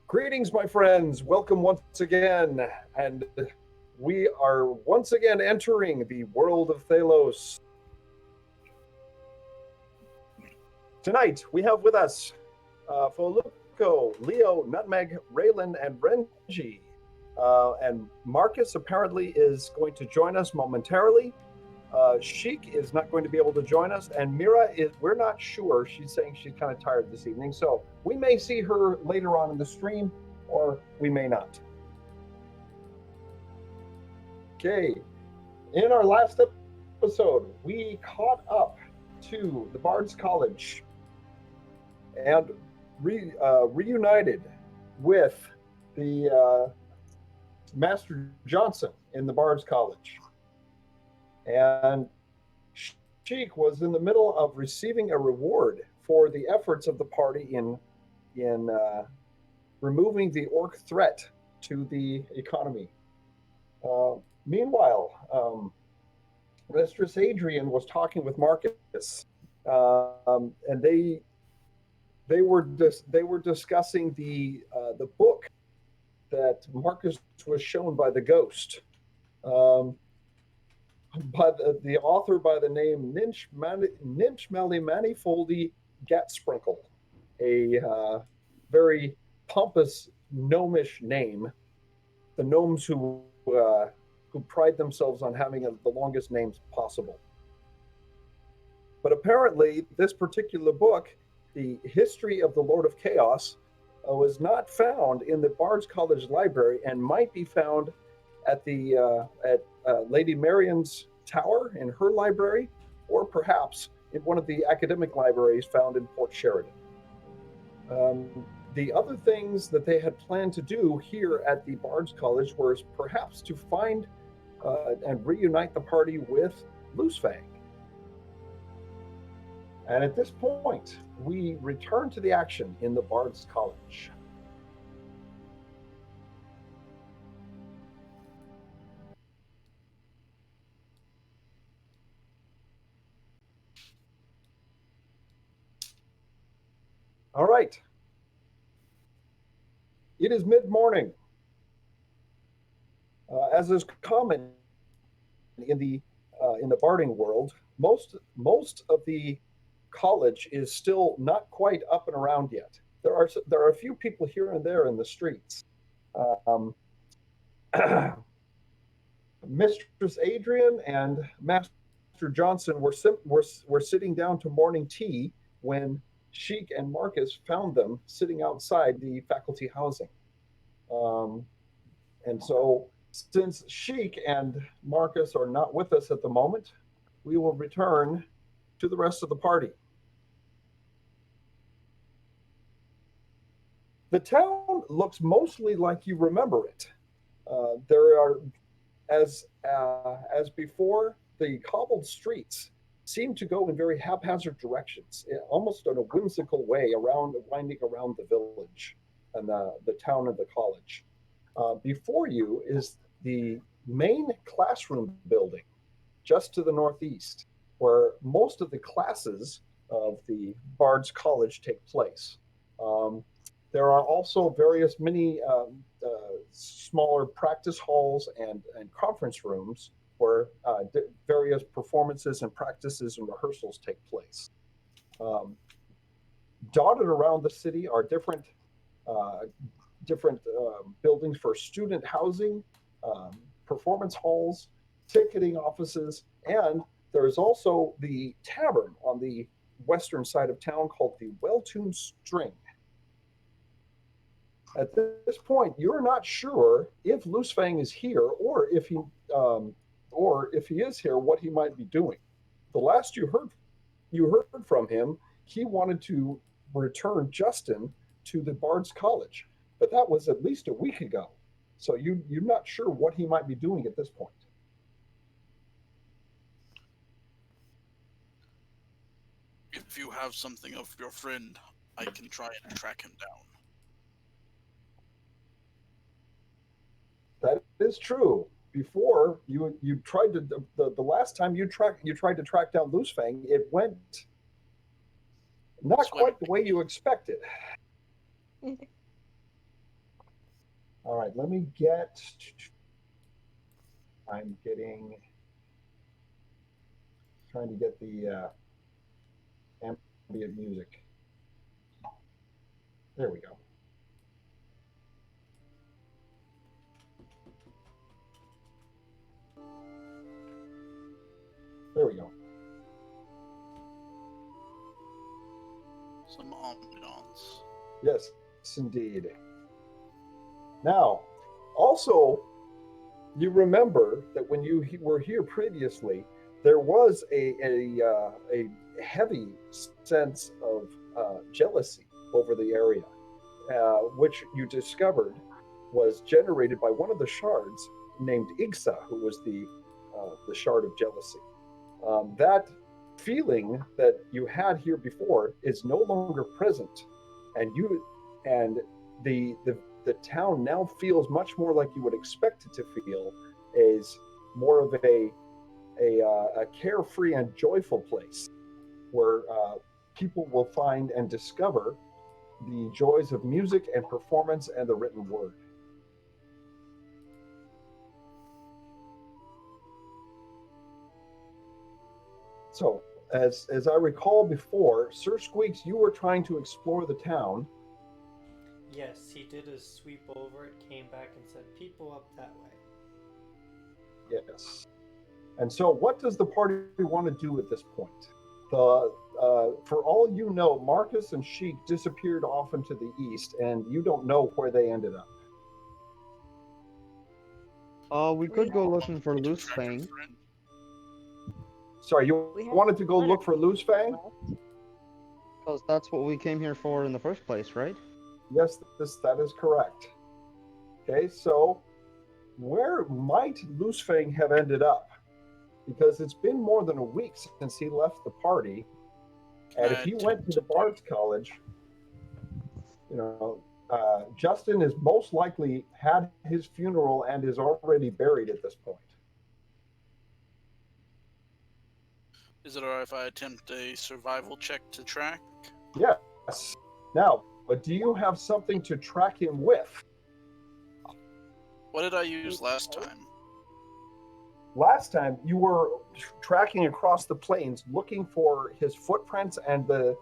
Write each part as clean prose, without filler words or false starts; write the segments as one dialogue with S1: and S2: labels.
S1: Greetings, my friends. Welcome once again. And we are once again entering the world of Thaylos. Tonight, we have with us Foluco, Leo, Nutmeg, Raylan, and Renji. And Marcus apparently is going to join us momentarily. Sheik is not going to be able to join us, and Mira is, we're not sure. She's saying she's kind of tired this evening, so we may see her later on in the stream, or we may not. Okay, in our last episode, we caught up to the Bard's College and reunited with the Master Johnson in the Bard's College. And Sheik was in the middle of receiving a reward for the efforts of the party in removing the orc threat to the economy. Meanwhile, Mistress Adrian was talking with Marcus, and they were discussing the book that Marcus was shown by the ghost. By the author by the name Ninch Manifoldi Gatsprinkle, a very pompous gnomish name. The gnomes who pride themselves on having the longest names possible. But apparently, this particular book, The History of the Lord of Chaos, was not found in the Bard's College library and might be found at Lady Marion's tower in her library, or perhaps in one of the academic libraries found in Port Sheridan. The other things that they had planned to do here at the Bard's College was perhaps to find and reunite the party with Loosefang. And at this point, we return to the action in the Bard's College. All right. It is mid-morning. As is common in the barding world, most of the college is still not quite up and around yet. There are a few people here and there in the streets. Mistress Adrian and Master Johnson were sitting down to morning tea when Sheik and Marcus found them sitting outside the faculty housing. And so, since Sheik and Marcus are not with us at the moment, we will return to the rest of the party. The town looks mostly like you remember it. There are, as before, the cobbled streets seem to go in very haphazard directions, almost in a whimsical way, winding around the village and the town and the college. Before you is the main classroom building, just to the northeast, where most of the classes of the Bard's College take place. There are also various smaller practice halls and conference rooms where various performances and practices and rehearsals take place. Dotted around the city are different buildings for student housing, performance halls, ticketing offices, and there's also the tavern on the western side of town called the Well-Tuned String. At this point, you're not sure if Loosefang is here, or if he is here, what he might be doing. The last you heard from him, he wanted to return Justin to the Bard's College, but that was at least a week ago. So you're not sure what he might be doing at this point.
S2: If you have something of your friend, I can try and track him down.
S1: That is true. Before you tried to the last time you tried to track down Loosefang, it went not quite the way you expected. All right, let me get. I'm getting. Trying to get the ambient music. There we go. There we go.
S2: Some ambiance.
S1: Yes, indeed. Now, also, you remember that when you were here previously, there was a heavy sense of jealousy over the area, which you discovered was generated by one of the shards named Igsa, who was the shard of jealousy. That feeling that you had here before is no longer present, and the town now feels much more like you would expect it to feel, is more of a carefree and joyful place where people will find and discover the joys of music and performance and the written word. So, as I recall before, Sir Squeaks, you were trying to explore the town.
S3: Yes, he did a sweep over it, came back and said, people up that way.
S1: Yes. And so, what does the party want to do at this point? For all you know, Marcus and Sheik disappeared off into the east, and you don't know where they ended up.
S4: We could go looking for
S2: To
S4: Loose
S2: track your
S4: Fang.
S2: friend.
S1: Sorry, you
S5: We have
S1: wanted to go
S5: letter.
S1: look for Loose Fang?
S4: Because that's what we came here for in the first place, right?
S1: Yes, that is correct. Okay, so where might Loose Fang have ended up? Because it's been more than a week since he left the party, and if he went to the Bard's College, you know, Justin is most likely had his funeral and is already buried at this point.
S2: Is it alright if I attempt a survival check to track?
S1: Yes. Now, but do you have something to track him with?
S2: What did I use last time?
S1: Last time you were tracking across the plains, looking for his footprints and the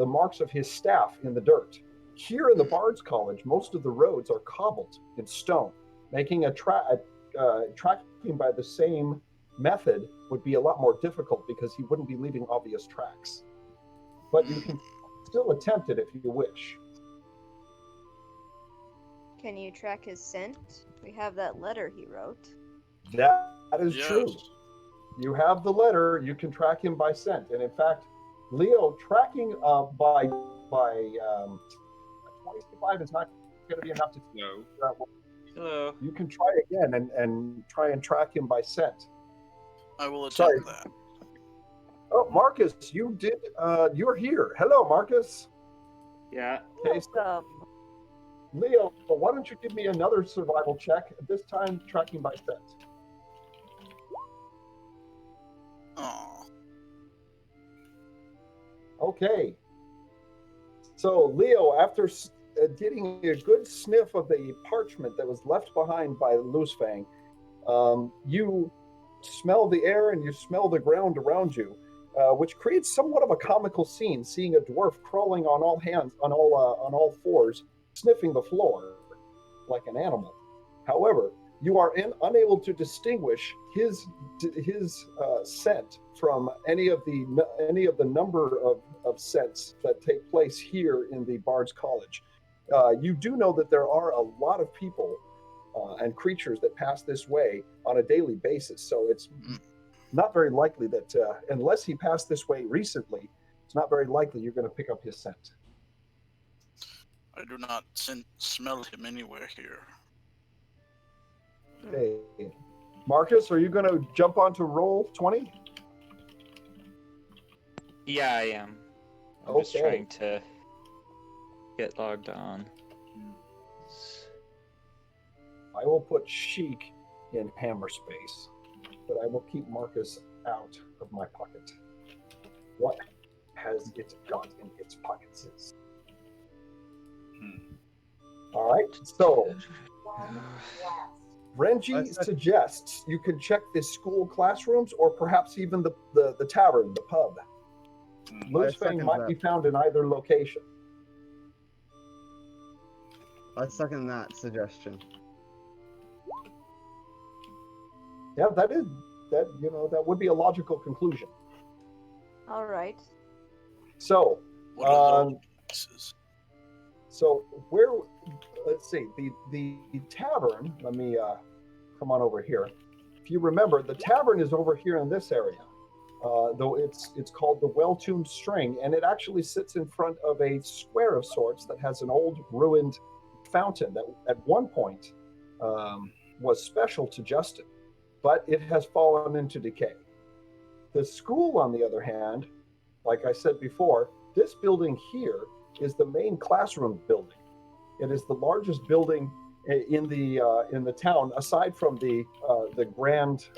S1: marks of his staff in the dirt. Here in the Bard's College, most of the roads are cobbled in stone, making tracking by the same method would be a lot more difficult because he wouldn't be leaving obvious tracks. But you can still attempt it if you wish.
S5: Can you track his scent? We have that letter he wrote.
S1: That is
S2: Yes.
S1: true. You have the letter. You can track him by scent, and in fact, Leo, tracking by 25 is not going to be enough to.
S6: No.
S3: Hello.
S1: You can try again and try and track him by scent.
S2: I will attempt
S1: Sorry.
S2: that.
S1: Oh, Marcus, you did. You're here. Hello, Marcus.
S6: Yeah.
S1: Okay, so Leo, why don't you give me another survival check? This time, tracking by scent.
S2: Oh,
S1: Okay. So, Leo, after getting a good sniff of the parchment that was left behind by Loosefang, you smell the air and you smell the ground around you, which creates somewhat of a comical scene. Seeing a dwarf crawling on all hands, on all fours, sniffing the floor like an animal. However, you are unable to distinguish his scent from any of the number of scents that take place here in the Bard's College. You do know that there are a lot of people and creatures that pass this way on a daily basis, so it's not very likely that unless he passed this way recently, it's not very likely you're going to pick up his scent.
S2: I do not smell him anywhere here.
S1: Okay, Marcus, are you going to jump onto roll 20?
S6: Yeah, I am. I'm just trying to get logged on.
S1: I will put Sheik in hammer space, but I will keep Marcus out of my pocket. What has it got in its pockets? All right. So Renji
S4: I said-
S1: suggests you can check the school classrooms or perhaps even the tavern, the pub. Loose Fang
S4: second
S1: might
S4: that.
S1: be found in either location.
S4: I second that suggestion.
S1: Yeah, that would be a logical conclusion.
S5: All right.
S1: So,
S2: What are
S1: um,
S2: those places?
S1: so where? Let's see. The tavern. Let me come on over here. If you remember, the tavern is over here in this area. Though it's called the Well-Tuned String, and it actually sits in front of a square of sorts that has an old ruined fountain that at one point was special to Justin, but it has fallen into decay. The school, on the other hand, like I said before, this building here is the main classroom building. It is the largest building in the town, aside from the grand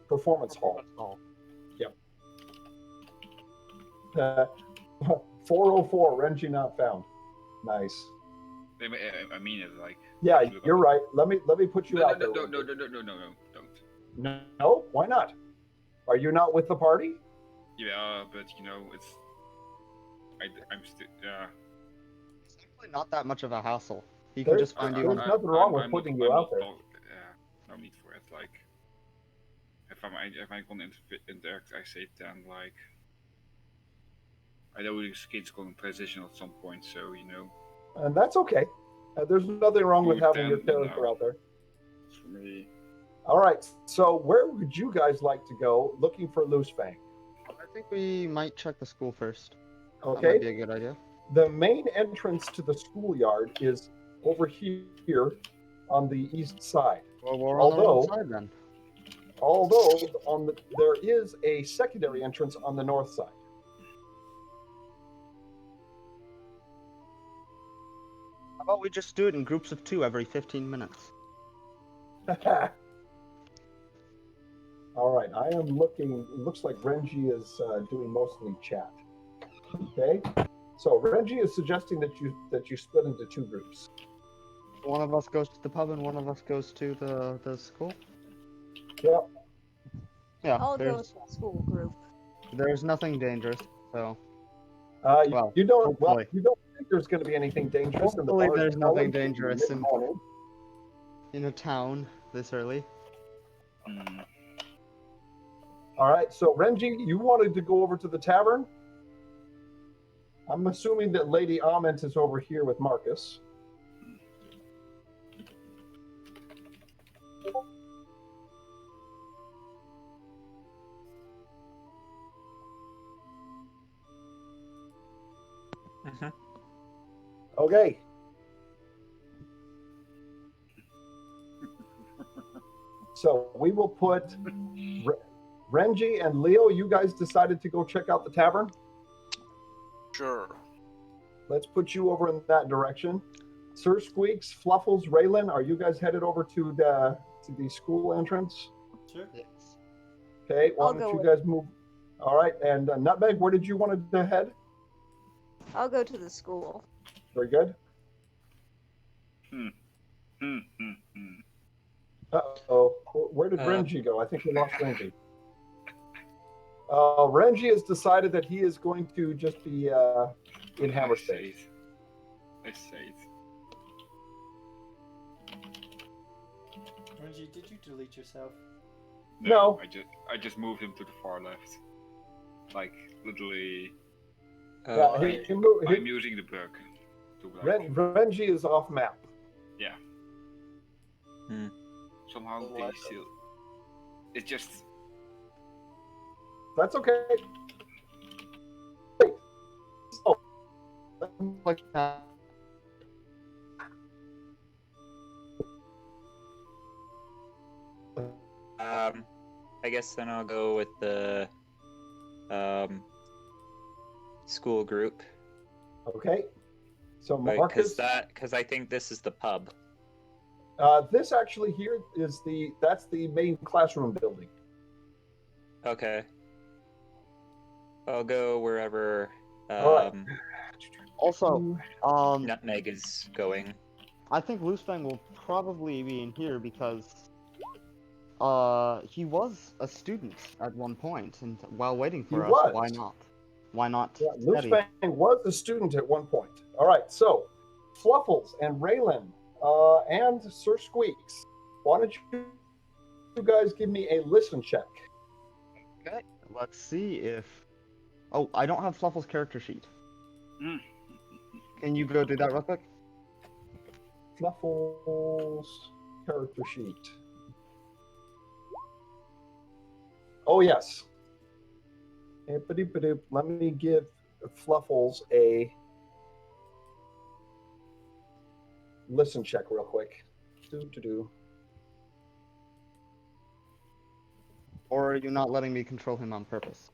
S1: performance hall. Yep. 404, Renji not found. Nice.
S7: I mean it like.
S1: Yeah,
S7: if you look
S1: you're
S7: up-
S1: right. Let me put you
S7: No,
S1: out
S7: no,
S1: there.
S7: no,
S1: Renji.
S7: don't.
S1: No, why not? Are you not with the party?
S7: Yeah, but it's. I'm still.
S4: It's actually not that much of a hassle. He can
S1: There's-
S4: just find you
S1: there's
S4: on.
S1: nothing wrong with
S7: I'm
S1: putting
S7: not-
S1: you
S7: I'm
S1: out
S7: not
S1: there.
S7: all- Yeah, no need for it. Like, if I can interact, I say then like. I know these kids going to transition at some point, so
S1: And that's okay. There's nothing wrong with
S7: Good
S1: having your
S7: then,
S1: character
S7: no.
S1: out there.
S7: for me.
S1: All right. So where would you guys like to go looking for Loose Fang?
S4: I think we might check the school first. That
S1: Okay.
S4: might be a good idea.
S1: The main entrance to the schoolyard is over here on the east side.
S4: Well, we're on the wrong
S1: Although-
S4: side then.
S1: Although there is a secondary entrance on the north side.
S4: How about we just do it in groups of 2 every 15 minutes?
S1: All right, I am looking. It looks like Renji is doing mostly chat. Okay, so Renji is suggesting that you split into 2 groups.
S4: One of us goes to the pub and one of us goes to the school.
S1: Yep.
S4: Yeah,
S5: I'll go
S4: there's
S5: to the school group.
S4: there's nothing dangerous, so Well,
S1: you don't.
S4: hopefully.
S1: You don't think there's going to be anything dangerous in the
S4: Hopefully
S1: bar
S4: there's
S1: scene
S4: nothing dangerous in-
S1: mid-morning.
S4: in a town this early.
S7: Mm,
S1: All right, so Renji, you wanted to go over to the tavern. I'm assuming that Lady Ament is over here with Marcus.
S6: Mhm.
S1: Okay. So we will put Renji and Leo. You guys decided to go check out the tavern.
S2: Sure.
S1: Let's put you over in that direction. Sir Squeaks, Fluffles, Raylan, are you guys headed over to the school entrance?
S3: Sure.
S4: Yes.
S1: Okay, why
S5: I'll
S1: don't
S5: go
S1: you
S5: with-
S1: guys move? All right, and Nutmeg, where did you want to head?
S5: I'll go to the school.
S1: Very good.
S7: hmm.
S1: Uh-oh. Where did Renji go? I think we lost Renji. Renji has decided that he is going to just be in Hammer Space.
S7: I say it.
S3: Renji, did you delete yourself?
S1: No.
S7: I just moved him to the far left. Like literally,
S1: Yeah,
S6: Oh,
S7: I'm using the book to like,
S1: Renji is off map.
S7: somehow
S2: Oh,
S7: they
S2: I-
S7: still. It's just
S1: That's okay. Oh,
S4: Like that.
S6: I guess then I'll go with the school group,
S1: okay. So
S6: because
S1: Marcus,
S6: I think this is the pub.
S1: this actually here is that's the main classroom building.
S6: Okay. I'll go wherever
S1: All right.
S4: Also,
S6: Nutmeg is going.
S4: I think Loosefang will probably be in here because he was a student at one point, and while waiting
S1: He
S4: for us, why
S1: was.
S4: not? Why not
S1: Yeah,
S4: study?
S1: Loosefang was a student at one point. All right, so Fluffles and Raylan and Sir Squeaks, why don't you guys give me a listen check?
S4: Okay, let's see if. Oh, I don't have Fluffle's character sheet.
S7: Mm.
S4: Can you go do that real quick?
S1: Fluffles character sheet. Oh yes. Let me give Fluffles a listen check real quick.
S4: Or are you not letting me control him on purpose?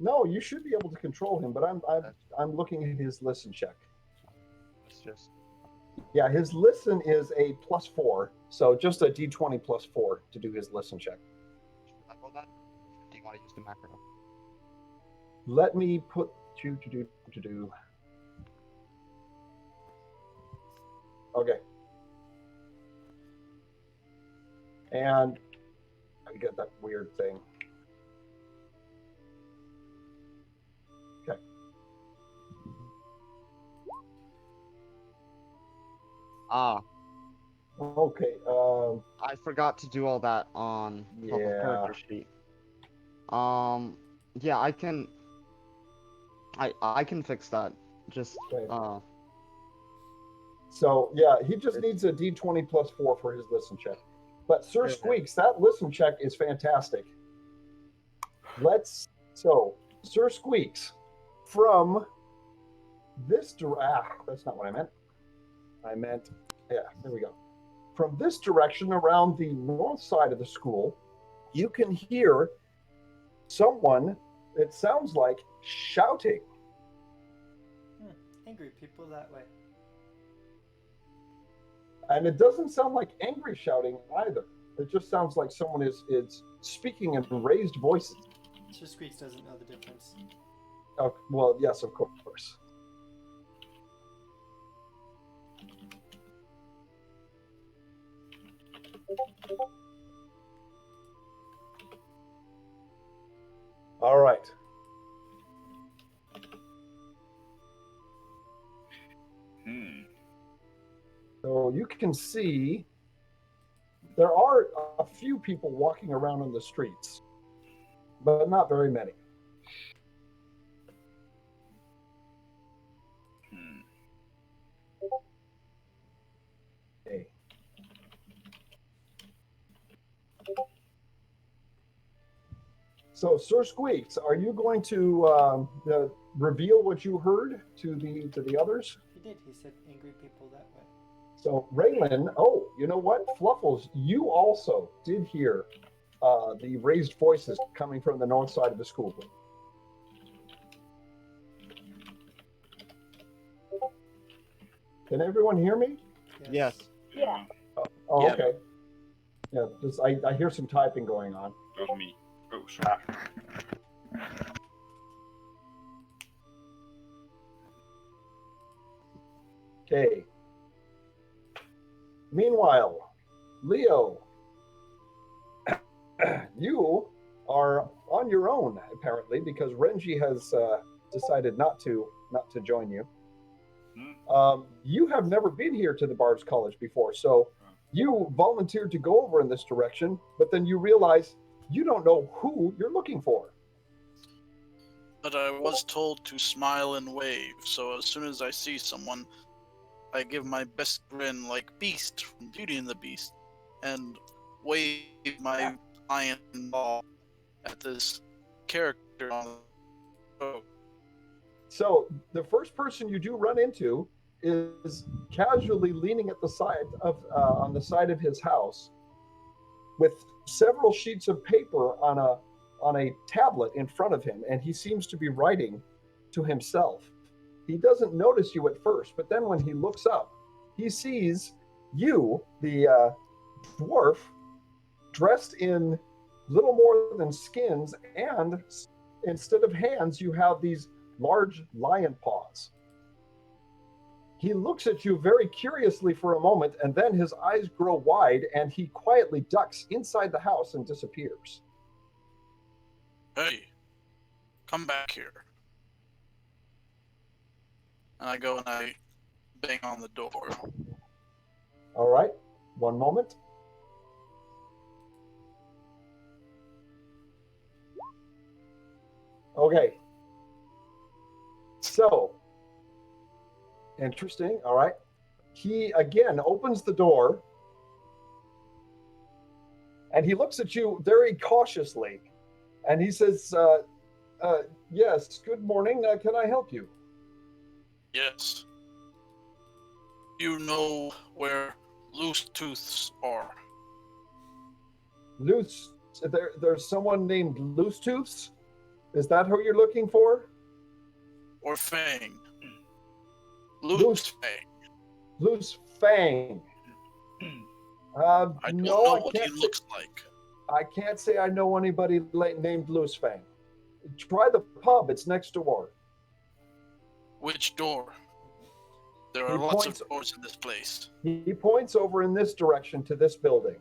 S1: No, you should be able to control him, but I'm looking at his listen check.
S4: It's just.
S1: Yeah, his listen is a +4, so just a d20 +4 to do his listen check.
S4: Should I roll that? Do you want to use the macro?
S1: Let me put to do. Okay. And I get that weird thing. Okay.
S4: Ah,
S1: Okay.
S4: I forgot to do all that on Fluffle's
S1: Yeah.
S4: character sheet. Yeah, I can fix that. Just
S1: Okay. So yeah, he just
S4: It's-
S1: needs a d20 +4 for his listen check. But Sir
S4: Okay.
S1: Squeaks, that listen check is fantastic. So Sir Squeaks, from this that's not what I meant. There we go. From this direction around the north side of the school, you can hear someone, it sounds like, shouting.
S3: Angry people that way.
S1: And it doesn't sound like angry shouting either. It just sounds like someone is speaking in raised voices.
S3: Sir Squeaks doesn't know the difference.
S1: Oh, well, yes, of course. All right. So you can see there are a few people walking around on the streets, but not very many. Okay. So, Sir Squeaks, are you going to reveal what you heard to the others?
S3: He did. He said angry people that way.
S1: So, Raylan, oh, you know what? Fluffles, you also did hear the raised voices coming from the north side of the school. Can everyone hear me?
S4: Yes.
S7: Yeah.
S1: Oh,
S6: Yeah.
S1: okay. Yeah, just, I hear some typing going on.
S7: That was me. Oh, sorry.
S1: Okay. Meanwhile, Leo, you are on your own apparently because Renji has decided not to join you. You have never been here to the Bard's College before, so you volunteered to go over in this direction, but then you realize you don't know who you're looking for.
S2: But I was told to smile and wave, so as soon as I see someone, I give my best grin like Beast from Beauty and the Beast, and wave my iron ball at this character on the road.
S1: So the first person you do run into is casually leaning at the side of on the side of his house with several sheets of paper on a tablet in front of him, and he seems to be writing to himself. He doesn't notice you at first, but then when he looks up, he sees you, the dwarf, dressed in little more than skins, and instead of hands, you have these large lion paws. He looks at you very curiously for a moment, and then his eyes grow wide, and he quietly ducks inside the house and disappears.
S2: Hey, come back here. And I go and I bang on the door.
S1: All right, one moment. Okay. So, interesting. All right. He again opens the door and he looks at you very cautiously and he says, yes, good morning. Can I help you?
S2: Yes. You know where loose tooths are.
S1: There's someone named Loose Tooths? Is that who you're looking for?
S2: Or Fang. Loose Fang.
S1: Loose Fang.
S2: I don't
S1: no,
S2: know
S1: I
S2: what
S1: can't
S2: he looks like.
S1: I can't say I know anybody named Loose Fang. Try the pub. It's next door.
S2: Which door? There
S1: He
S2: are lots
S1: points-
S2: of doors in this place.
S1: He points over in this direction to this building.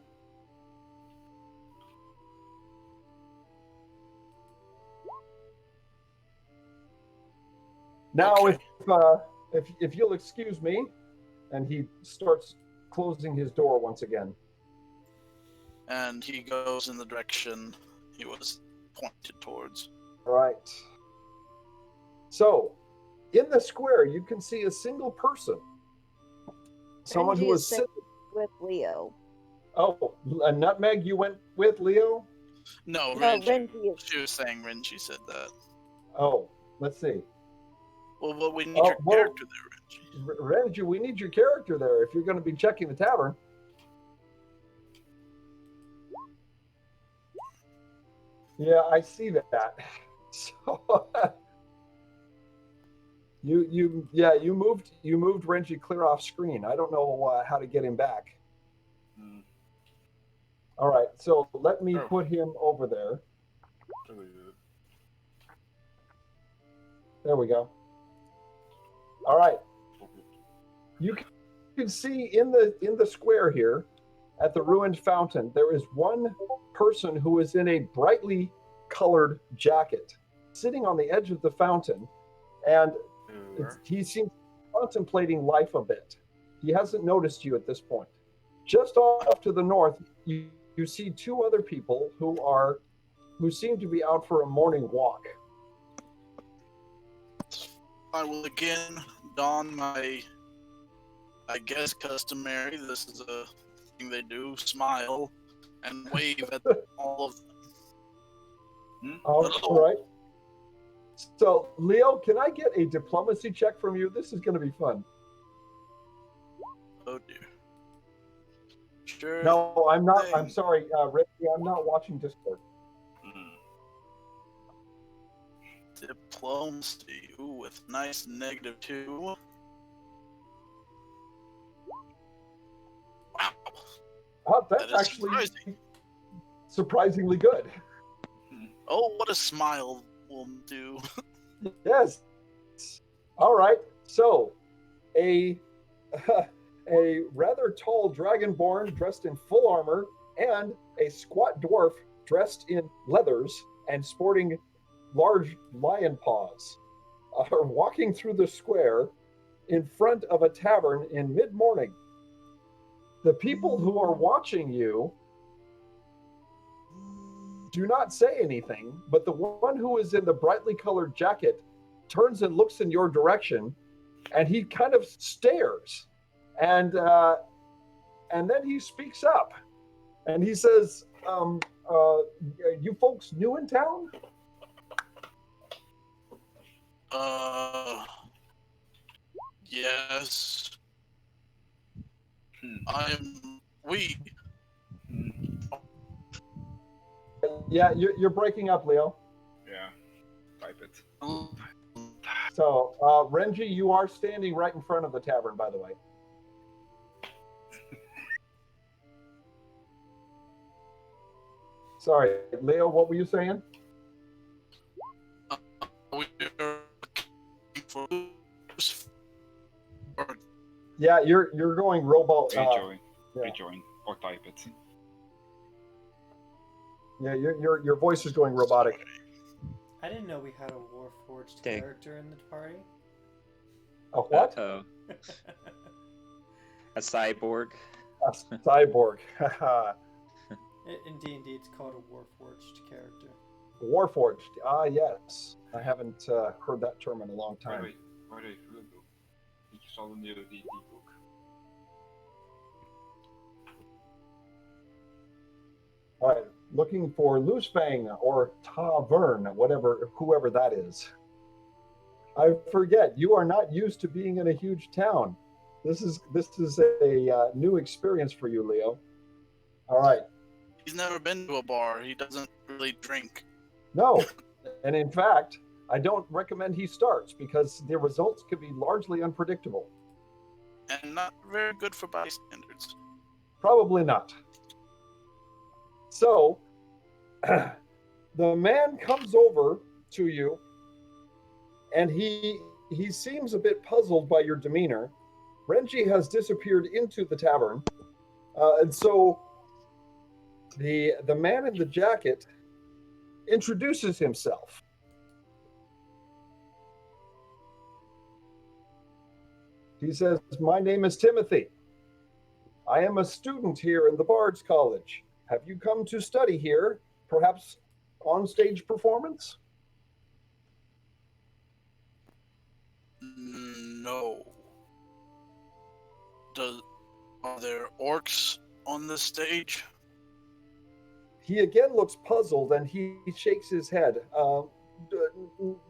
S1: Now,
S2: Okay.
S1: if you'll excuse me, and he starts closing his door once again.
S2: And he goes in the direction he was pointed towards.
S1: All right. So, in the square, you can see a single person. Someone
S5: Benji
S1: who
S5: is
S1: is
S5: sitting
S1: sitting.
S5: with Leo.
S1: Oh, a Nutmeg you went with, Leo?
S2: No,
S5: No,
S2: Renji.
S5: Benji is.
S2: She was saying Renji said that.
S1: Oh, let's see.
S2: Well, but we need
S1: Oh,
S2: your
S1: well-
S2: character there, Renji.
S1: Renji, we need your character there if you're going to be checking the tavern. Yeah, I see that. So you moved Renji clear off screen. I don't know how to get him back.
S7: Hmm.
S1: All right, so let me
S7: Oh.
S1: put him over there. There we go. All right. You can see in the square here at the ruined fountain, there is one person who is in a brightly colored jacket sitting on the edge of the fountain, and he seems contemplating life a bit. He hasn't noticed you at this point. Just off to the north, you see two other people who seem to be out for a morning walk.
S2: I will again don my, I guess, customary, this is a thing they do, smile and wave at all of them.
S1: All right. So, Leo, can I get a diplomacy check from you? This is going to be fun.
S2: Oh dear. Sure.
S1: No, I'm not. I'm
S2: thing.
S1: sorry, Reggie. I'm not watching Discord.
S2: Diplomacy. Ooh, with nice -2. Wow.
S1: That's
S2: That is
S1: actually
S2: surprising.
S1: surprisingly good.
S2: Oh, what a smile will do.
S1: Yes. All right. So, a a rather tall dragonborn dressed in full armor and a squat dwarf dressed in leathers and sporting large lion paws are walking through the square in front of a tavern in mid-morning. The people who are watching you do not say anything, but the one who is in the brightly colored jacket turns and looks in your direction, and he kind of stares, and then he speaks up, and he says, "You folks new in town?"
S2: Yes.
S1: Yeah, you're breaking up, Leo.
S7: Yeah, type it.
S1: So, Renji, you are standing right in front of the tavern, by the way. Sorry, Leo, what were you saying?
S2: We are looking for
S1: Yeah, you're going robot.
S7: Rejoin.
S1: Yeah.
S7: Rejoin. Or type it.
S1: Yeah, your voice is going robotic.
S3: I didn't know we had a Warforged
S6: Dang.
S3: character in the party.
S1: A what?
S6: Uh-oh. A cyborg.
S1: A cyborg.
S3: In D&D, it's called a Warforged character.
S1: Warforged. Ah, yes. I haven't heard that term in a long
S7: By the
S1: time.
S7: way, Hugo, you saw the new D&D book.
S1: All right, looking for Loosefang or Tavern, whoever that is. I forget. You are not used to being in a huge town. This is a new experience for you, Leo. All right.
S2: He's never been to a bar. He doesn't really drink.
S1: No, and in fact, I don't recommend he starts because the results could be largely unpredictable.
S2: And not very good for bystanders.
S1: Probably not. So, the man comes over to you, and he seems a bit puzzled by your demeanor. Renji has disappeared into the tavern, and so the man in the jacket introduces himself. He says, "My name is Timothy. I am a student here in the Bard's College. Have you come to study here, perhaps on-stage performance?"
S2: No. Are there orcs on this stage?
S1: He again looks puzzled and he shakes his head.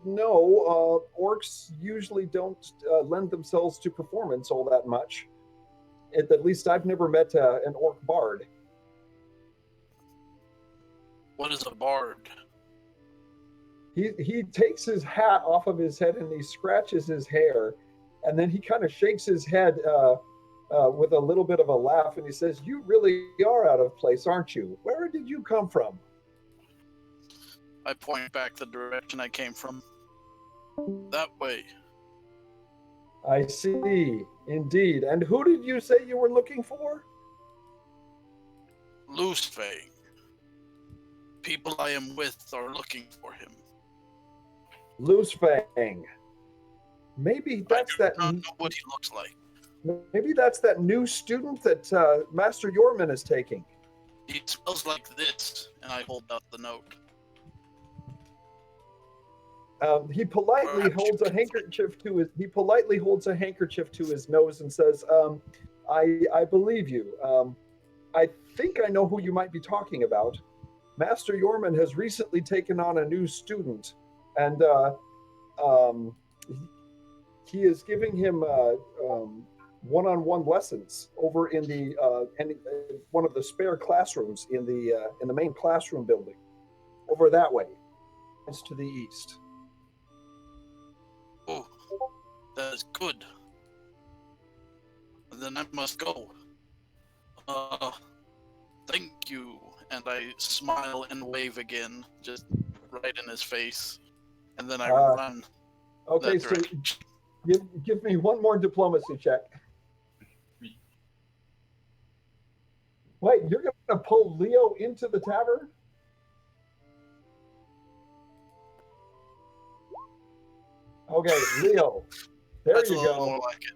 S1: No, orcs usually don't lend themselves to performance all that much. At least I've never met an orc bard.
S2: What is a bard?
S1: He takes his hat off of his head and he scratches his hair, and then he kind of shakes his head with a little bit of a laugh, and he says, "You really are out of place, aren't you? Where did you come from?"
S2: I point back the direction I came from. That way.
S1: I see, indeed. And who did you say you were looking for?
S2: Loosefang. People I am with are looking for him.
S1: Loosefang. Maybe that's
S2: I
S1: that.
S2: do not know what he looks like.
S1: Maybe that's that new student that Master Yorman is taking.
S2: He smells like this, and I hold out the note.
S1: He politely holds a handkerchief to his. He politely holds a handkerchief to his nose and says, "I believe you. I think I know who you might be talking about. Master Yorman has recently taken on a new student, and he is giving him one-on-one lessons over in the one of the spare classrooms in the main classroom building, over that way. It's to the east."
S2: Oh, that is good. Then I must go. Thank you. And I smile and wave again, just right in his face. And then I run.
S1: Okay,
S2: that
S1: so
S2: direction.
S1: give me one more diplomacy check. Wait, you're going to pull Leo into the tavern? Okay, Leo. There
S2: That's
S1: you
S2: a little
S1: go.
S2: more like it.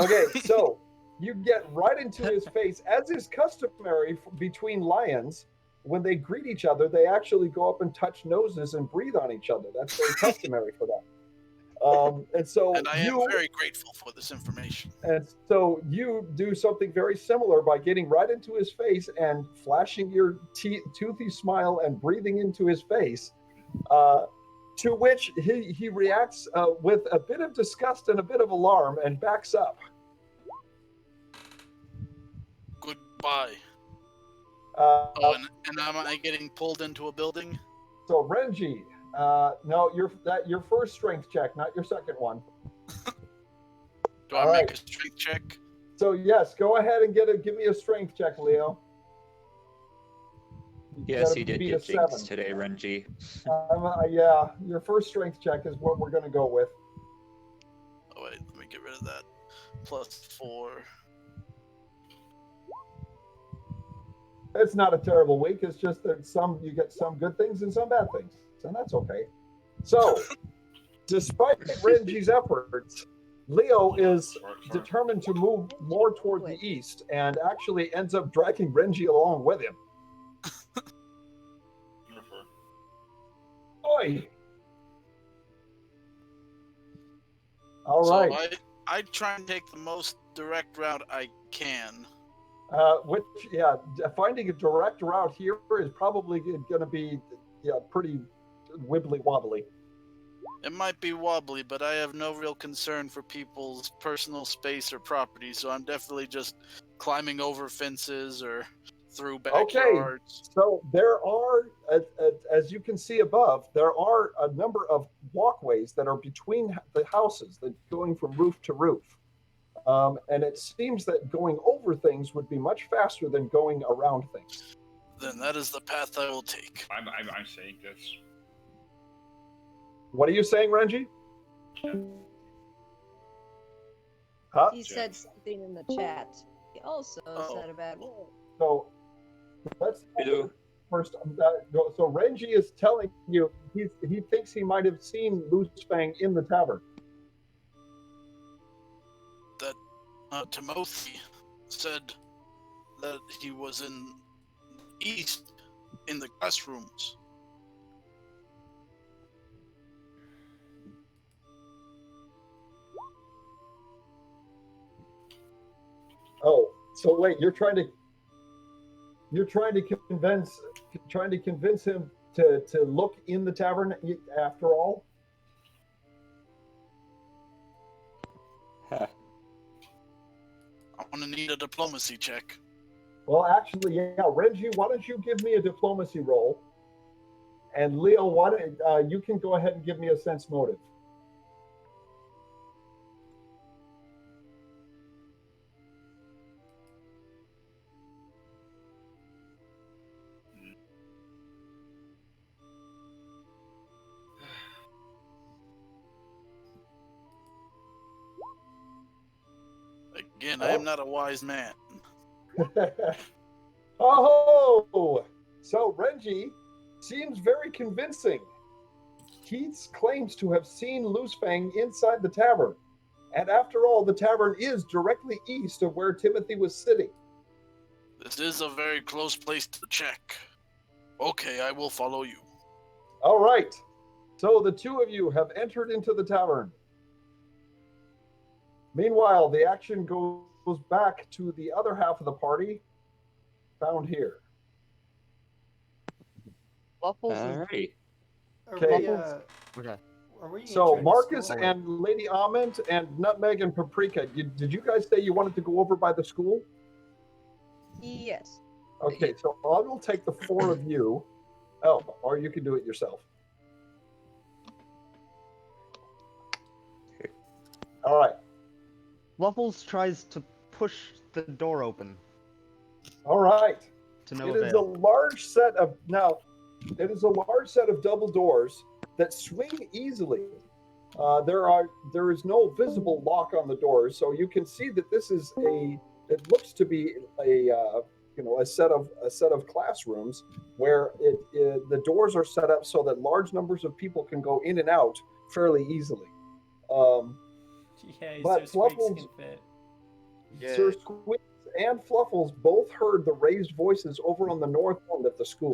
S1: Okay, so you get right into his face, as is customary between lions. When they greet each other, they actually go up and touch noses and breathe on each other. That's very customary for them. And so
S2: And I am very grateful for this information.
S1: And so you do something very similar by getting right into his face and flashing your toothy smile and breathing into his face, to which he reacts with a bit of disgust and a bit of alarm and backs up.
S2: Goodbye. And am I getting pulled into a building?
S1: So Renji, no, your first strength check, not your second one.
S2: Do I make a strength check?
S1: So yes, go ahead and give me a strength check, Leo.
S6: Yes,
S1: gotta
S6: you did
S1: beat
S6: get
S1: a
S6: jinxed
S1: 7.
S6: today, Renji.
S1: Yeah, your first strength check is what we're going to go with.
S2: Oh wait, let me get rid of that. +4.
S1: It's not a terrible week. It's just that you get some good things and some bad things, and that's okay. So, despite Renji's efforts, Leo is determined to move more toward the east and actually ends up dragging Renji along with him. Oi! All right.
S2: So I try and take the most direct route I can.
S1: Finding a direct route here is probably going to be pretty wibbly wobbly.
S2: It might be wobbly, but I have no real concern for people's personal space or property, so I'm definitely just climbing over fences or through backyards.
S1: Okay, so there are, as you can see above, there are a number of walkways that are between the houses that going from roof to roof. And it seems that going over things would be much faster than going around things.
S2: Then that is the path I will take.
S7: I'm saying this.
S1: What are you saying, Renji? Huh?
S5: He said something in the chat. He also said a bad word.
S1: So let's first. So Renji is telling you he thinks he might have seen Loose Fang in the tavern.
S2: That Timothy said that he was in east in the classrooms.
S1: Oh, so wait, you're trying to convince him to look in the tavern after all?
S2: I'm gonna need a diplomacy check.
S1: Well, actually, yeah, Renji, why don't you give me a diplomacy roll? And Leo, why don't you can go ahead and give me a sense motive.
S2: Again, I am not a wise man.
S1: Oh, so Renji seems very convincing. He claims to have seen Loose Fang inside the tavern. And after all, the tavern is directly east of where Timothy was sitting.
S2: This is a very close place to check. Okay, I will follow you.
S1: All right. So the two of you have entered into the tavern. Meanwhile, the action goes back to the other half of the party, found here.
S6: Alright.
S1: Okay.
S3: Are we
S1: So
S3: entering
S1: Marcus
S3: school?
S1: and Lady Almond and Nutmeg and Paprika, did you guys say you wanted to go over by the school?
S5: Yes.
S1: Okay, so I will take the four of you. Oh, or you can do it yourself. All right.
S4: Fluffles tries to push the door open.
S1: All right.
S4: To no
S1: It is a
S4: avail.
S1: large set of double doors that swing easily. There is no visible lock on the doors, so you can see that this is it looks to be a set of classrooms where the doors are set up so that large numbers of people can go in and out fairly easily.
S3: Yeah,
S1: But
S3: Sir Squeaks
S1: Fluffles-
S3: can fit.
S1: Sir Squeaks and Fluffles both heard the raised voices over on the north end of the school.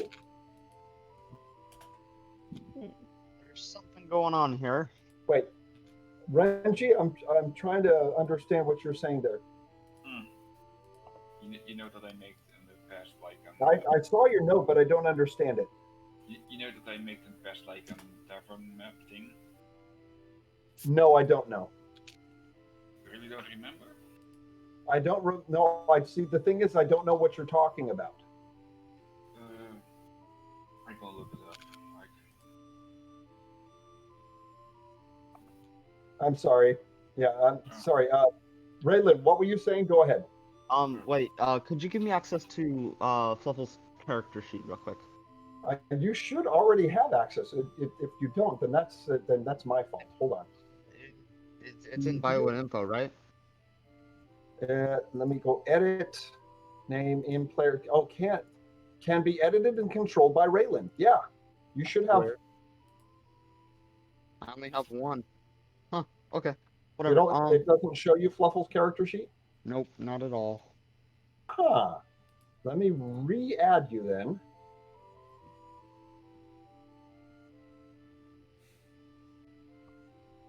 S4: There's something going on here.
S1: Wait, Renji, I'm trying to understand what you're saying there.
S7: You know that I make in the past like
S1: I saw your note, but I don't understand it.
S7: you know that I make in the past like tavern map thing.
S1: No, I don't know.
S7: You really don't remember?
S1: I don't know. I see. The thing is, I don't know what you're talking about.
S7: I can look it up. Like,
S1: I'm sorry. Yeah, I'm sorry. Raylan, what were you saying? Go ahead.
S4: Wait, could you give me access to Fluffles' character sheet real quick?
S1: You should already have access. If you don't, then that's my fault. Hold on.
S4: It's It's in bio and info, right?
S1: Let me go edit name in player. Oh, can be edited and controlled by Raylan. Yeah, you should have.
S4: Where? I only have one. Huh. Okay.
S1: You
S4: Whatever.
S1: don't. It doesn't show you Fluffle's character sheet.
S4: Nope, not at all.
S1: Huh. Let me re-add you then.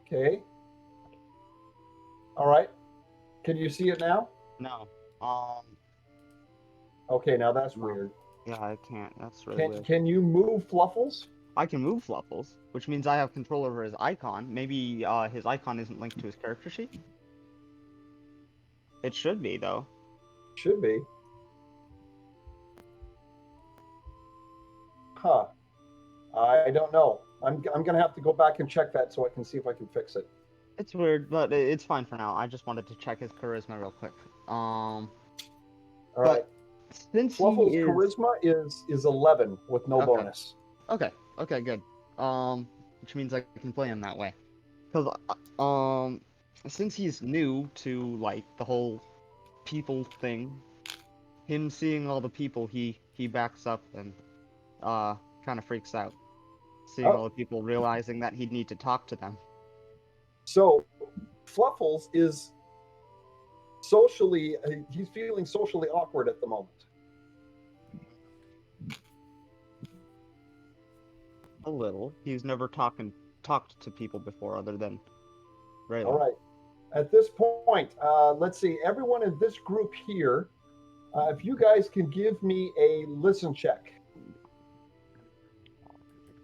S1: Okay. All right. Can you see it now?
S4: No.
S1: Okay, now that's
S4: No.
S1: weird.
S4: Yeah, I can't. That's really weird.
S1: Can you move Fluffles?
S4: I can move Fluffles, which means I have control over his icon. Maybe his icon isn't linked to his character sheet? It should be, though.
S1: Should be. Huh. I don't know. I'm gonna have to go back and check that so I can see if I can fix it.
S4: It's weird, but it's fine for now. I just wanted to check his charisma real quick.
S1: All
S4: But
S1: right.
S4: since
S1: Fluffle's
S4: he is...
S1: charisma is 11 with no
S4: Okay.
S1: bonus.
S4: Okay, good. Which means I can play him that way. Because, since he's new to, like, the whole people thing, him seeing all the people, he backs up and, kind of freaks out. Seeing
S1: Oh.
S4: all the people, realizing that he'd need to talk to them.
S1: So Fluffles is socially, he's feeling socially awkward at the moment.
S4: A little. He's never talked to people before other than Raylan.
S1: All right. At this point, let's see. Everyone in this group here, if you guys can give me a listen check.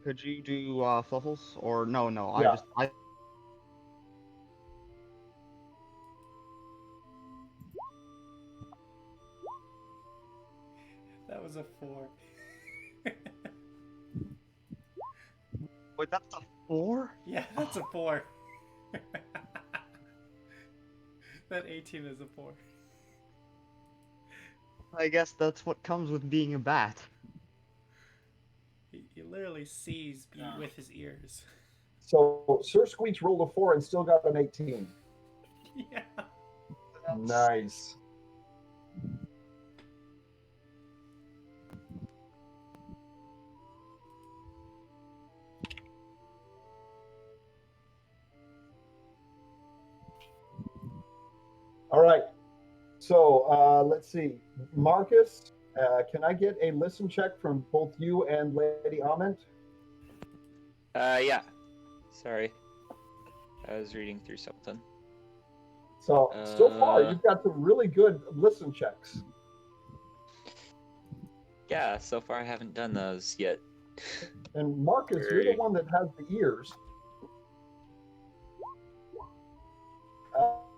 S4: Could you do Fluffles? Or no,
S1: Yeah.
S4: I
S3: That was a 4.
S4: Wait, that's a 4?
S3: Yeah, that's a 4. That 18 is a 4.
S4: I guess that's what comes with being a bat.
S3: He literally sees me with his ears.
S1: So Sir Squeaks rolled a 4 and still got an 18.
S3: Yeah.
S1: Nice. All right. So let's see. Marcus, can I get a listen check from both you and Lady Ament?
S6: Yeah. Sorry. I was reading through something.
S1: So far, you've got some really good listen checks.
S6: Yeah, so far I haven't done those yet.
S1: And Marcus, you're the one that has the ears.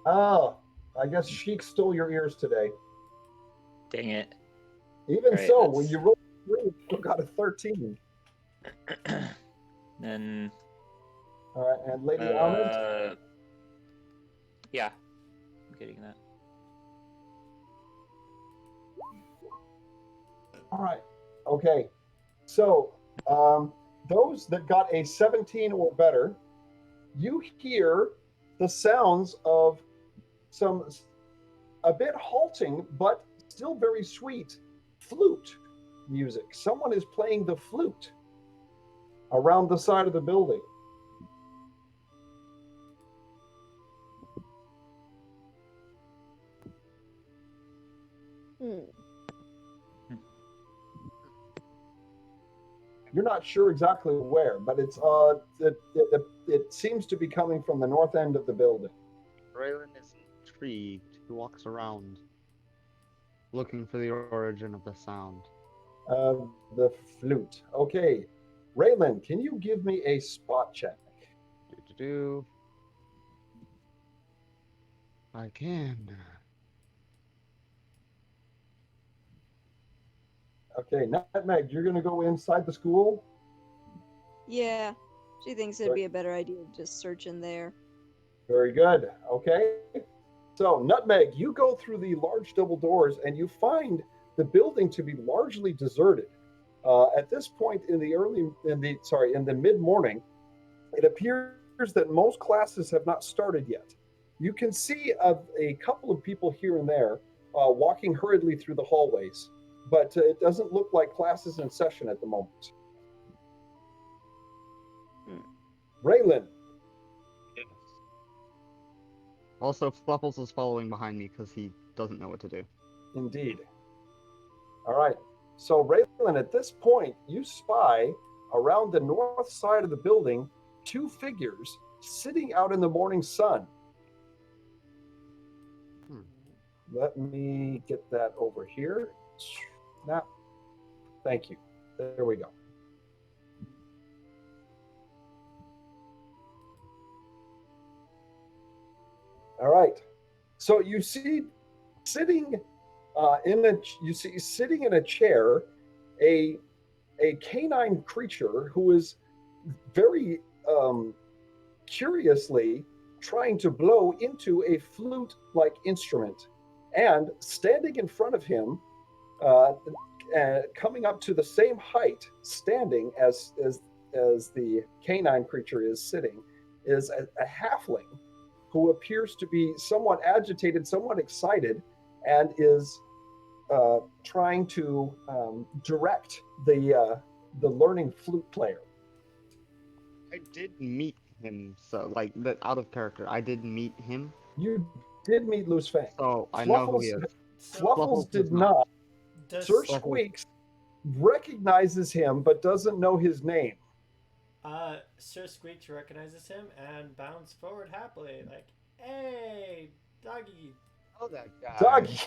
S1: Oh, I guess Sheik stole your ears today.
S6: Dang it.
S1: Even
S6: Right,
S1: so, when you rolled 3, you still got a 13.
S6: Then
S1: All right, and Lady Ament?
S6: yeah. I'm getting that.
S1: All right. Okay. So, those that got a 17 or better, you hear the sounds of some a bit halting but still very sweet flute music. Someone is playing the flute around the side of the building. You're not sure exactly where, but it's it seems to be coming from the north end of the building.
S4: Raylan is intrigued. He walks around, looking for the origin of the sound.
S1: The flute. Okay, Raylan, can you give me a spot check?
S4: I can.
S1: Okay, Nutmeg, you're going to go inside the school?
S5: Yeah, she thinks it'd be a better idea to just search in there.
S1: Very good. Okay. So, Nutmeg, you go through the large double doors and you find the building to be largely deserted. At this point in the mid-morning, it appears that most classes have not started yet. You can see a couple of people here and there walking hurriedly through the hallways, but it doesn't look like class is in session at the moment. Raylan.
S4: Yes. Also, Fluffles is following behind me because he doesn't know what to do.
S1: Indeed. All right. So, Raylan, at this point, you spy around the north side of the building 2 figures sitting out in the morning sun. Let me get that over here. Snap. Thank you. There we go. All right. So you see sitting sitting in a chair a canine creature who is very curiously trying to blow into a flute-like instrument, and standing in front of him, coming up to the same height, standing as the canine creature is sitting, is a halfling who appears to be somewhat agitated, somewhat excited, and is trying to direct the learning flute player.
S4: I did meet him, so like that out of character. I did meet him,
S1: You did meet Loose Fang.
S4: so I know who he is.
S1: Fluffles did
S4: does
S1: not.
S3: Does,
S1: Sir Squeaks recognizes him but doesn't know his name.
S3: Sir Squeaks recognizes him and bounds forward happily, like, "Hey, doggy!"
S4: Oh, that guy.
S1: Doggy.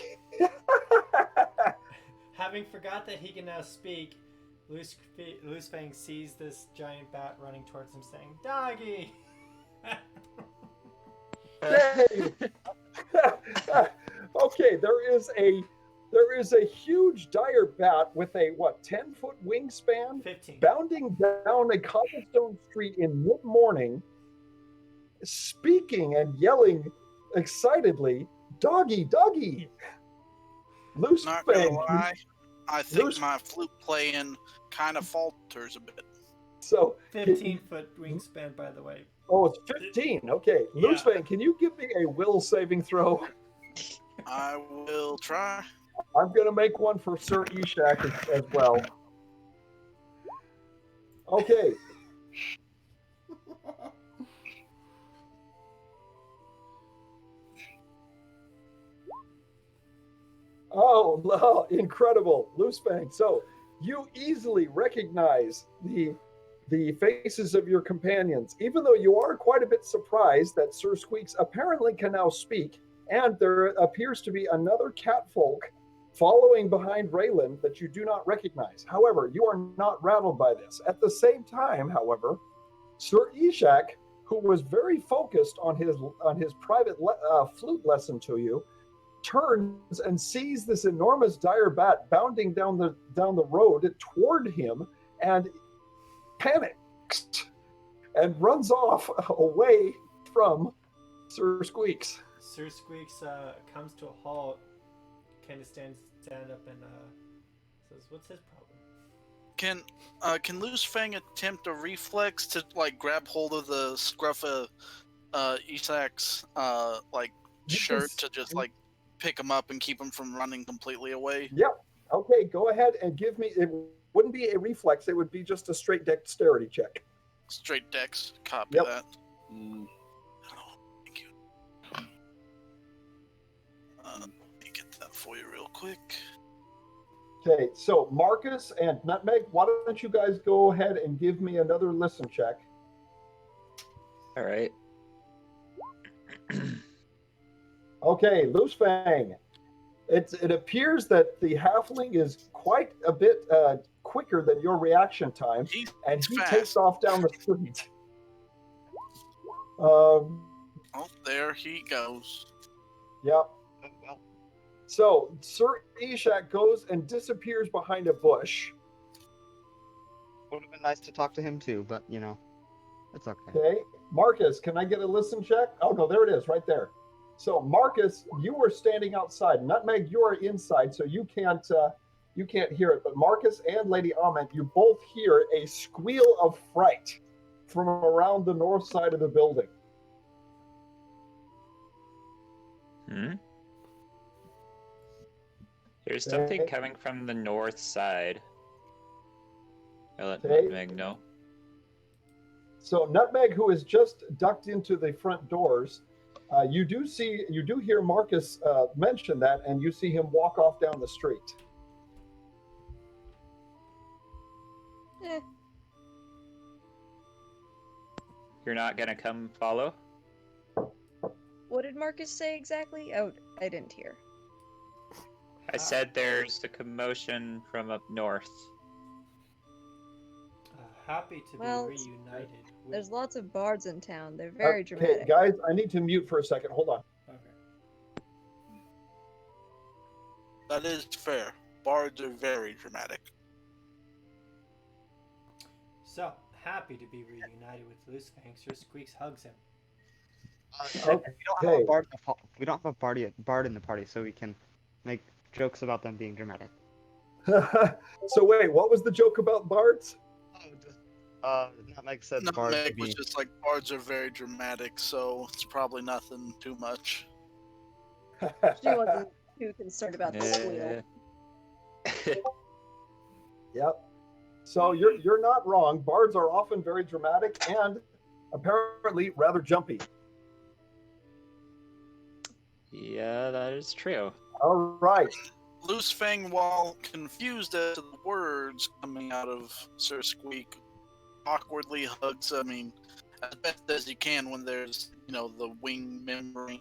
S3: Having forgot that he can now speak, Loose Fang sees this giant bat running towards him, saying, "Doggy!"
S1: Hey. Okay, there is a huge dire bat with a 10-foot wingspan
S3: 15.
S1: bounding down a cobblestone street in mid-morning, speaking and yelling excitedly, "Doggy, doggy!" Loose
S2: Not gonna
S1: Fang.
S2: lie, I think
S1: Loose-
S2: my flute playing kind of falters a bit.
S1: So
S3: 15-foot wingspan, by the way.
S1: Oh, it's 15. Okay,
S3: Yeah.
S1: Loose Fang, can you give me a will saving throw?
S2: I will try.
S1: I'm gonna make one for Sir Eshak as well. Okay. Oh, incredible, Loose Fang. So you easily recognize the faces of your companions, even though you are quite a bit surprised that Sir Squeaks apparently can now speak, and there appears to be another catfolk following behind Raylan that you do not recognize. However, you are not rattled by this. At the same time, however, Sir Eshak, who was very focused on his private flute lesson to you, turns and sees this enormous dire bat bounding down the road toward him, and panics and runs off away from Sir Squeaks.
S3: Sir Squeaks comes to a halt, kind of stand up and says, "What's his problem?"
S2: Can Loose Fang attempt a reflex to grab hold of the scruff of Isak's shirt to just pick him up and keep him from running completely away?
S1: Yep. Okay, go ahead and give me. It wouldn't be a reflex. It would be just a straight dexterity check.
S2: Straight dex. Copy
S1: Yep.
S2: that. Thank you. Let me get that for you real quick.
S1: Okay, so Marcus and Nutmeg, why don't you guys go ahead and give me another listen check?
S6: All right.
S1: Okay, Loose Fang. It appears that the halfling is quite a bit quicker than your reaction time, and he
S2: fast.
S1: takes off down the street.
S2: Oh, there he goes.
S1: Yep. So Sir Eshak goes and disappears behind a bush.
S4: Would have been nice to talk to him too, but it's okay.
S1: Okay, Marcus, can I get a listen check? Oh no, there it is, right there. So Marcus, you were standing outside. Nutmeg, you are inside, so you can't hear it. But Marcus and Lady Ament, you both hear a squeal of fright from around the north side of the building.
S6: Hmm? There's something
S1: Okay.
S6: coming from the north side. I'll let
S1: Okay.
S6: Nutmeg know.
S1: So Nutmeg, who has just ducked into the front doors, you do hear Marcus mention that, and you see him walk off down the street.
S5: Eh,
S6: You're not gonna come follow?
S5: what did Marcus say exactly? Oh, I didn't hear.
S6: I said there's a commotion from up north.
S3: Happy to
S5: Well,
S3: be reunited with...
S5: There's lots of bards in town. They're very
S1: Okay,
S5: dramatic.
S1: guys, I need to mute for a second. Hold on.
S3: Okay.
S2: That is fair. Bards are very dramatic.
S3: So, happy to be reunited with Loose Fangs. Your Squeaks hugs him.
S1: Okay.
S4: We don't have a bard in the party, so we can make jokes about them being dramatic.
S1: So wait, what was the joke about bards?
S4: Nutmeg said the bard
S2: Nutmeg
S4: would
S2: was
S4: be...
S2: just like, bards are very dramatic, so it's probably nothing too much.
S5: She wasn't too concerned about the squeal.
S1: Yep. So you're not wrong. Bards are often very dramatic and apparently rather jumpy.
S6: Yeah, that is true.
S1: All right.
S2: Loose Fang, while confused as to the words coming out of Sir Squeak, awkwardly hugs, as best as he can when there's, the wing membrane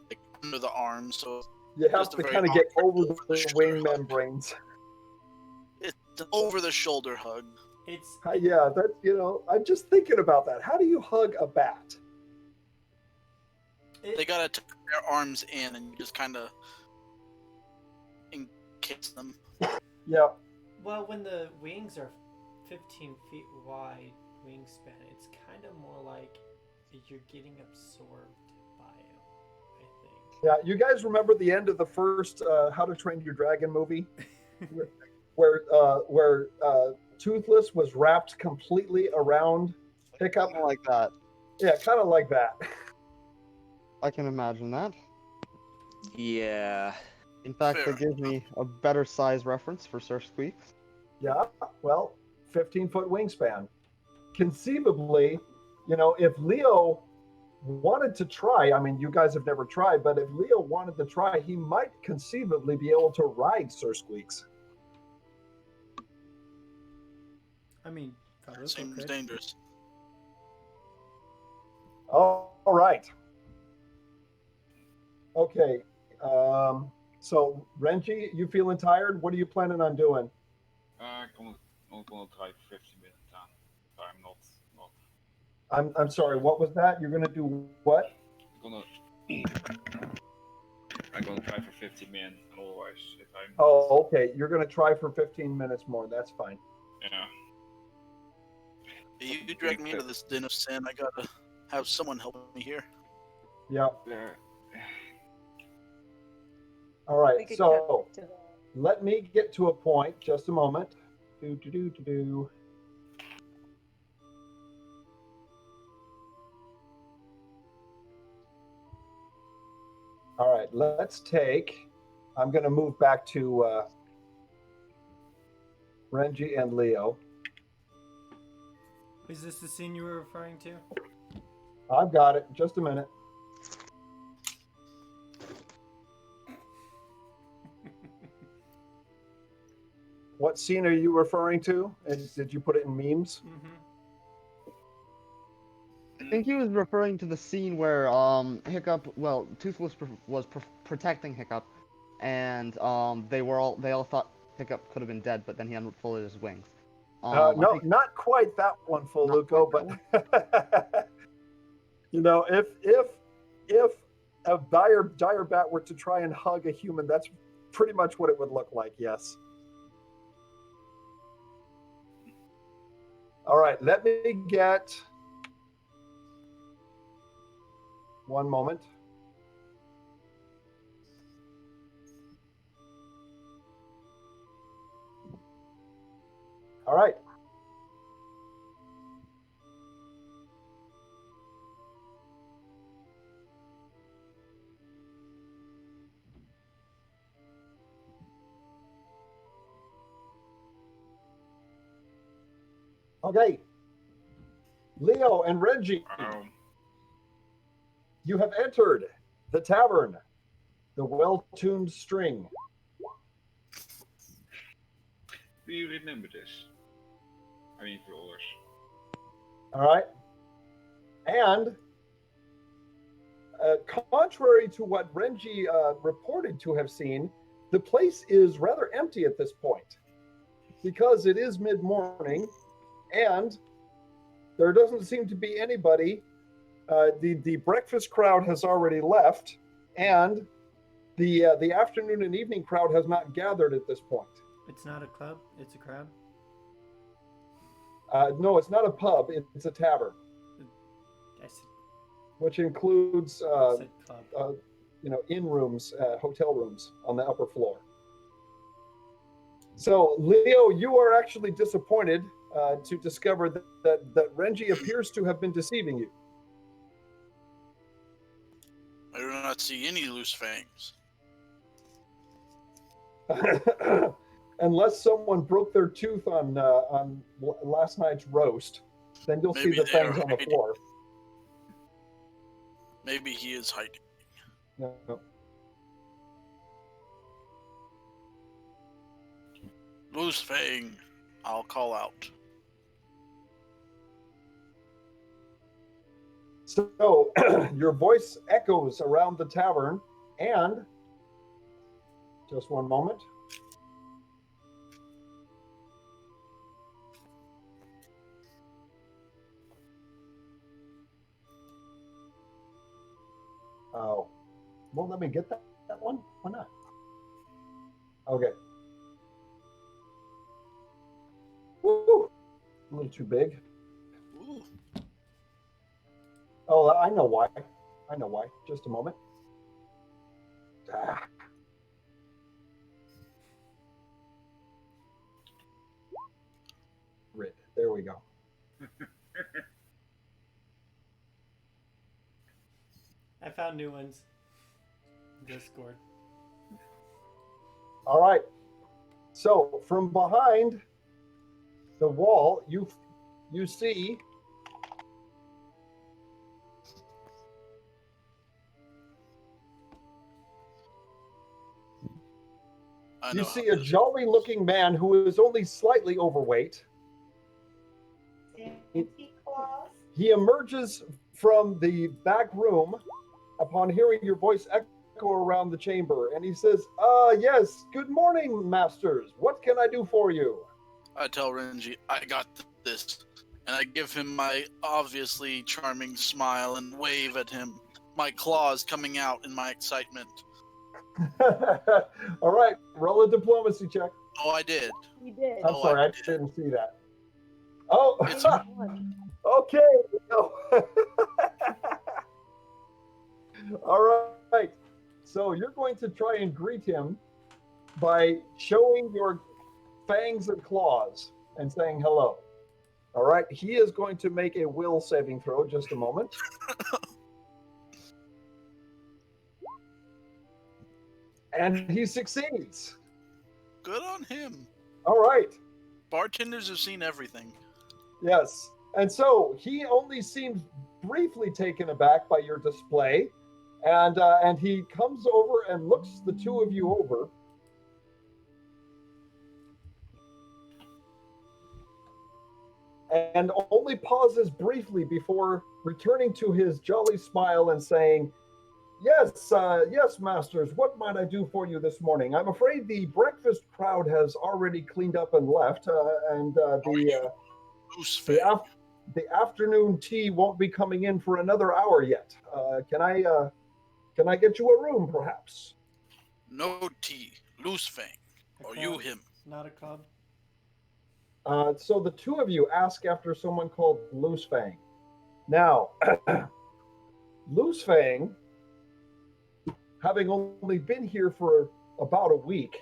S2: like, under the arm, so
S1: You have
S2: just a
S1: to
S2: very
S1: kind of get
S2: awkward
S1: over the
S2: over-the-shoulder
S1: wing
S2: hug.
S1: membranes.
S2: It's an over-the-shoulder hug.
S3: It's
S1: Yeah, that's, I'm just thinking about that. How do you hug a bat?
S2: They gotta tuck their arms in and just kind of kiss them.
S1: Yeah.
S3: well, when the wings are 15 feet wide wingspan, it's kind of more like you're getting absorbed by it, I think.
S1: Yeah, you guys remember the end of the first How to Train Your Dragon movie? where Toothless was wrapped completely around Hiccup?
S4: Something like that.
S1: Yeah, kind of like that.
S4: I can imagine that.
S6: Yeah.
S4: In fact,
S2: Fair
S4: that gives me a better size reference for Sir Squeaks.
S1: Yeah, well, 15-foot wingspan. Conceivably, if Leo wanted to try, you guys have never tried, but if Leo wanted to try, he might conceivably be able to ride Sir Squeaks.
S3: I mean, Faruko
S2: Seems
S3: could.
S2: dangerous.
S1: All right. Okay. So Renji, you feeling tired? What are you planning on doing?
S7: I'm gonna try 50 minutes then. I'm not.
S1: I'm sorry. What was that? You're gonna do what?
S7: I'm gonna try for 50 minutes. Otherwise, if I'm.
S1: Oh, okay. You're gonna try for 15 minutes more. That's fine.
S7: Yeah.
S2: You dragged me into this den of sin. I gotta have someone help me here.
S1: Yeah.
S7: Yeah.
S1: All
S5: We
S1: right.
S5: could
S1: So
S5: cut to
S1: let me get to a point. Just a moment. Do. All right. Let's take. I'm going to move back to Renji and Leo.
S3: Is this the scene you were referring to?
S1: I've got it. Just a minute. What scene are you referring to? And did you put it in memes?
S3: Mm-hmm.
S4: I think he was referring to the scene where Toothless was protecting Hiccup, and they all thought Hiccup could have been dead, but then he unfolded his wings.
S1: No, not quite that one, Foluco, but if a dire bat were to try and hug a human, that's pretty much what it would look like. Yes. All right, let me get one moment. All right. Okay. Leo and Reggie, you have entered the tavern, the well-tuned string.
S7: Do you remember this? I mean, for others.
S1: All right. And contrary to what Renji reported to have seen, the place is rather empty at this point because it is mid-morning and there doesn't seem to be anybody. The breakfast crowd has already left, and the afternoon and evening crowd has not gathered at this point.
S3: It's not a club, it's a crowd.
S1: No, it's not a pub, it's a tavern,
S3: I said,
S1: which includes
S3: I said club.
S1: inn rooms, hotel rooms on the upper floor. So, Leo, you are actually disappointed to discover that Renji appears to have been deceiving you.
S2: I do not see any loose fangs.
S1: Unless someone broke their tooth on last night's roast, then you'll see
S2: Maybe
S1: the
S2: they
S1: fangs
S2: are
S1: on the
S2: hiding.
S1: floor.
S2: Maybe he is hiding.
S1: No.
S2: Loose fang, I'll call out.
S1: So your voice echoes around the tavern, and just one moment. Oh, won't let me get that one? Why not? Okay. Woo! A little too big.
S2: Ooh.
S1: Oh, I know why. I know why. Just a moment. Ah. Rid. There we go.
S3: I found new ones. Discord.
S1: All right. So from behind the wall, you see you see a jolly-looking man who is only slightly overweight. He emerges from the back room upon hearing your voice echo around the chamber, and he says, yes, good morning, masters. What can I do for you?
S2: I tell Renji, I got this. And I give him my obviously charming smile and wave at him, my claws coming out in my excitement.
S1: All right, roll a diplomacy check.
S2: Oh, I did.
S5: You did.
S1: I'm sorry, I didn't see that. Oh,
S2: It's
S1: okay. No. All right. So you're going to try and greet him by showing your fangs and claws and saying hello. All right. He is going to make a will saving throw. Just a moment. And he succeeds.
S2: good on him.
S1: All right.
S2: Bartenders have seen everything.
S1: Yes. And so he only seems briefly taken aback by your display. And he comes over and looks the two of you over. And only pauses briefly before returning to his jolly smile and saying, yes, masters, what might I do for you this morning? I'm afraid the breakfast crowd has already cleaned up and left, and the afternoon tea won't be coming in for another hour yet. Can I get you a room, perhaps?
S2: No tea. Loose fang. Or you him.
S3: Not a club.
S1: So the two of you ask after someone called Loose Fang. Now, Loose Fang, having only been here for about a week,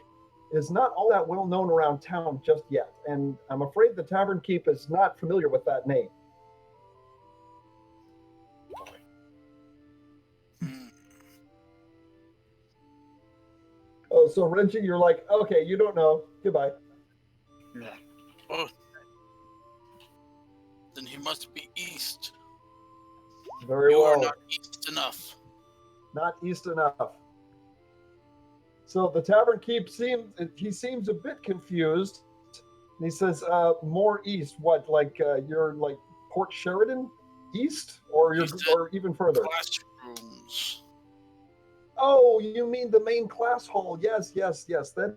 S1: is not all that well known around town just yet, and I'm afraid the Tavern Keep is not familiar with that name. Oh, so Renji, you're like, okay, you don't know. Goodbye.
S7: Yeah.
S2: Oh. must be east.
S1: Very
S2: You
S1: well.
S2: are not east enough.
S1: Not east enough. So the tavern keep seems a bit confused. And he says, more east. What, like you're like Port Sheridan east, or
S2: He
S1: you're
S2: said
S1: or even further?
S2: classrooms.
S1: Oh, you mean the main class hall? Yes, yes, yes. That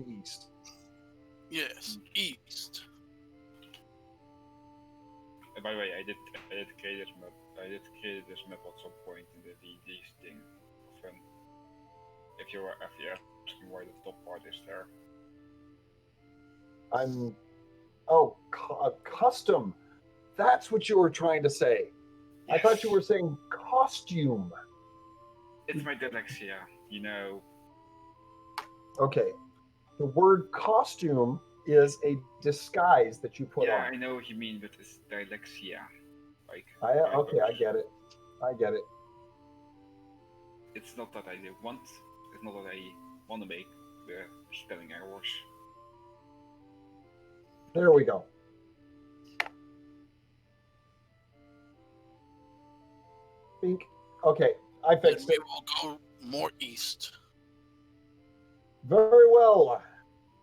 S1: east.
S2: Yes, east.
S7: By the way, I did create this map. I did create this map at some point in the D&D thing. Often, if you're asking why the top part is there.
S1: I'm. Oh, custom. That's what you were trying to say. I thought you were saying costume.
S7: It's my dyslexia, you know.
S1: Okay. The word costume is a disguise that you put
S7: Yeah,
S1: on.
S7: I know what you mean, but it's dyslexia. Like.
S1: Okay, I get it. I get it.
S7: It's not that I want. It's not that I want to make the spelling errors.
S1: There we go. Bink. Okay, I
S2: Then
S1: fixed
S2: we
S1: it.
S2: will go more east.
S1: Very well.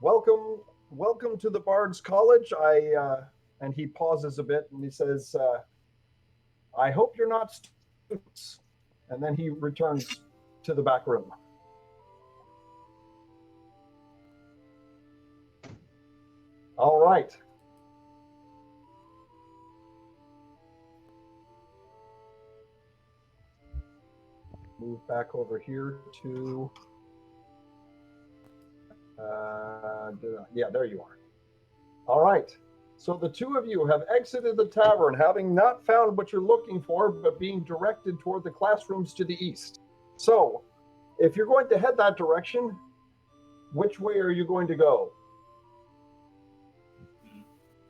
S1: Welcome to the Bard's College. And he pauses a bit and he says, I hope you're not students. And then he returns to the back room. All right. Move back over here to, yeah, there you are. All right. So the two of you have exited the tavern, having not found what you're looking for, but being directed toward the classrooms to the east. So if you're going to head that direction, which way are you going to go?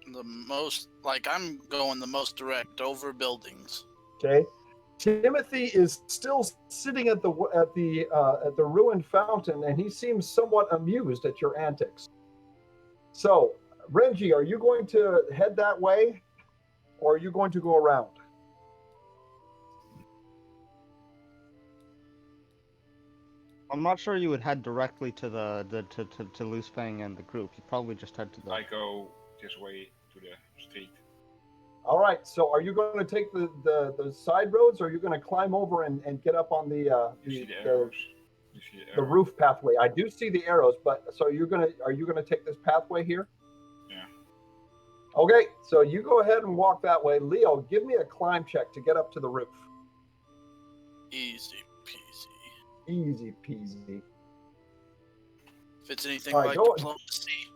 S2: I'm going the most direct over buildings.
S1: Okay. Timothy is still sitting at the ruined fountain, and he seems somewhat amused at your antics. So, Renji, are you going to head that way, or are you going to go around?
S4: I'm not sure you would head directly to to Loose Fang and the group. You probably just head to the.
S7: I go this way to the street.
S1: All right. So, are you going to take the side roads, or are you going to climb over and get up on the roof pathway? I do see the arrows, but so are you gonna take this pathway here?
S7: Yeah.
S1: Okay, so you go ahead and walk that way. Leo, give me a climb check to get up to the roof.
S2: Easy peasy.
S1: Easy peasy.
S2: If it's anything
S1: All right,
S2: like
S1: go on.
S2: diplomacy,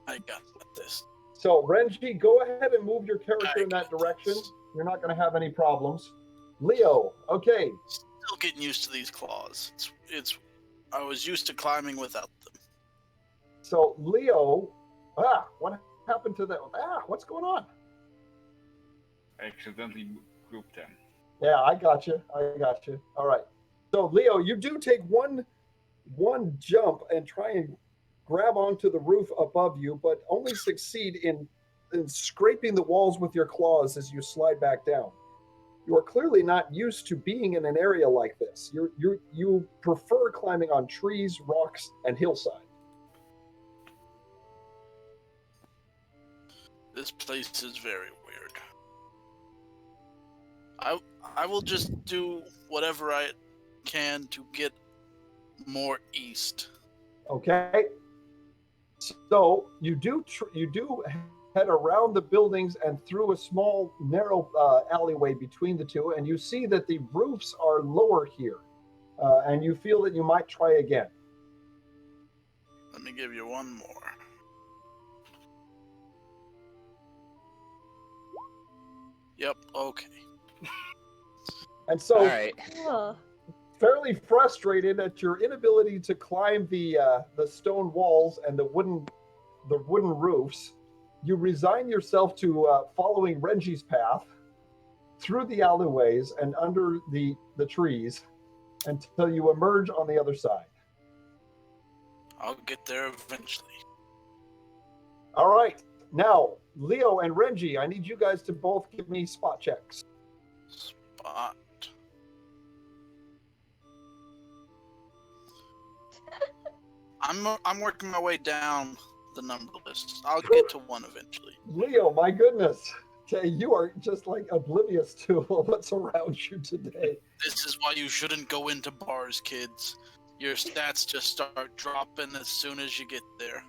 S2: I got this.
S1: So, Renji, go ahead and move your character
S2: I
S1: in that
S2: got
S1: direction.
S2: this.
S1: You're not going to have any problems. Leo, okay.
S2: Still getting used to these claws. I was used to climbing without them.
S1: So, Leo, what happened to that? What's going on?
S7: I accidentally grouped them.
S1: Yeah, I got you. All right. So, Leo, you do take one jump and try and grab onto the roof above you, but only succeed in scraping the walls with your claws as you slide back down. You are clearly not used to being in an area like this. You prefer climbing on trees, rocks, and hillside.
S2: This place is very weird. I will just do whatever I can to get more east.
S1: Okay. So you do head around the buildings and through a small, narrow alleyway between the two, and you see that the roofs are lower here, and you feel that you might try again.
S2: Let me give you one more. Yep, okay.
S1: And so,
S6: All right.
S5: Ugh.
S1: fairly frustrated at your inability to climb the stone walls and the wooden roofs, you resign yourself to following Renji's path through the alleyways and under the trees until you emerge on the other side.
S2: I'll get there eventually.
S1: All right. Now, Leo and Renji, I need you guys to both give me spot checks.
S2: Spot. I'm working my way down the number list. I'll get to one eventually.
S1: Leo, my goodness. Okay, you are just like oblivious to what's around you today.
S2: This is why you shouldn't go into bars, kids. Your stats just start dropping as soon as you get there.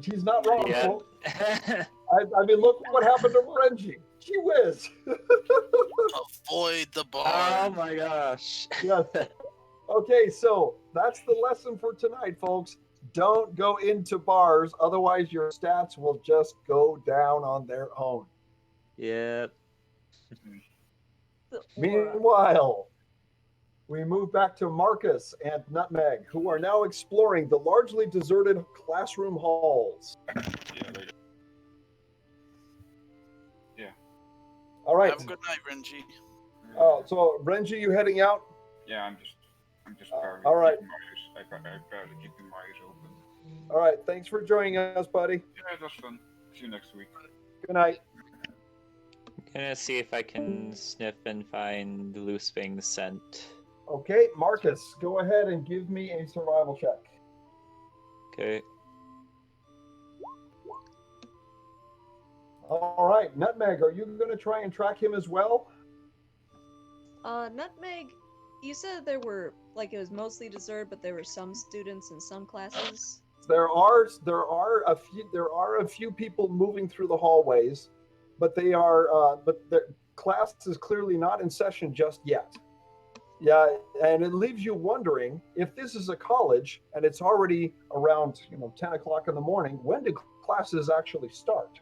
S1: He's not wrong,
S6: Yeah.
S1: folks. I mean, look what happened to Renji. Gee whiz.
S2: Avoid the bar.
S6: Oh my gosh.
S1: Yes. Okay, so that's the lesson for tonight, folks. Don't go into bars, otherwise your stats will just go down on their own.
S6: Yep.
S5: The aura.
S1: Meanwhile, we move back to Marcus and Nutmeg, who are now exploring the largely deserted classroom halls.
S7: Yeah, later. Yeah.
S1: All right.
S2: Have a good night, Renji.
S1: So Renji, you heading out?
S7: Yeah, I'm just barely
S1: all right.
S7: keeping my eyes. I barely keeping my eyes open.
S1: All right. Thanks for joining us, buddy.
S7: Yeah, it was fun. See you next week.
S1: Good night.
S6: I'm gonna see if I can sniff and find loose wing scent.
S1: Okay, Marcus, go ahead and give me a survival check.
S6: Okay.
S1: All right, Nutmeg, are you going to try and track him as well?
S5: Nutmeg, you said there were, like, it was mostly deserted, but there were some students in some classes.
S1: There are a few people moving through the hallways, but the class is clearly not in session just yet. Yeah, and it leaves you wondering if this is a college and it's already around 10 o'clock in the morning. When do classes actually start?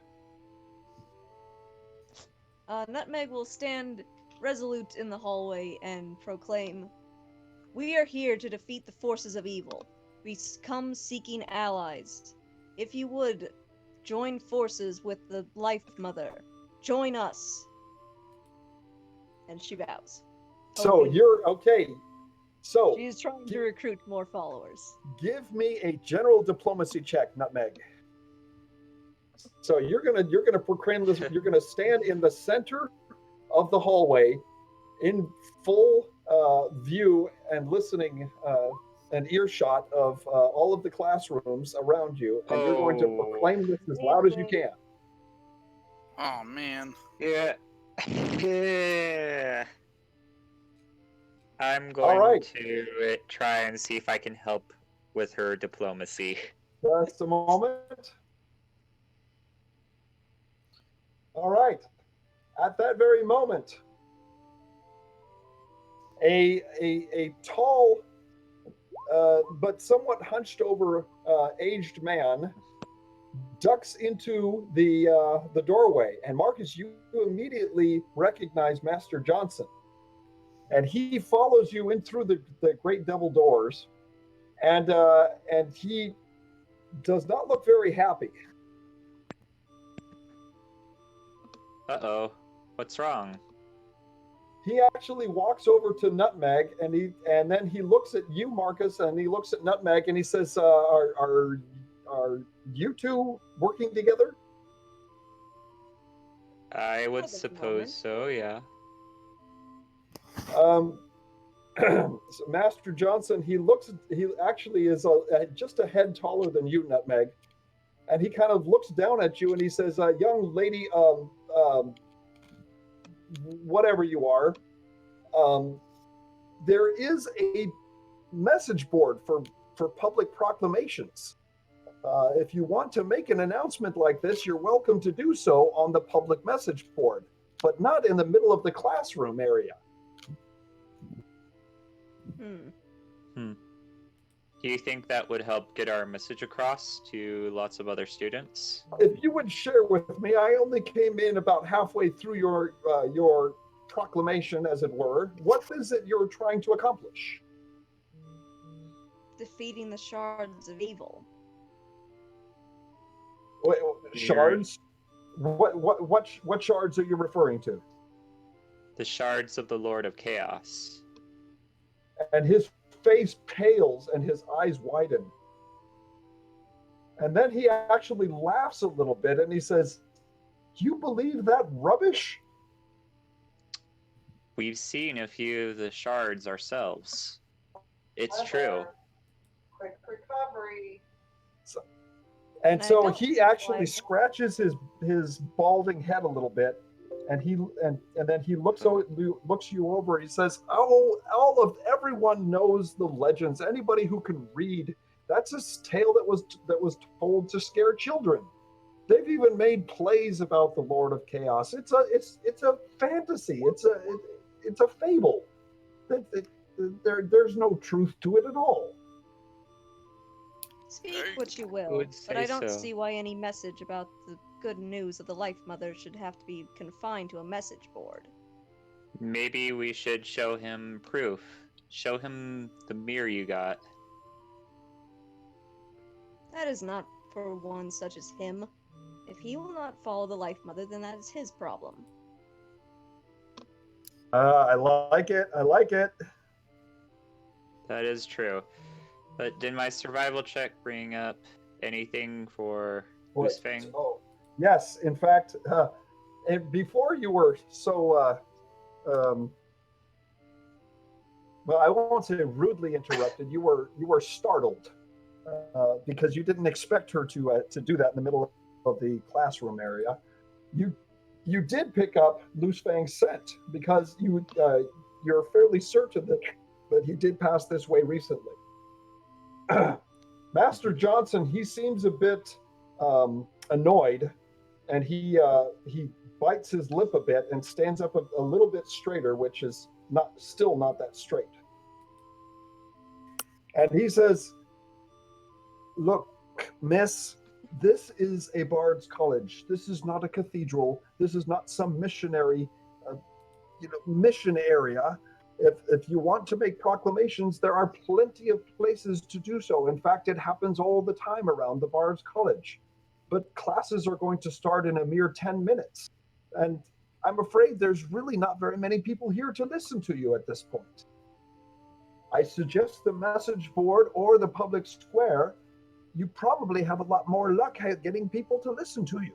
S5: Nutmeg will stand resolute in the hallway and proclaim, "We are here to defeat the forces of evil. We come seeking allies. If you would, join forces with the Life Mother. Join us." And she bows.
S1: So
S5: Okay.
S1: you're okay. So
S5: She's trying to recruit more followers.
S1: give me a general diplomacy check, Nutmeg. So you're gonna proclaim this. You're gonna stand in the center of the hallway, in full view and listening and earshot of all of the classrooms around you, and you're going to proclaim this as loud as you can.
S2: Oh man.
S6: Yeah. Yeah. I'm
S1: All
S6: going
S1: right.
S6: to try and see if I can help with her diplomacy.
S1: Just a moment. All right. At that very moment, a tall but somewhat hunched over aged man ducks into the doorway, and Marcus, you immediately recognize Master Johnson, and he follows you in through the great double doors, and he does not look very happy.
S6: Uh-oh. What's wrong?
S1: He actually walks over to Nutmeg, and then he looks at you, Marcus, and he looks at Nutmeg, and he says, "Are you two working together?"
S6: I would
S5: At the
S6: suppose so, yeah.
S1: So Master Johnson, he actually is just a head taller than you, Nutmeg, and he kind of looks down at you and he says, "Young lady, whatever you are, there is a message board for public proclamations. If you want to make an announcement like this, you're welcome to do so on the public message board, but not in the middle of the classroom area."
S6: Do you think that would help get our message across to lots of other students?
S1: If you would share with me, I only came in about halfway through your proclamation, as it were. What is it you're trying to accomplish?
S5: Defeating the shards of evil.
S1: Wait, shards? What shards are you referring to?
S6: The shards of the Lord of Chaos.
S1: And his face pales and his eyes widen. And then he actually laughs a little bit and he says, "You believe that rubbish?"
S6: We've seen a few of the shards ourselves. It's true.
S8: Clever. Quick recovery.
S1: So, and
S5: And I
S1: so
S5: don't
S1: he
S5: see
S1: actually
S5: why.
S1: scratches his balding head a little bit, and and then he looks you over. He says, "Oh, everyone knows the legends. Anybody who can read, that's a tale that was told to scare children. They've even made plays about the Lord of Chaos. It's a fantasy. It's a fable. There's no truth to it at all."
S5: Speak
S2: Hey.
S5: what you
S6: I
S5: will,
S6: would
S5: but
S6: say
S5: I don't
S6: so.
S5: see why any message about the good news of the Life Mother should have to be confined to a message board.
S6: Maybe we should show him proof. Show him the mirror you got.
S5: That is not for one such as him. If he will not follow the Life Mother, then that is his problem.
S1: I like it. I like it.
S6: That is true. But did my survival check bring up anything for
S1: What?
S6: Loosefang?
S1: Oh, yes. In fact, and before you were so, well, I won't say rudely interrupted. You were startled because you didn't expect her to do that in the middle of the classroom area. You you did pick up Loose Fang's scent because you're fairly certain that he did pass this way recently. Master Johnson, he seems a bit annoyed, and he bites his lip a bit and stands up a little bit straighter, which is not that straight. And he says, "Look, miss, this is a bard's college. This is not a cathedral. This is not some missionary, uh, mission area. If you want to make proclamations, there are plenty of places to do so. In fact, it happens all the time around the bard's college. But classes are going to start in a mere 10 minutes. And I'm afraid there's really not very many people here to listen to you at this point. I suggest the message board or the public square. You probably have a lot more luck at getting people to listen to you."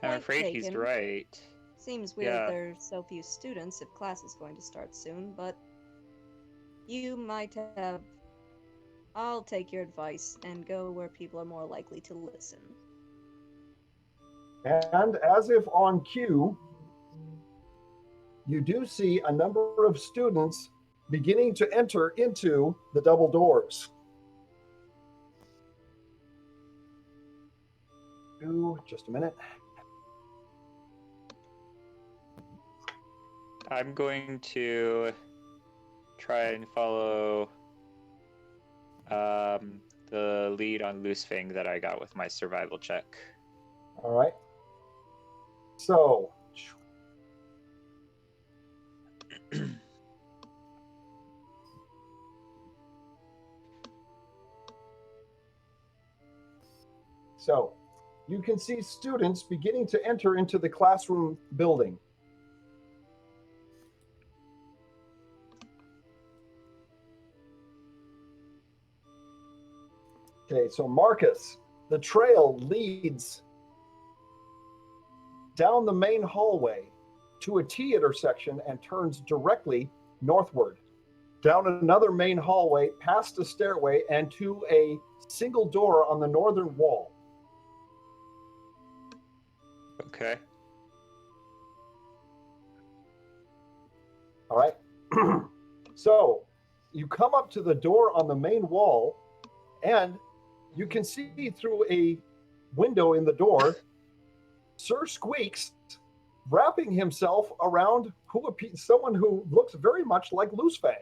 S6: I'm
S5: Point
S6: afraid he's
S5: taken.
S6: right.
S5: Seems weird
S6: Yeah.
S5: there's so few students if class is going to start soon, but you might have. I'll take your advice and go where people are more likely to listen.
S1: And as if on cue, you do see a number of students beginning to enter into the double doors. Ooh, just a minute.
S6: I'm going to try and follow the lead on Loosefang that I got with my survival check.
S1: All right. So, so you can see students beginning to enter into the classroom building. Okay, so Marcus, the trail leads down the main hallway to a T intersection and turns directly northward, down another main hallway, past a stairway, and to a single door on the northern wall.
S6: Okay.
S1: All right. So you come up to the door on the main wall, and you can see through a window in the door Sir Squeaks wrapping himself around someone who looks very much like Loosefang.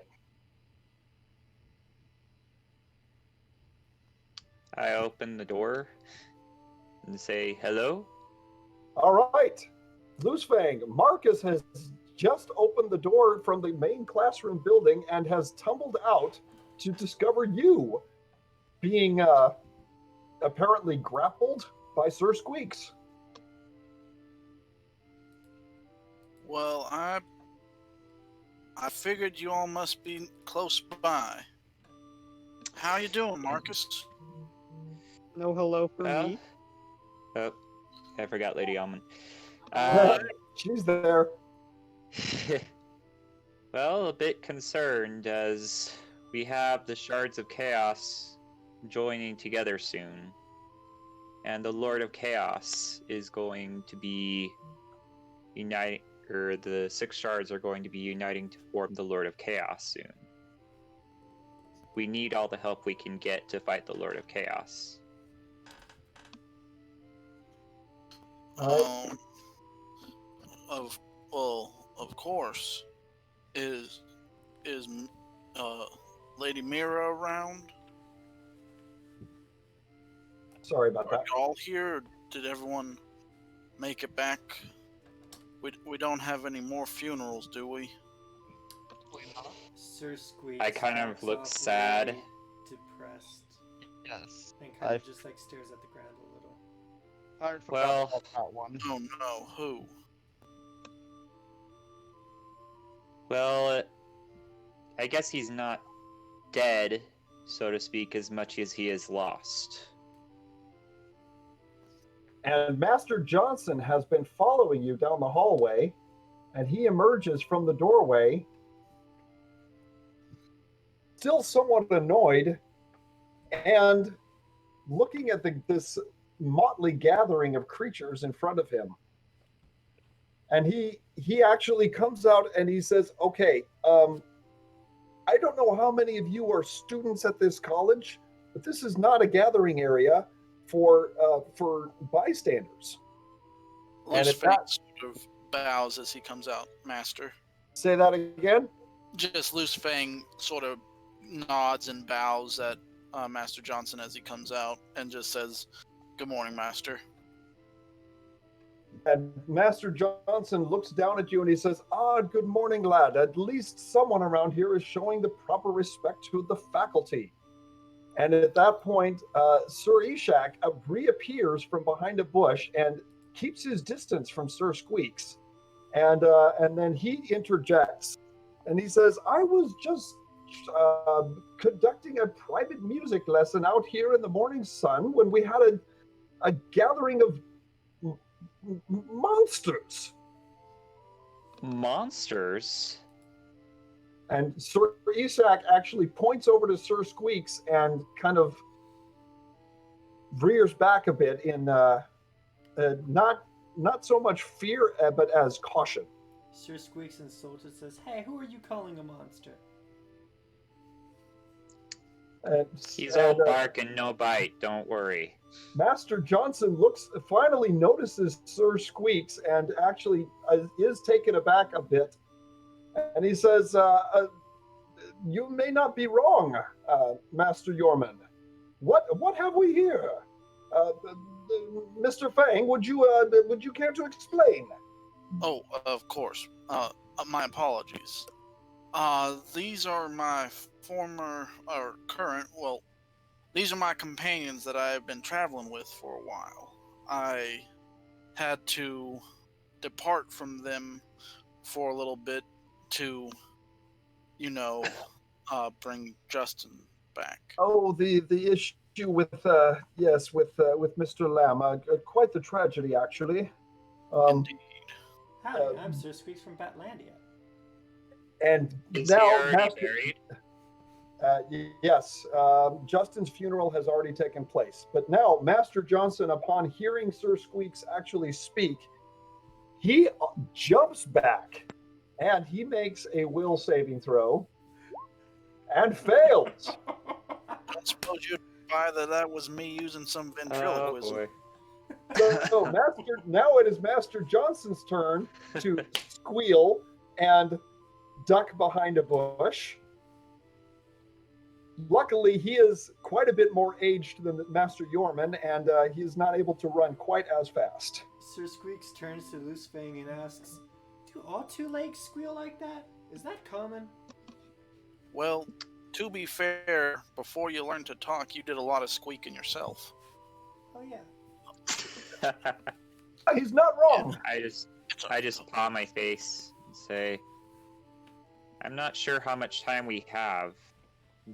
S6: I open the door and say hello.
S1: All right. Loosefang, Marcus has just opened the door from the main classroom building and has tumbled out to discover you being apparently grappled by Sir Squeaks.
S2: Well, I figured you all must be close by. How you doing, Marcus?
S4: No hello for
S6: Well,
S4: me.
S6: oh, I forgot Lady Almond.
S1: She's there.
S6: Well, a bit concerned as we have the Shards of Chaos joining together soon. And the Lord of Chaos is going to be uniting, or the 6 shards are going to be uniting to form the Lord of Chaos soon. We need all the help we can get to fight the Lord of Chaos.
S1: Alright.
S2: Of course. Is Lady Mira around?
S1: Sorry about
S2: Are
S1: that.
S2: y'all here? Or did everyone make it back? We don't have any more funerals, do we?
S3: Sir Squeaks
S6: I kind of
S3: walks
S6: look
S3: off
S6: sad.
S3: really depressed,
S4: Yes.
S3: and kind of just like stares at the ground a little.
S4: I forgot
S6: Well-
S4: about that one.
S2: Oh no, who?
S6: Well, I guess he's not dead, so to speak, as much as he is lost.
S1: And Master Johnson has been following you down the hallway, and he emerges from the doorway, still somewhat annoyed, and looking at this motley gathering of creatures in front of him. And he actually comes out and he says, "Okay, I don't know how many of you are students at this college, but this is not a gathering area for bystanders." And
S2: Loose
S1: if that-
S2: sort of bows as he comes out, Master.
S1: Say that again.
S2: Just Loose Fang sort of nods and bows at Master Johnson as he comes out and just says, "Good morning, Master."
S1: And Master Johnson looks down at you and he says, "Good morning, lad. At least someone around here is showing the proper respect to the faculty." And at that point, Sir Ishak reappears from behind a bush and keeps his distance from Sir Squeaks. And then he interjects and he says, "I was just conducting a private music lesson out here in the morning sun when we had a gathering of monsters."
S6: Monsters?
S1: And Sir Isak actually points over to Sir Squeaks and kind of rears back a bit in not so much fear, but as caution.
S3: Sir Squeaks insulted says, "Hey, who are you calling a monster?"
S1: And,
S6: He's all
S1: and,
S6: bark and no bite, don't worry.
S1: Master Johnson finally notices Sir Squeaks and actually is taken aback a bit. And he says, "You may not be wrong, Master Yorman. What have we here? Mr. Fang, would you care to explain?"
S2: Oh, of course. My apologies. These are my former or current. Well, these are my companions that I have been traveling with for a while. I had to depart from them for a little bit to, bring Justin back.
S1: Oh, the issue with with Mr. Lamb, quite the tragedy actually.
S2: Indeed.
S3: Howdy, I'm Sir Squeaks from Batlandia.
S1: And
S6: Is
S1: now,
S6: he already
S1: Master,
S6: married?
S1: yes, Justin's funeral has already taken place. But now, Master Johnson, upon hearing Sir Squeaks actually speak, he jumps back and he makes a will saving throw and fails.
S2: I don't suppose you'd buy that was me using some
S6: Oh
S2: ventriloquism.
S6: boy.
S1: So now it is Master Johnson's turn to squeal and duck behind a bush. Luckily, he is quite a bit more aged than Master Yorman, and he is not able to run quite as fast.
S3: Sir Squeaks turns to Loose Fang and asks, "Do all 2 legs squeal like that? Is that common?"
S2: Well, to be fair, before you learned to talk, you did a lot of squeaking yourself.
S3: Oh yeah.
S1: He's not wrong.
S6: I just paw my face and say, I'm not sure how much time we have,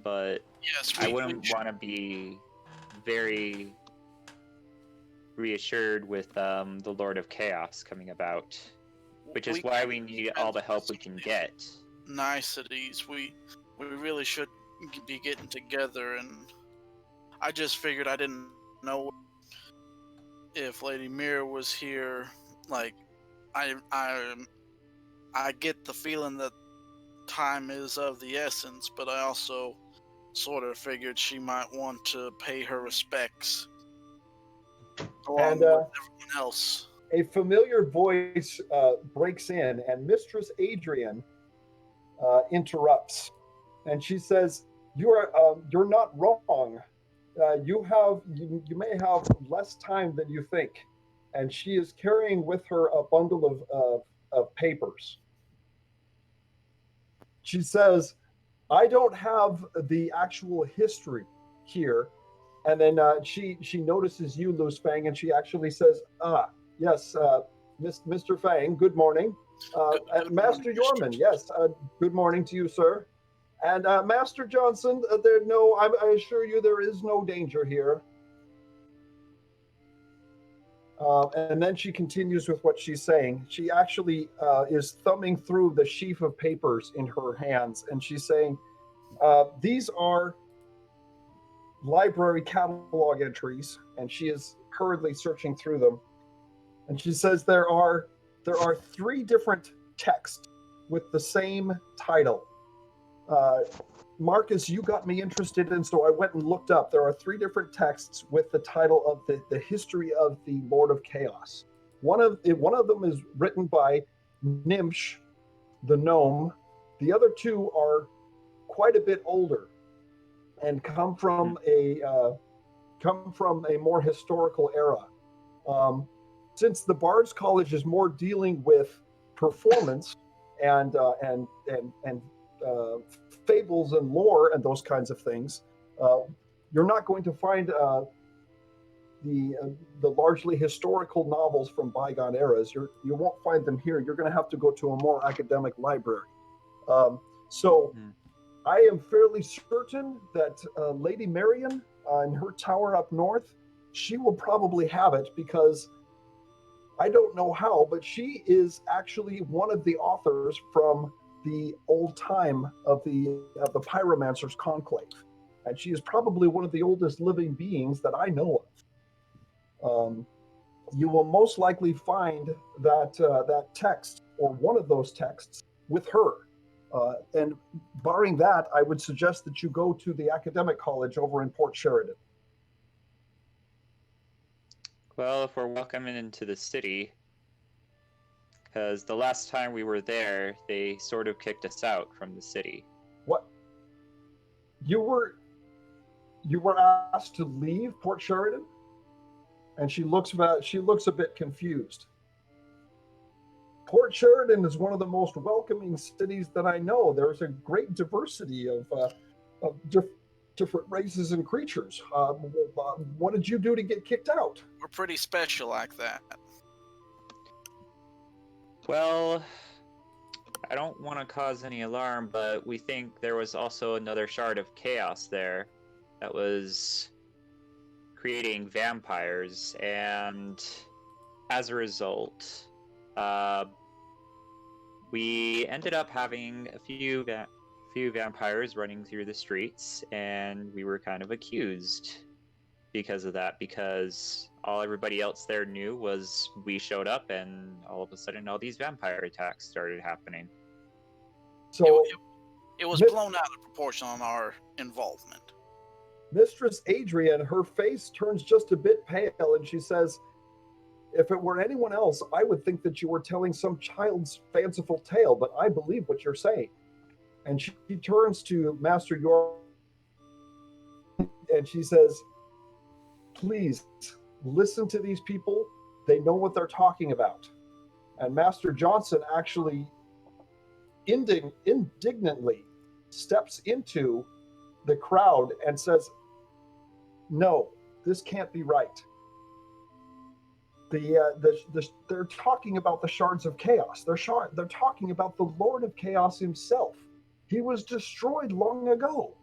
S6: but
S2: Yes,
S6: I wouldn't want to be very reassured with the Lord of Chaos coming about, which is why we need all the help we can get.
S2: Niceties. We really should be getting together, and I just figured I didn't know if Lady Mira was here. Like, I get the feeling that time is of the essence, but I also sort of figured she might want to pay her respects along
S1: And
S2: with everyone else.
S1: a familiar voice breaks in, and Mistress Adrian interrupts, and she says, "You're not wrong. You may have less time than you think." And she is carrying with her a bundle of papers. She says, "I don't have the actual history here." And then she notices you, Luz Fang, and she actually says, "Ah, yes, Mr. Fang, good morning.
S2: Good
S1: Master
S2: morning,
S1: Yorman, yes, good morning to you, sir. And Master Johnson, I assure you there is no danger here." And then she continues with what she's saying. She actually is thumbing through the sheaf of papers in her hands, and she's saying, "These are library catalog entries," and she is hurriedly searching through them. And she says there are three different texts with the same title. Marcus, you got me interested, and so I went and looked up. There are three different texts with the title of the history of the Lord of Chaos. One of them is written by Nimsh, the gnome. The other two are quite a bit older and come from a more historical era. Since the Bard's College is more dealing with performance and fables and lore and those kinds of things, you're not going to find the largely historical novels from bygone eras. You won't find them here. You're going to have to go to a more academic library. So I am fairly certain that Lady Marion in her tower up north, she will probably have it, because I don't know how, but she is actually one of the authors from the old time of the Pyromancer's Conclave, and she is probably one of the oldest living beings that I know of. You will most likely find that text, or one of those texts, with her. And barring that, I would suggest that you go to the academic college over in Port Sheridan.
S6: Well, if we're welcoming into the city, because the last time we were there, they sort of kicked us out from the city.
S1: What? You were asked to leave Port Sheridan? And she looks a bit confused. Port Sheridan is one of the most welcoming cities that I know. There's a great diversity of different races and creatures. What did you do to get kicked out?
S2: We're pretty special like that.
S6: Well, I don't want to cause any alarm, but we think there was also another shard of chaos there that was creating vampires, and as a result, we ended up having a few vampires running through the streets, and we were kind of accused because of that, because all everybody else there knew was we showed up, and all of a sudden all these vampire attacks started happening.
S1: So
S2: it was blown out of proportion on our involvement.
S1: Mistress Adrian, her face turns just a bit pale, and she says, "If it were anyone else, I would think that you were telling some child's fanciful tale, but I believe what you're saying." And she turns to Master York and she says, "Please listen to these people. They know what they're talking about." And Master Johnson actually indignantly steps into the crowd and says, "No, this can't be right. They're talking about the shards of chaos. They're talking about the Lord of Chaos himself. He was destroyed long ago.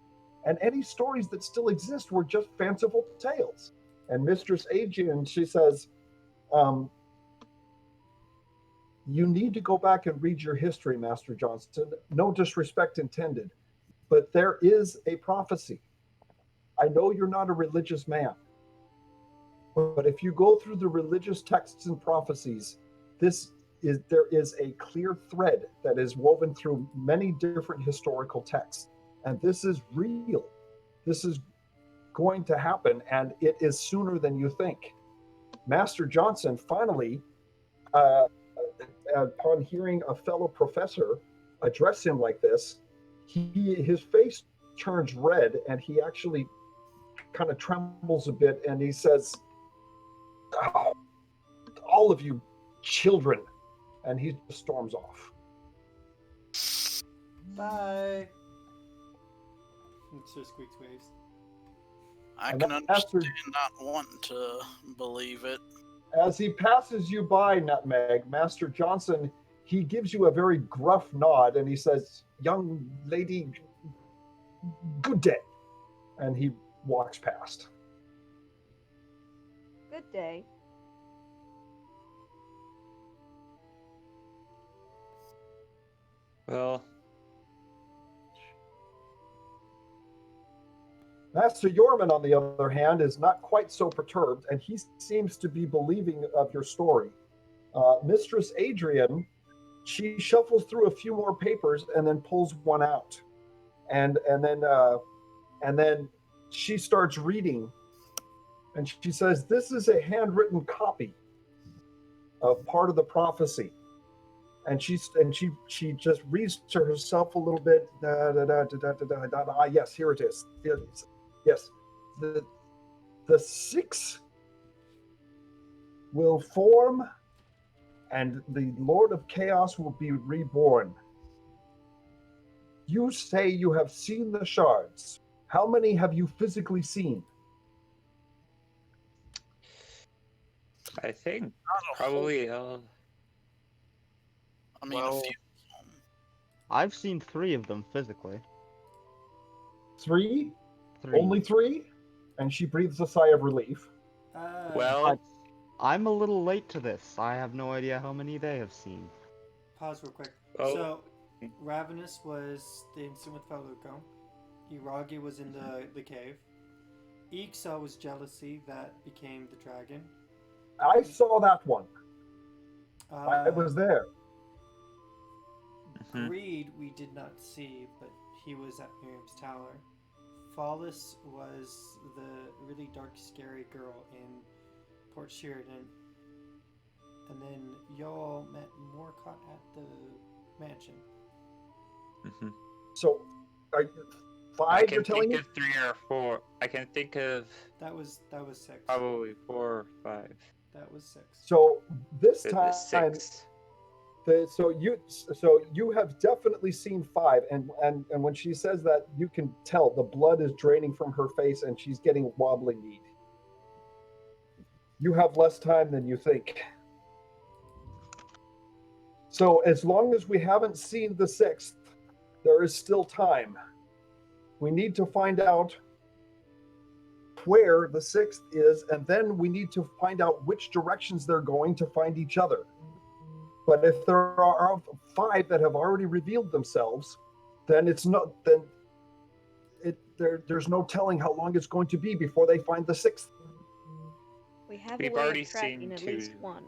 S1: and any stories that still exist were just fanciful tales. And Mistress Adrian, she says, um, you need to go back and read your history, Master Johnson. No disrespect intended, but there is a prophecy. I know you're not a religious man, but if you go through the religious texts and prophecies, there is a clear thread that is woven through many different historical texts, and this is real. This is going to happen, and it is sooner than you think. Master Johnson finally, uh, upon hearing a fellow professor address him like this, his face turns red, and he actually kind of trembles a bit, and he says, oh, all of you children, and he just storms off.
S3: Bye. Sir Squeaks waves.
S2: I
S1: And
S2: can
S1: after-
S2: understand not wanting to believe it.
S1: As he passes you by, Nutmeg, Master Johnson, he gives you a very gruff nod, and he says, young lady, good day. And he walks past.
S5: Good day.
S6: Well,
S1: Master Yorman, on the other hand, is not quite so perturbed, and he seems to be believing of your story. Mistress Adrian, she shuffles through a few more papers and then pulls one out, and then she starts reading, and she says, "This is a handwritten copy of part of the prophecy." And she just reads to herself a little bit. Yes, here it is. Yes, the six will form, and the Lord of Chaos will be reborn. You say you have seen the shards. How many have you physically seen?
S6: I think
S2: Not a whole-
S6: probably.
S2: I mean,
S4: Well,
S2: a few.
S4: I've seen 3 of them physically.
S1: Three?
S4: 3.
S1: Only three? And she breathes a sigh of relief.
S6: Well,
S4: But I'm a little late to this. I have no idea how many they have seen.
S3: Pause real quick.
S6: Oh.
S3: So, Ravenous was the incident with Faluco. Iragi was in the cave. Ixa was jealousy that became the dragon.
S1: I saw that one. I
S3: Uh,
S1: was there.
S6: Mhm.
S3: Greed we did not see, but he was at Miriam's tower. Fallis was the really dark, scary girl in Port Sheridan. And then y'all met Morcott at the mansion.
S6: Mhm.
S1: So,
S6: I
S1: five,
S6: can
S1: you're telling
S6: think
S1: me?
S6: of 3 or 4. I can think of
S3: That was 6.
S6: probably 4 or 5.
S3: That was 6.
S1: So this
S6: It
S1: time,
S6: was 6.
S1: so you have definitely seen 5, and when she says that, you can tell the blood is draining from her face, and she's getting wobbly kneed. You have less time than you think. So as long as we haven't seen the 6th, there is still time. We need to find out where the 6th is, and then we need to find out which directions they're going to find each other. But if there are 5 that have already revealed themselves, then there's no telling how long it's going to be before they find the 6th.
S5: We have
S6: We've
S5: a way
S6: already
S5: of tracking
S6: seen
S5: at least
S6: 2.
S5: one.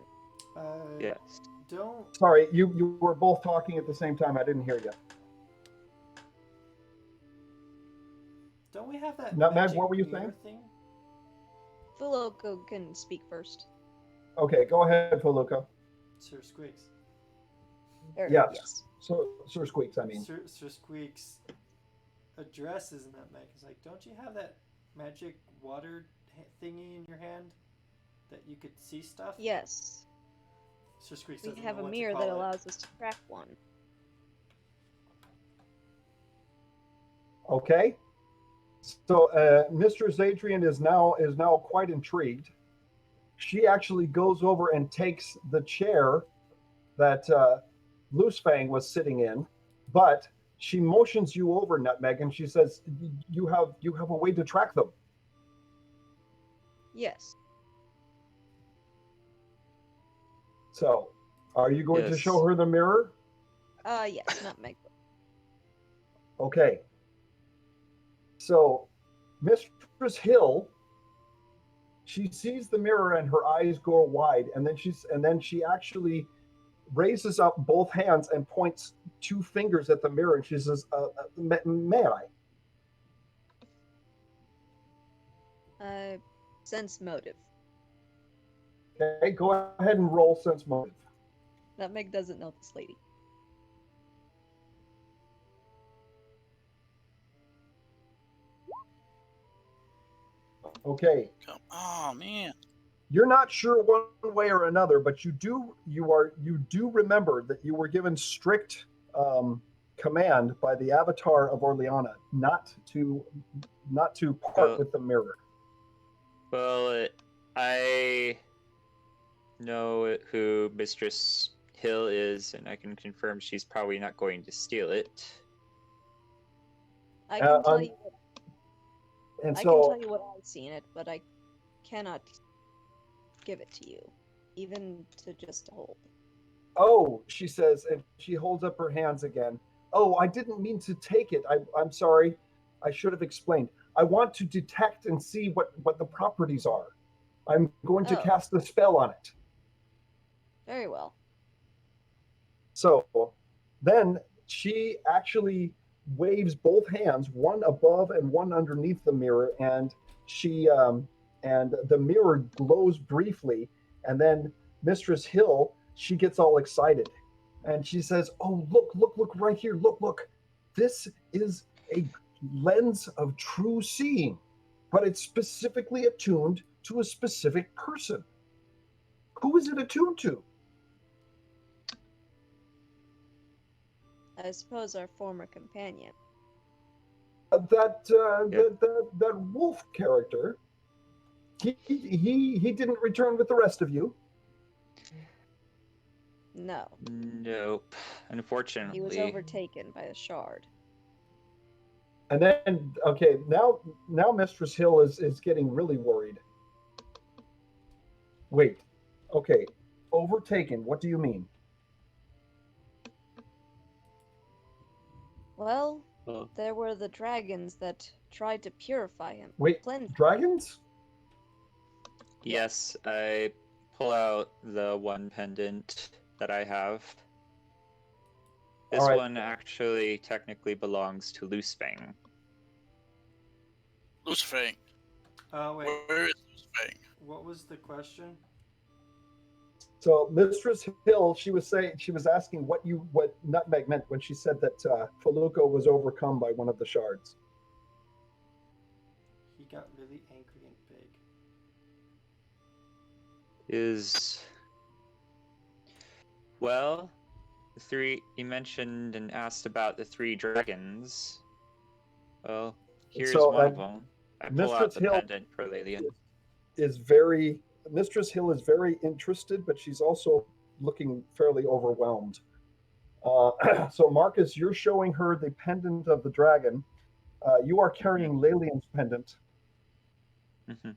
S6: Yes.
S3: Don't.
S1: Sorry, you were both talking at the same time. I didn't hear you.
S3: Don't we have that
S1: Nutmeg,
S3: magic
S1: what were you
S3: mirror
S1: saying?
S3: thing?
S5: Fuloco can speak first.
S1: Okay, go ahead, Feluca.
S3: Sir Squeaks.
S1: Yes. So, Sir Squeaks, I mean.
S3: Sir Squeaks addresses Nutmeg. He's like, don't you have that magic water thingy in your hand that you could see stuff?
S5: Yes.
S3: Sir Squeaks
S5: We
S3: doesn't
S5: have
S3: know
S5: a
S3: what to
S5: mirror
S3: call
S5: that
S3: it.
S5: allows us to track one.
S1: Okay. So Mistress Adrian is now quite intrigued. She actually goes over and takes the chair that Loosefang was sitting in, but she motions you over, Nutmeg, and she says, you have a way to track them."
S5: Yes.
S1: So, are you going to
S6: Yes.
S1: show her the mirror?
S5: Yes, Nutmeg.
S1: Okay. So, Mistress Hill, she sees the mirror and her eyes go wide, and then she actually raises up both hands and points two fingers at the mirror, and she says, "May I?"
S5: Sense motive.
S1: Okay, go ahead and roll sense motive.
S5: Nutmeg doesn't know this lady.
S1: Okay.
S2: Oh man.
S1: You're not sure one way or another, but you do remember that you were given strict command by the Avatar of Orleana not to part with the mirror.
S6: Well, I know who Mistress Hill is, and I can confirm she's probably not going to steal it.
S5: I can tell
S1: and
S5: you.
S1: And
S5: I can
S1: so,
S5: tell you what I've seen it, but I cannot give it to you, even to just hold.
S1: oh, she says, and she holds up her hands again. "Oh, I didn't mean to take it. I'm sorry. I should have explained. I want to detect and see what the properties are. I'm going to
S5: Oh.
S1: cast a spell on it."
S5: Very well.
S1: So then she actually waves both hands, one above and one underneath the mirror, and the mirror glows briefly, and then Mistress Hill, she gets all excited, and she says, "Oh, look right here, look. This is a lens of true seeing, but it's specifically attuned to a specific person. Who is it attuned to?"
S5: I suppose our former companion.
S1: That wolf character. He didn't return with the rest of you.
S5: No.
S6: Nope. Unfortunately.
S5: He was overtaken by a shard.
S1: And then, okay, now Mistress Hill is getting really worried. Wait, okay, overtaken. What do you mean?
S5: Well, there were the dragons that tried to purify him.
S1: Wait,
S5: cleanse him.
S1: dragons?
S6: Yes, I pull out the one pendant that I have. This
S1: All right.
S6: one actually technically belongs to Loosefang.
S2: Loosefang.
S3: Oh, wait.
S2: Where is Loosefang?
S3: What was the question?
S1: So Mistress Hill, she was asking what Nutmeg meant when she said that Feluco was overcome by one of the shards.
S3: He got really angry and big.
S6: Well, you mentioned and asked about the three dragons. Well, here's one of them. I pull out the pendant for Lelian.
S1: Mistress Hill is very interested, but she's also looking fairly overwhelmed. So Marcus, you're showing her the pendant of the dragon. You are carrying Lelian's pendant.
S6: Mm-hmm.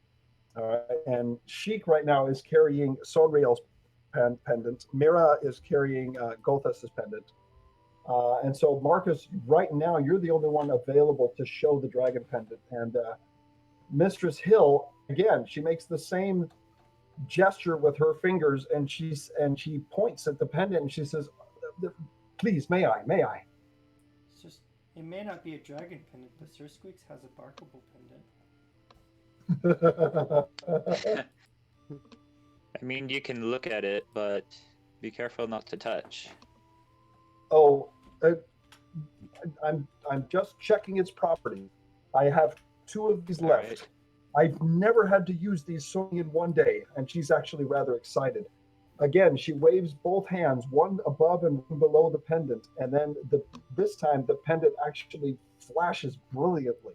S1: All right, and Sheik right now is carrying Sonriel's pendant. Mira is carrying Gothas's pendant. And so Marcus, right now you're the only one available to show the dragon pendant. And Mistress Hill, again, she makes the same gesture with her fingers, and she points at the pendant and she says, "Please, may I?"
S3: It's just, it may not be a dragon pendant, but Sir Squeaks has a barkable pendant.
S6: I mean, you can look at it, but be careful not to touch.
S1: Oh, I'm just checking its property. I have two of these left.
S6: Right.
S1: I've never had to use these so in one day, and she's actually rather excited. Again, she waves both hands, one above and one below the pendant, and then this time the pendant actually flashes brilliantly.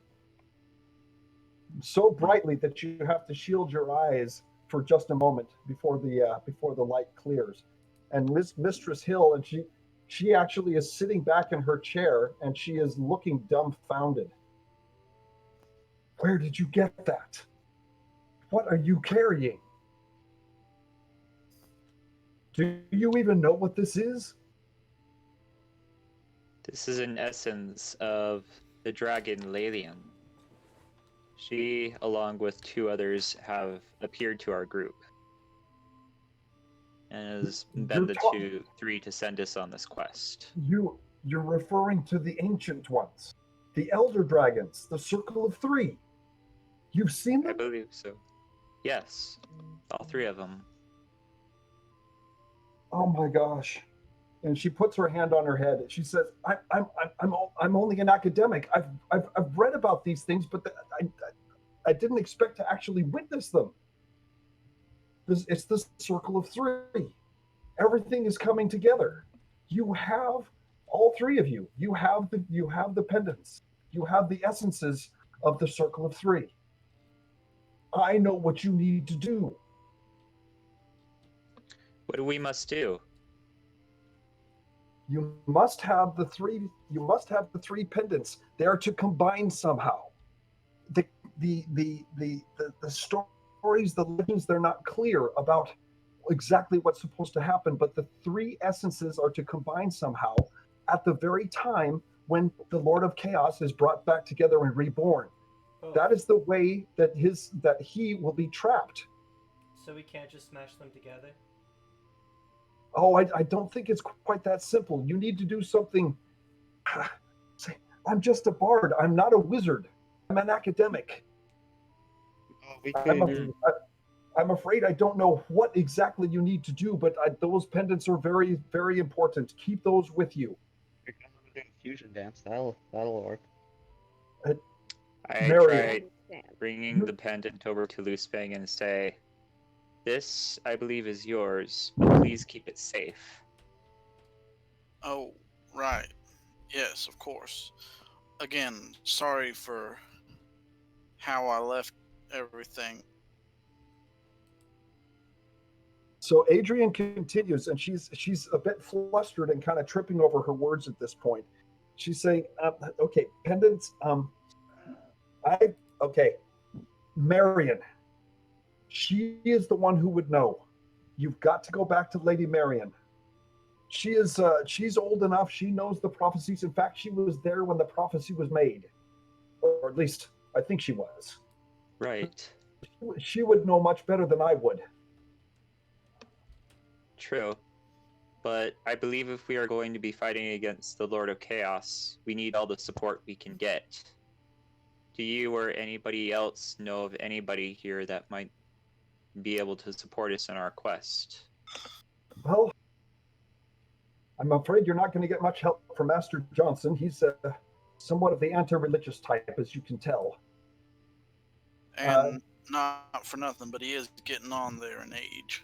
S1: So brightly that you have to shield your eyes for just a moment before the light clears. And Mistress Hill, and She actually is sitting back in her chair and she is looking dumbfounded. Where did you get that? What are you carrying? Do you even know what this is?
S6: This is an essence of the dragon Lelian. She, along with 2 others, have appeared to our group and has been the 3 to send us on this quest.
S1: You're referring to the ancient ones, the elder dragons, the Circle of Three. You've seen them?
S6: I believe so. Yes, all 3 of them.
S1: Oh my gosh! And she puts her hand on her head. She says, "I'm only an academic. I've read about these things, but I didn't expect to actually witness them. It's the Circle of Three. Everything is coming together. You have all 3 of you. You have the pendants. You have the essences of the Circle of Three. I know what you need to do.
S6: What do we must do?
S1: You must have the 3. You must have the 3 pendants. They are to combine somehow. The stories, the legends, they're not clear about exactly what's supposed to happen, but the 3 essences are to combine somehow at the very time when the Lord of Chaos is brought back together and reborn.
S3: Oh,
S1: That is the way that he will be trapped.
S3: so we can't just smash them together?
S1: Oh, I don't think it's quite that simple. You need to do something. Say, I'm just a bard. I'm not a wizard. I'm an academic.
S4: We
S1: I'm afraid I don't know what exactly you need to do, but those pendants are very, very important. Keep those with you.
S4: fusion dance. That'll work.
S6: I
S1: Marion.
S6: tried bringing the pendant over to Loosefang and say, "This, I believe, is yours, but please keep it safe."
S2: Oh, right. Yes, of course. Again, sorry for how I left everything.
S1: So Adrian continues, and she's a bit flustered and kind of tripping over her words at this point. She's saying, "Okay, pendants. Marion. She is the one who would know. You've got to go back to Lady Marion. She's old enough. She knows the prophecies. In fact, she was there when the prophecy was made, or at least I think she was.
S6: Right.
S1: She would know much better than I would."
S6: True. But I believe if we are going to be fighting against the Lord of Chaos, we need all the support we can get. Do you or anybody else know of anybody here that might be able to support us in our quest?
S1: Well, I'm afraid you're not going to get much help from Master Johnson. He's somewhat of the anti-religious type, as you can tell.
S2: And not for nothing, but he is getting on there in age.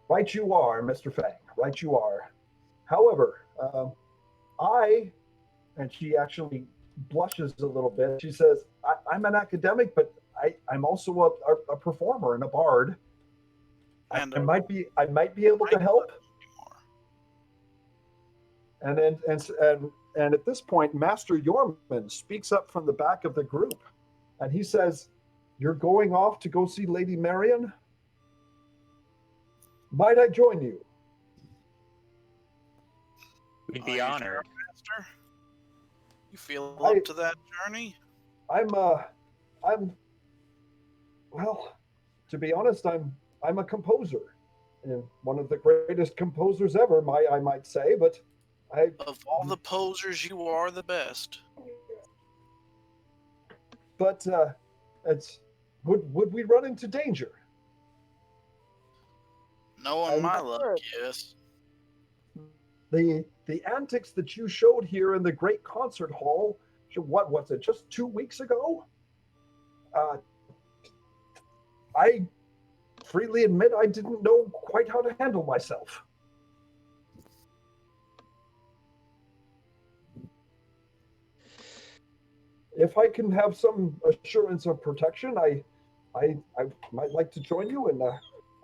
S1: Right you are, Mr. Fang. Right you are. However, and she actually blushes a little bit. She says, I'm an academic, but I'm also a performer and a bard.
S2: And
S1: I might be able to help. And at this point, Master Yorman speaks up from the back of the group, and he says, "You're going off to go see Lady Marion? Might I join you?"
S6: We'd be
S2: Are you
S6: honored.
S2: sure, Master? You feel up to that journey?
S1: Well, to be honest, I'm a composer, and one of the greatest composers ever, I might say. But
S2: Of all the posers, you are the best.
S1: But would we run into danger?
S2: Knowing my luck, yes.
S1: The antics that you showed here in the great concert hall, what was it, just 2 weeks ago? I freely admit I didn't know quite how to handle myself. If I can have some assurance of protection, I might like to join you, and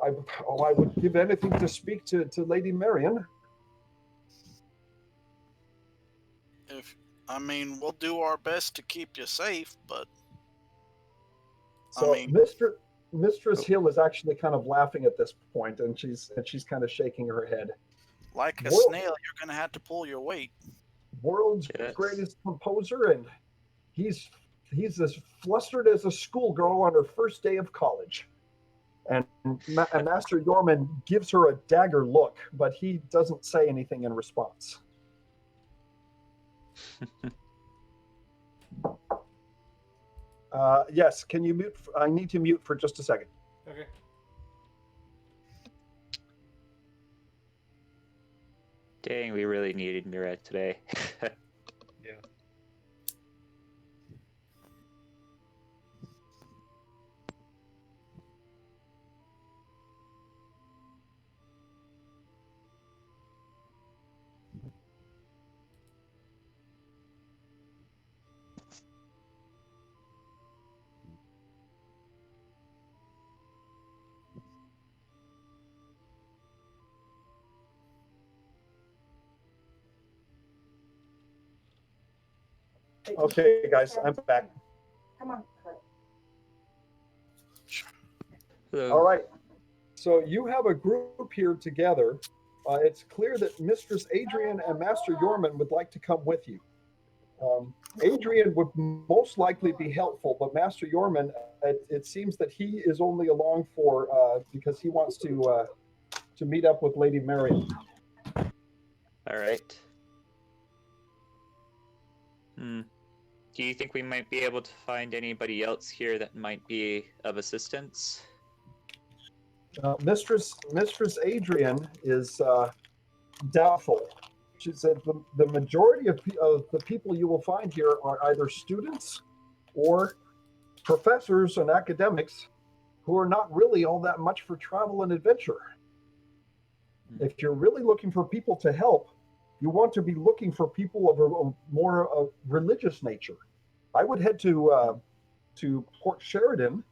S1: I would give anything to speak to Lady Marion.
S2: If I mean, we'll do our best to keep you safe, but
S1: So
S2: mean-
S1: Mistress
S6: Oh.
S1: Hill is actually kind of laughing at this point, and she's kind of shaking her head.
S2: like a
S1: Well-
S2: snail, you're gonna have to pull your weight.
S1: World's
S6: Yes.
S1: greatest composer, and he's as flustered as a schoolgirl on her first day of college. And Master Yorman gives her a dagger look, but he doesn't say anything in response. Yes, can you mute? I need to mute for just a second.
S3: Okay.
S6: Dang, we really needed Mira today.
S1: Okay, guys, I'm back.
S8: Come on, Kurt.
S6: Hello.
S1: All right. So you have a group here together. It's clear that Mistress Adrian and Master Yorman would like to come with you. Adrian would most likely be helpful, but Master Yorman, it seems that he is only along for because he wants to meet up with Lady Marion.
S6: All right. Do you think we might be able to find anybody else here that might be of assistance?
S1: Mistress Adrian is doubtful. She said the majority of the people you will find here are either students or professors and academics who are not really all that much for travel and adventure. If you're really looking for people to help, you want to be looking for people of a more religious nature. I would head to Port Sheridan.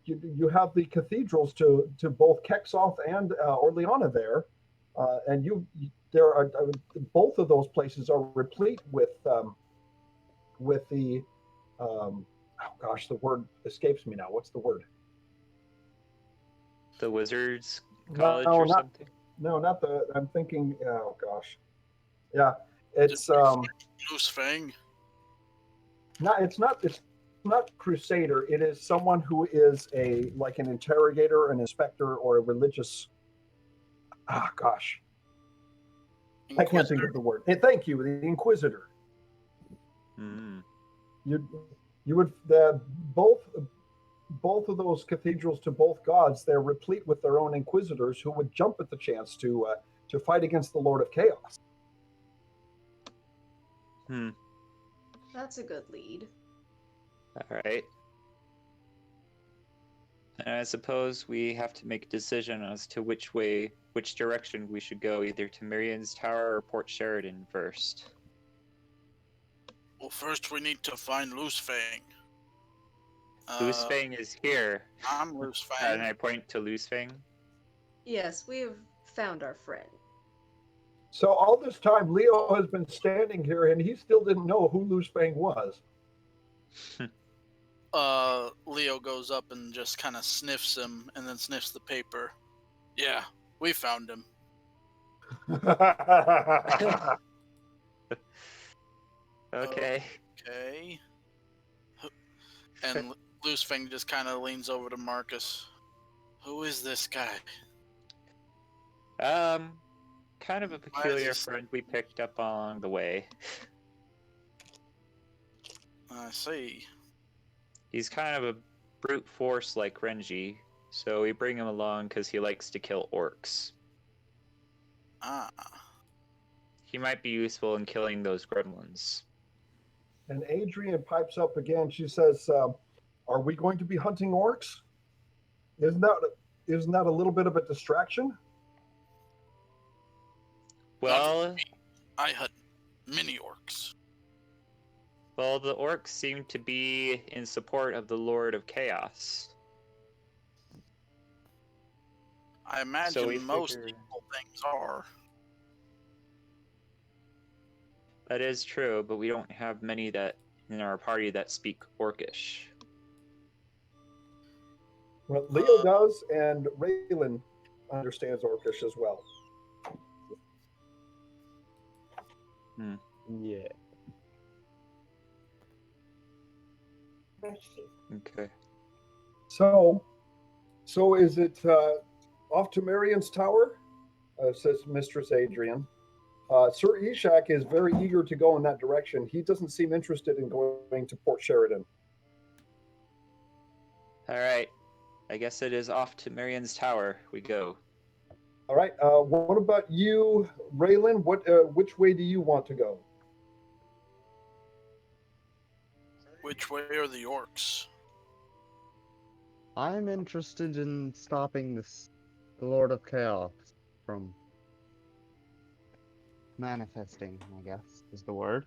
S1: You have the cathedrals to both Kexoth and Orleana there, and there are both of those places are replete with the oh gosh, the word escapes me now. What's the word?
S6: The Wizards College or something?
S1: No, not the. I'm thinking. Oh gosh, yeah, it's
S2: Loose Fang.
S1: It's not crusader. It is someone who is like an interrogator, an inspector, or a religious. Ah, gosh, I can't think of the word. Hey, thank you, the inquisitor. You would both of those cathedrals to both gods. They're replete with their own inquisitors who would jump at the chance to fight against the Lord of Chaos.
S5: That's a good lead.
S6: All right. And I suppose we have to make a decision as to which direction we should go, either to Marion's Tower or Port Sheridan first.
S2: Well, first we need to find Loose Fang.
S6: Loose Fang is here.
S2: I'm Loose Fang.
S6: And I point to Loose Fang.
S5: Yes, we have found our friend.
S1: So all this time, Leo has been standing here, and he still didn't know who Loose Fang was.
S2: Leo goes up and just kind of sniffs him, and then sniffs the paper. Yeah, we found him.
S6: Okay.
S2: Okay. And Loose Fang just kind of leans over to Marcus. Who is this guy?
S6: Kind of a peculiar friend we picked up along the way.
S2: I see.
S6: He's kind of a brute force like Renji, so we bring him along because he likes to kill orcs.
S2: Ah.
S6: He might be useful in killing those gremlins.
S1: And Adrian pipes up again. She says, "Are we going to be hunting orcs? Isn't that a little bit of a distraction?"
S6: Well,
S2: I hunt mini orcs.
S6: well, the orcs seem to be in support of the Lord of Chaos.
S2: I imagine most evil things are.
S6: That is true, but we don't have many that in our party that speak Orcish.
S1: Well, Leo does, and Raylan understands Orcish as well.
S4: Yeah.
S6: Okay.
S1: So is it off to Marion's Tower? Says Mistress Adrian. Sir Ishak is very eager to go in that direction. He doesn't seem interested in going to Port Sheridan.
S6: All right. I guess it is off to Marion's Tower. We go.
S1: All right. What about you, Raylan? Which way do you want to go?
S2: Which way are the orcs?
S4: I'm interested in stopping the Lord of Chaos from manifesting, I guess, is the word.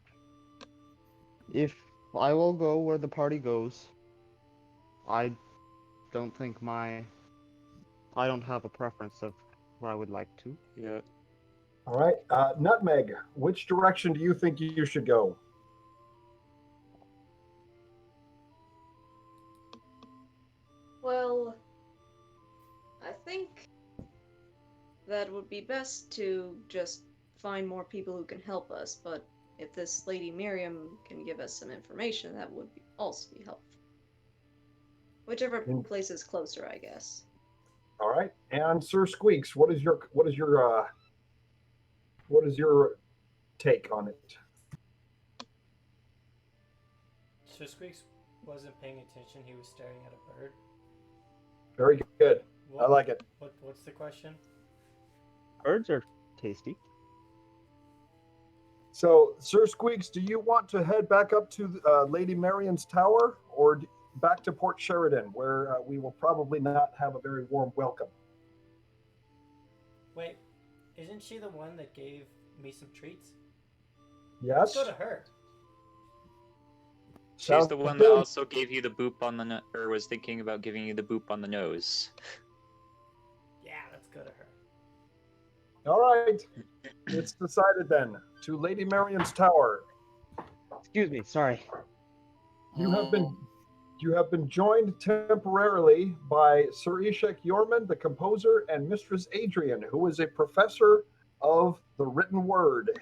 S4: If I will go where the party goes, I don't have a preference of where I would like to.
S6: Yeah.
S1: All right. Nutmeg, which direction do you think you should go?
S5: Well, I think that would be best to just find more people who can help us, but if this Lady Miriam can give us some information, that would also be helpful. Whichever place is closer, I guess.
S1: All right. And Sir Squeaks, what is your take on it?
S3: Sir Squeaks wasn't paying attention. He was staring at a bird.
S1: Very good. I like it.
S3: What's the question?
S4: Birds are tasty.
S1: So, Sir Squeaks, do you want to head back up to Lady Marion's Tower or back to Port Sheridan, where we will probably not have a very warm welcome?
S3: Wait, isn't she the one that gave me some treats?
S1: Yes.
S3: Let's go to her.
S6: She's the one that also gave you the boop on the or was thinking about giving you the boop on the nose.
S3: Yeah, let's go to her.
S1: All right. It's decided then. To Lady Marion's Tower.
S4: Excuse me, sorry.
S1: You have been joined temporarily by Sir Ishak Yorman, the composer, and Mistress Adrian, who is a professor of the written word.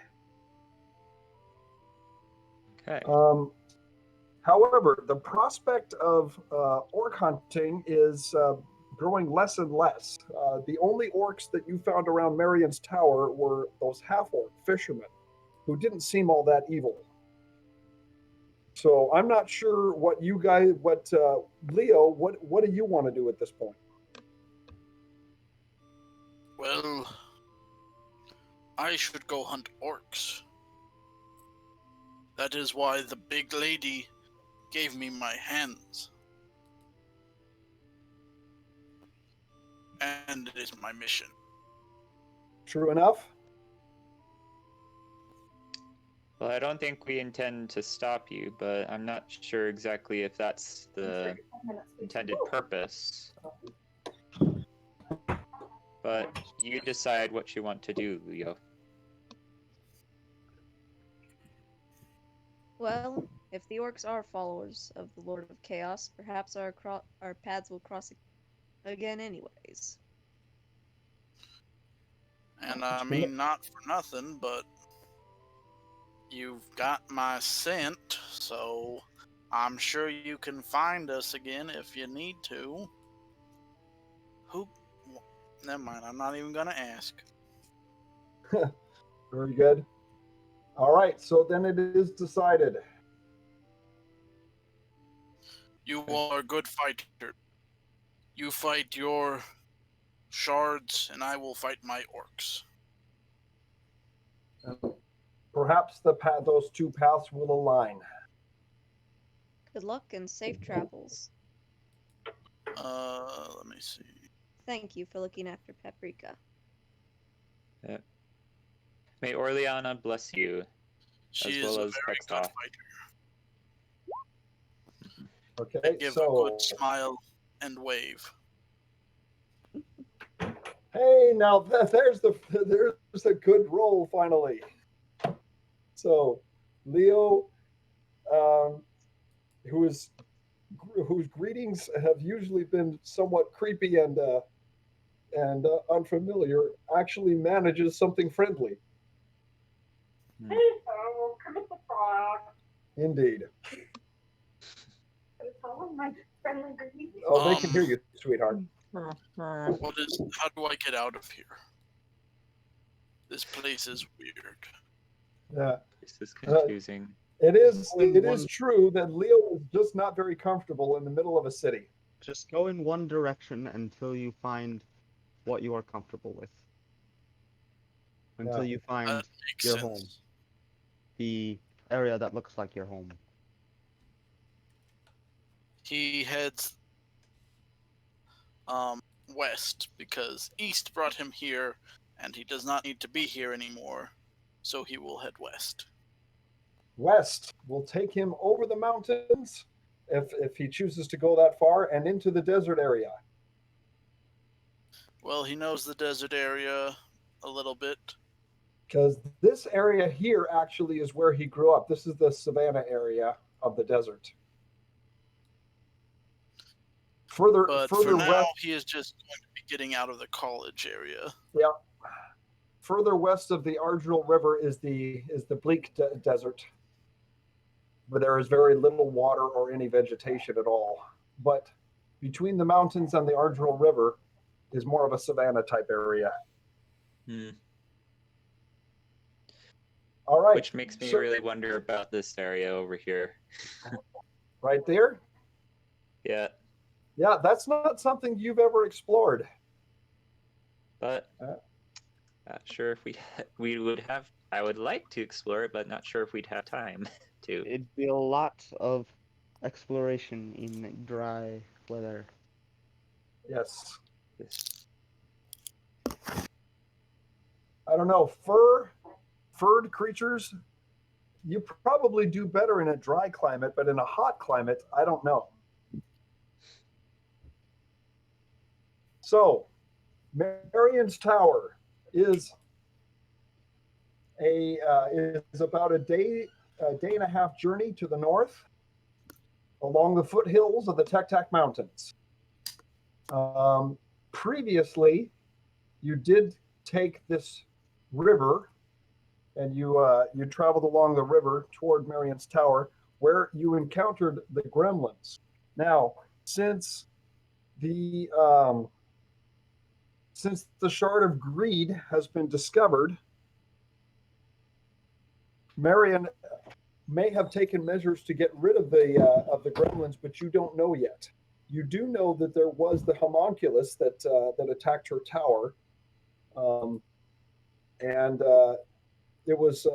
S6: Okay.
S1: However, the prospect of orc hunting is growing less and less. The only orcs that you found around Marion's Tower were those half-orc fishermen, who didn't seem all that evil. So I'm not sure what you guys, Leo, what do you want to do at this point?
S2: Well, I should go hunt orcs. That is why the big lady gave me my hands. And it is my mission.
S1: True enough.
S6: Well, I don't think we intend to stop you, but I'm not sure exactly if that's the intended purpose. But you decide what you want to do, Leo.
S5: Well, if the orcs are followers of the Lord of Chaos, perhaps our paths will cross again anyways.
S2: And I mean, not for nothing, but you've got my scent, so I'm sure you can find us again if you need to. Never mind, I'm not even gonna ask.
S1: Very good. All right, so then it is decided.
S2: You are a good fighter. You fight your shards, and I will fight my orcs.
S1: Perhaps those two paths will align.
S5: Good luck and safe travels.
S2: Let me see.
S5: Thank you for looking after Paprika.
S6: Yeah. May Orleana bless you.
S2: She
S6: as
S2: is
S6: well
S2: a
S6: as
S2: very good
S6: Hextall.
S2: fighter.
S1: Okay,
S2: Give a
S1: so
S2: good smile and wave.
S1: hey, now there's a good roll finally. So Leo, um, who is whose greetings have usually been somewhat creepy and unfamiliar, actually manages something friendly.
S6: Hmm.
S8: Hey, so come at the frog.
S1: Indeed.
S8: It's all my friendly greeting.
S1: Oh, they can hear you, sweetheart.
S2: How do I get out of here? This place is weird.
S1: Yeah.
S6: This is confusing.
S1: It is true that Leo is just not very comfortable in the middle of a city.
S4: Just go in one direction until you find what you are comfortable with. Until
S1: Yeah.
S4: you find
S2: That makes
S4: your
S2: sense.
S4: home. The area that looks like your home.
S2: He heads west because east brought him here, and he does not need to be here anymore. So he will head west.
S1: West will take him over the mountains if he chooses to go that far and into the desert area.
S2: Well, he knows the desert area a little bit.
S1: Because this area here actually is where he grew up. This is the savannah area of the desert.
S2: But for
S1: Further
S2: now,
S1: west,
S2: he is just going to be getting out of the college area.
S1: yeah. Further west of the Argyle River is the bleak desert, where there is very little water or any vegetation at all. But between the mountains and the Argyle River is more of a savanna type area.
S6: Hmm.
S1: All right.
S6: Which makes me
S1: so-
S6: really wonder about this area over here.
S1: right there.
S6: Yeah,
S1: Yeah, that's not something you've ever explored.
S6: but
S1: Uh.
S6: not sure if we would have. I would like to explore it, but not sure if we'd have time to.
S4: It'd be a lot of exploration in dry weather.
S1: Yes.
S6: This.
S1: I don't know. Furred creatures, you probably do better in a dry climate, but in a hot climate, I don't know. So, Marion's Tower is about a day and a half journey to the north along the foothills of the Tek Mountains. Previously, you did take this river and you traveled along the river toward Marion's Tower, where you encountered the gremlins. Now, since the shard of greed has been discovered, Marion may have taken measures to get rid of the gremlins, but you don't know yet. You do know that there was the homunculus that attacked her tower, and it was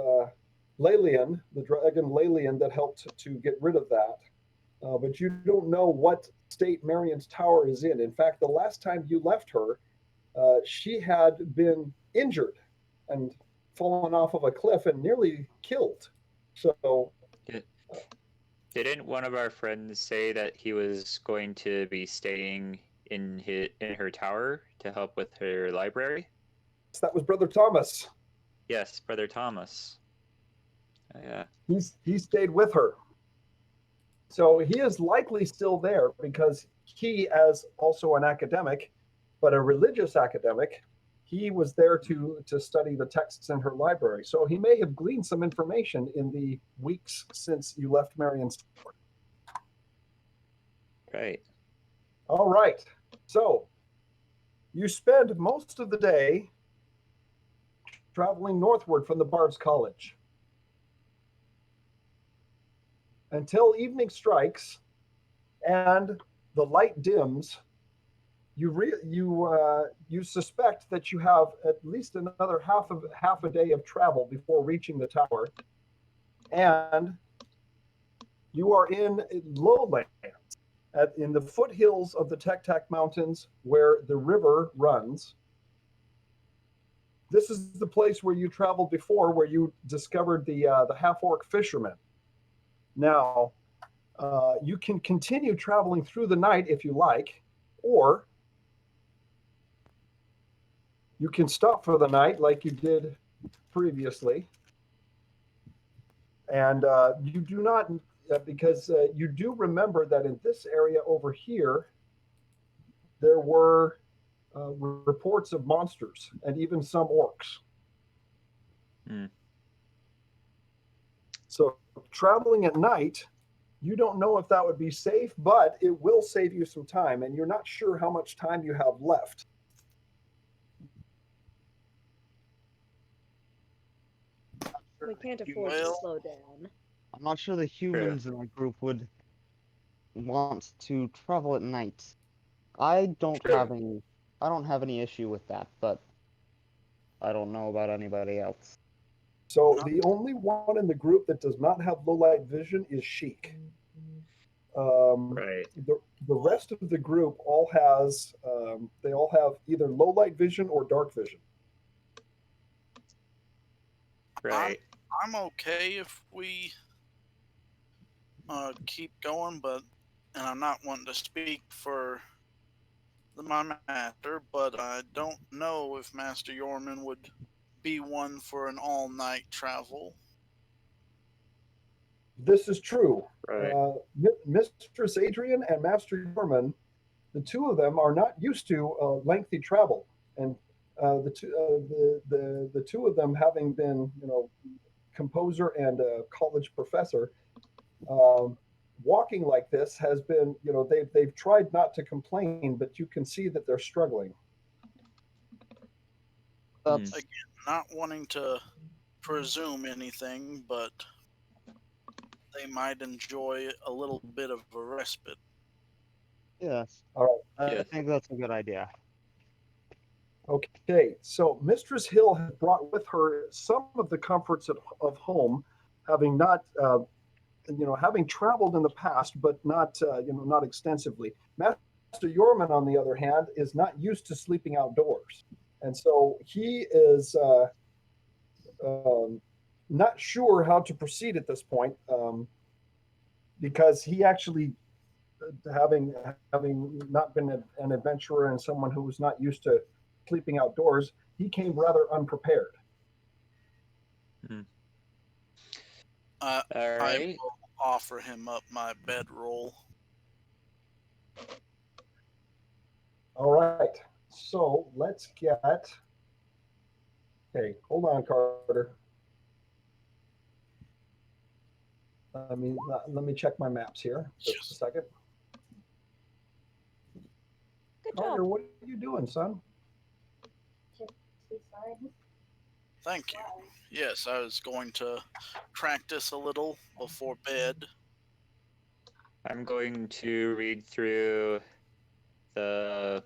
S1: Lelian, the dragon Lelian, that helped to get rid of that. But you don't know what state Marion's Tower is in. In fact, the last time you left her, she had been injured and fallen off of a cliff and nearly killed. So,
S6: Didn't one of our friends say that he was going to be staying in her tower to help with her library?
S1: that was Brother Thomas.
S6: Yes, Brother Thomas. Yeah.
S1: He stayed with her. So he is likely still there because he, as also an academic, but a religious academic, he was there to study the texts in her library. So he may have gleaned some information in the weeks since you left Marion's Tower.
S6: Right.
S1: All right. So you spend most of the day traveling northward from the Bard's College until evening strikes and the light dims. You suspect that you have at least another half a day of travel before reaching the tower, and you are in lowlands in the foothills of the Tek Mountains where the river runs. This is the place where you traveled before, where you discovered the half-orc fishermen. Now, you can continue traveling through the night if you like, or you can stop for the night like you did previously And you do not, because you do remember that in this area over here, there were reports of monsters and even some orcs.
S6: Hmm.
S1: So traveling at night, you don't know if that would be safe, but it will save you some time, and you're not sure how much time you have left.
S5: We can't
S2: You
S5: afford to
S2: will.
S5: slow down.
S4: I'm not sure the humans in our group would want to travel at night. I don't
S6: True.
S4: have any. I don't have any issue with that, but I don't know about anybody else.
S1: So
S2: No.
S1: the only one in the group that does not have low light vision is Sheik. Um,
S6: Right.
S1: the rest of the group all has they all have either low light vision or dark vision.
S6: Right.
S2: I'm okay if we keep going, but and I'm not wanting to speak for my master, but I don't know if Master Yorman would be one for an all-night travel.
S1: This is true.
S6: Right.
S1: Mistress Adrian and Master Yorman, the two of them are not used to lengthy travel, and the two of them having been composer and a college professor, um, walking like this has been they've tried not to complain, but you can see that they're struggling.
S6: Hmm.
S4: That's
S2: Not wanting to presume anything, but they might enjoy a little bit of a respite.
S4: yes.
S1: All
S4: I
S6: Yes.
S4: think that's a good idea.
S1: right. Okay. So Mistress Hill has brought with her some of the comforts of home, having not having traveled in the past, but not not extensively. Master Yorman, on the other hand, is not used to sleeping outdoors, and so he is um, not sure how to proceed at this point, because he actually, having not been an adventurer and someone who was not used to sleeping outdoors, he came rather unprepared.
S6: Hmm.
S2: Uh,
S6: All
S2: I
S6: right.
S2: will offer him up my bedroll.
S1: All right, so let's get. Hey, hold on, Carter. Let me check my maps here. Just a second.
S5: Good
S1: Carter,
S5: job.
S1: what are you doing, son?
S8: Just decide.
S2: Thank you. Yes, I was going to practice a little before bed.
S6: I'm going to read through the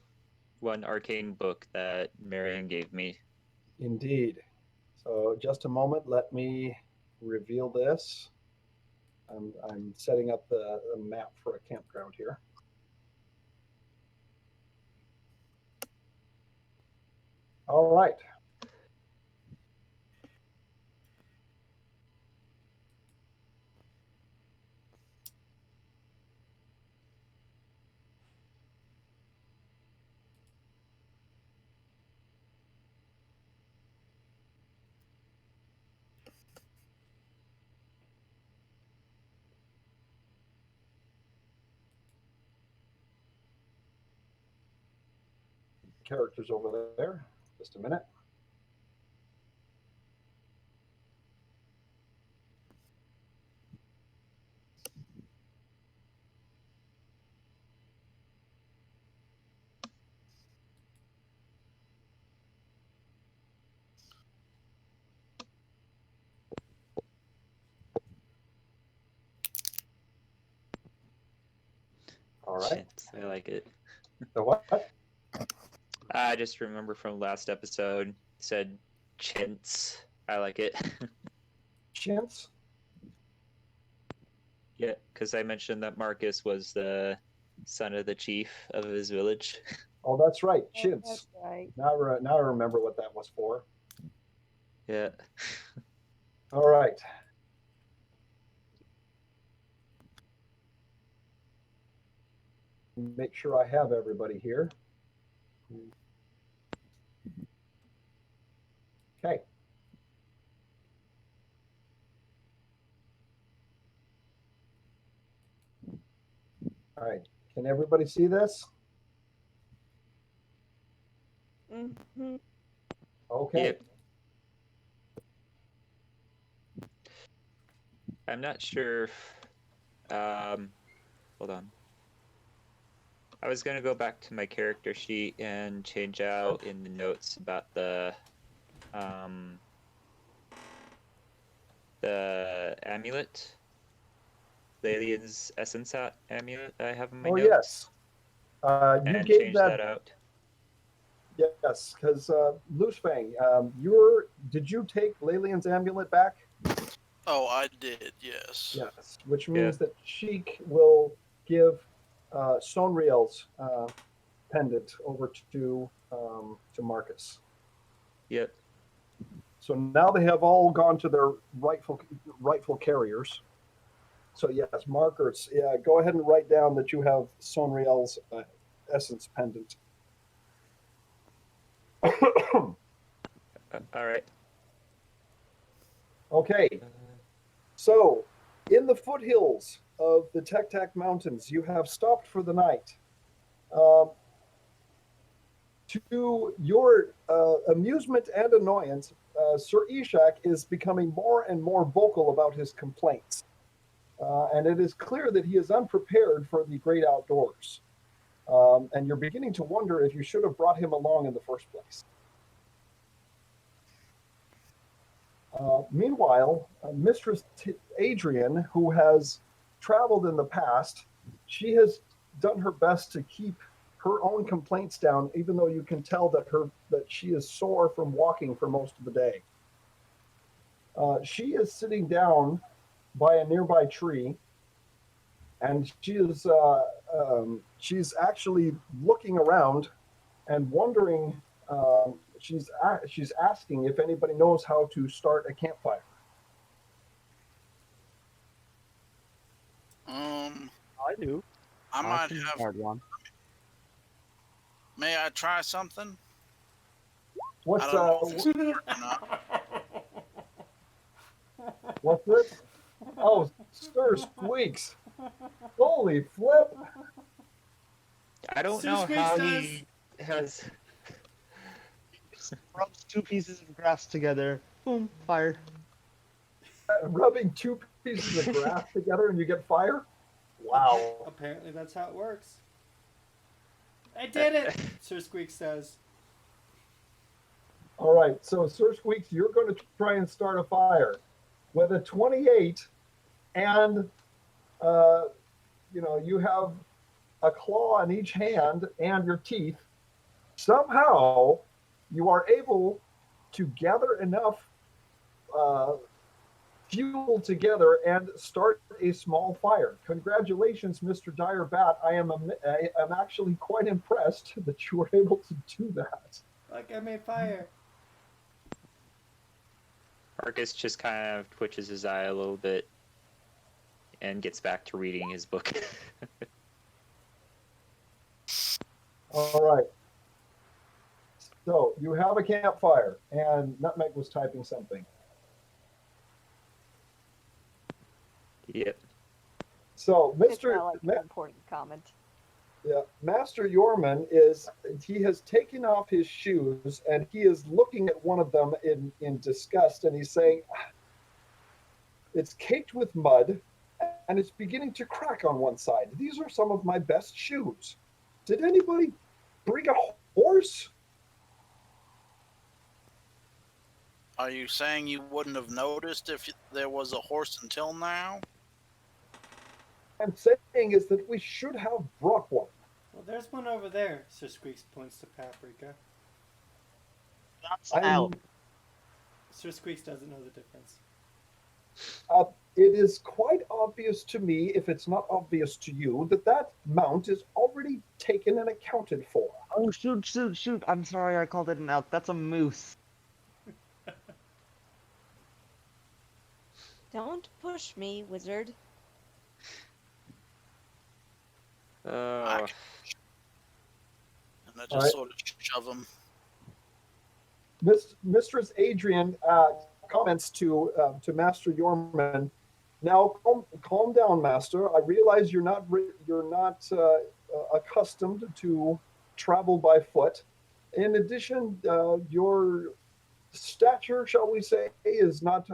S6: one arcane book that Marion gave me.
S1: Indeed. So just a moment. Let me reveal this. I'm setting up the map for a campground here. All right. Characters over there. Just a minute. All right.
S6: Chintz, I like it.
S1: The what?
S6: I just remember from last episode, said chintz. I like it.
S1: Chintz.
S6: Yeah, because I mentioned that Marcus was the son of the chief of his village.
S1: Oh, that's right.
S5: Oh,
S1: Chintz.
S5: that's right.
S1: Now I remember what that was for.
S6: Yeah.
S1: All right. Make sure I have everybody here. Okay. All right. Can everybody see this?
S5: Hmm.
S1: Okay.
S6: Yep. I'm not sure. Hold on. I was gonna go back to my character sheet and change out in the notes about um the amulet, the alien's essence amulet I have in my
S1: Oh
S6: notes,
S1: yes. You
S6: and
S1: gave
S6: change
S1: that.
S6: that out.
S1: Yes, because Loose Fang, did you take Lelian's amulet back?
S2: Oh, I did. Yes.
S1: Yes, which
S6: Yeah.
S1: means that Sheik will give Sonriel's pendant over to Marcus.
S6: Yep.
S1: So now they have all gone to their rightful carriers. So yes, markers. Yeah, go ahead and write down that you have Sonriel's essence pendant.
S6: All right.
S1: Okay, so in the foothills of the Tek Tak Mountains, you have stopped for the night. Um, to your amusement and annoyance, Sir Ishak is becoming more and more vocal about his complaints. And it is clear that he is unprepared for the great outdoors. And you're beginning to wonder if you should have brought him along in the first place. Meanwhile, Mistress Adrian, who has traveled in the past, she has done her best to keep her own complaints down, even though you can tell that she is sore from walking for most of the day. She is sitting down by a nearby tree, and she's actually looking around and wondering. She's asking if anybody knows how to start a campfire.
S2: Um,
S4: I do.
S2: I
S4: I
S2: might
S4: can
S2: have.
S4: start one.
S2: May I try something?
S1: What's
S2: I don't know if it's gonna work or not.
S1: what's this? Oh, Sir Squeaks! Holy flip!
S6: I don't
S3: Sir
S6: know
S3: Squeaks
S6: how
S3: does-
S6: he has.
S4: Rubs two pieces of grass together. Boom, fire.
S1: Rubbing two pieces of grass together and you get fire? Wow.
S3: Apparently that's how it works. I did it, Sir Squeak says.
S1: All right, so Sir Squeaks, you're going to try and start a fire with a 28, and you have a claw in each hand and your teeth. Somehow, you are able to gather enough fuel together and start a small fire. Congratulations, Mr. Dire Bat. I am actually quite impressed that you were able to do that.
S3: Look, I made fire.
S6: Marcus just kind of twitches his eye a little bit and gets back to reading his book.
S1: All right. So you have a campfire, and Nutmeg was typing something.
S6: Yep.
S1: So
S5: It's
S1: Mr.
S5: not like an important comment.
S1: Yeah, Master Yorman he has taken off his shoes and he is looking at one of them in disgust, and he's saying, it's caked with mud and it's beginning to crack on one side. These are some of my best shoes. Did anybody bring a horse?
S2: Are you saying you wouldn't have noticed if there was a horse until now?
S1: I'm saying is that we should have brought one.
S3: Well, there's one over there, Sir Squeaks points to Paprika.
S4: That's
S1: I'm,
S4: out.
S3: Sir Squeaks doesn't know the difference.
S1: It is quite obvious to me, if it's not obvious to you, that mount is already taken and accounted for.
S4: Oh, shoot. I'm sorry I called it an out. That's a moose.
S5: Don't push me, wizard.
S6: Uh,
S2: And I just
S1: Alright.
S2: sort of shove him.
S1: Mistress Adrian comments to Master Yorman, Now, calm down, Master. I realize you're not accustomed to travel by foot. In addition, your stature, shall we say, is not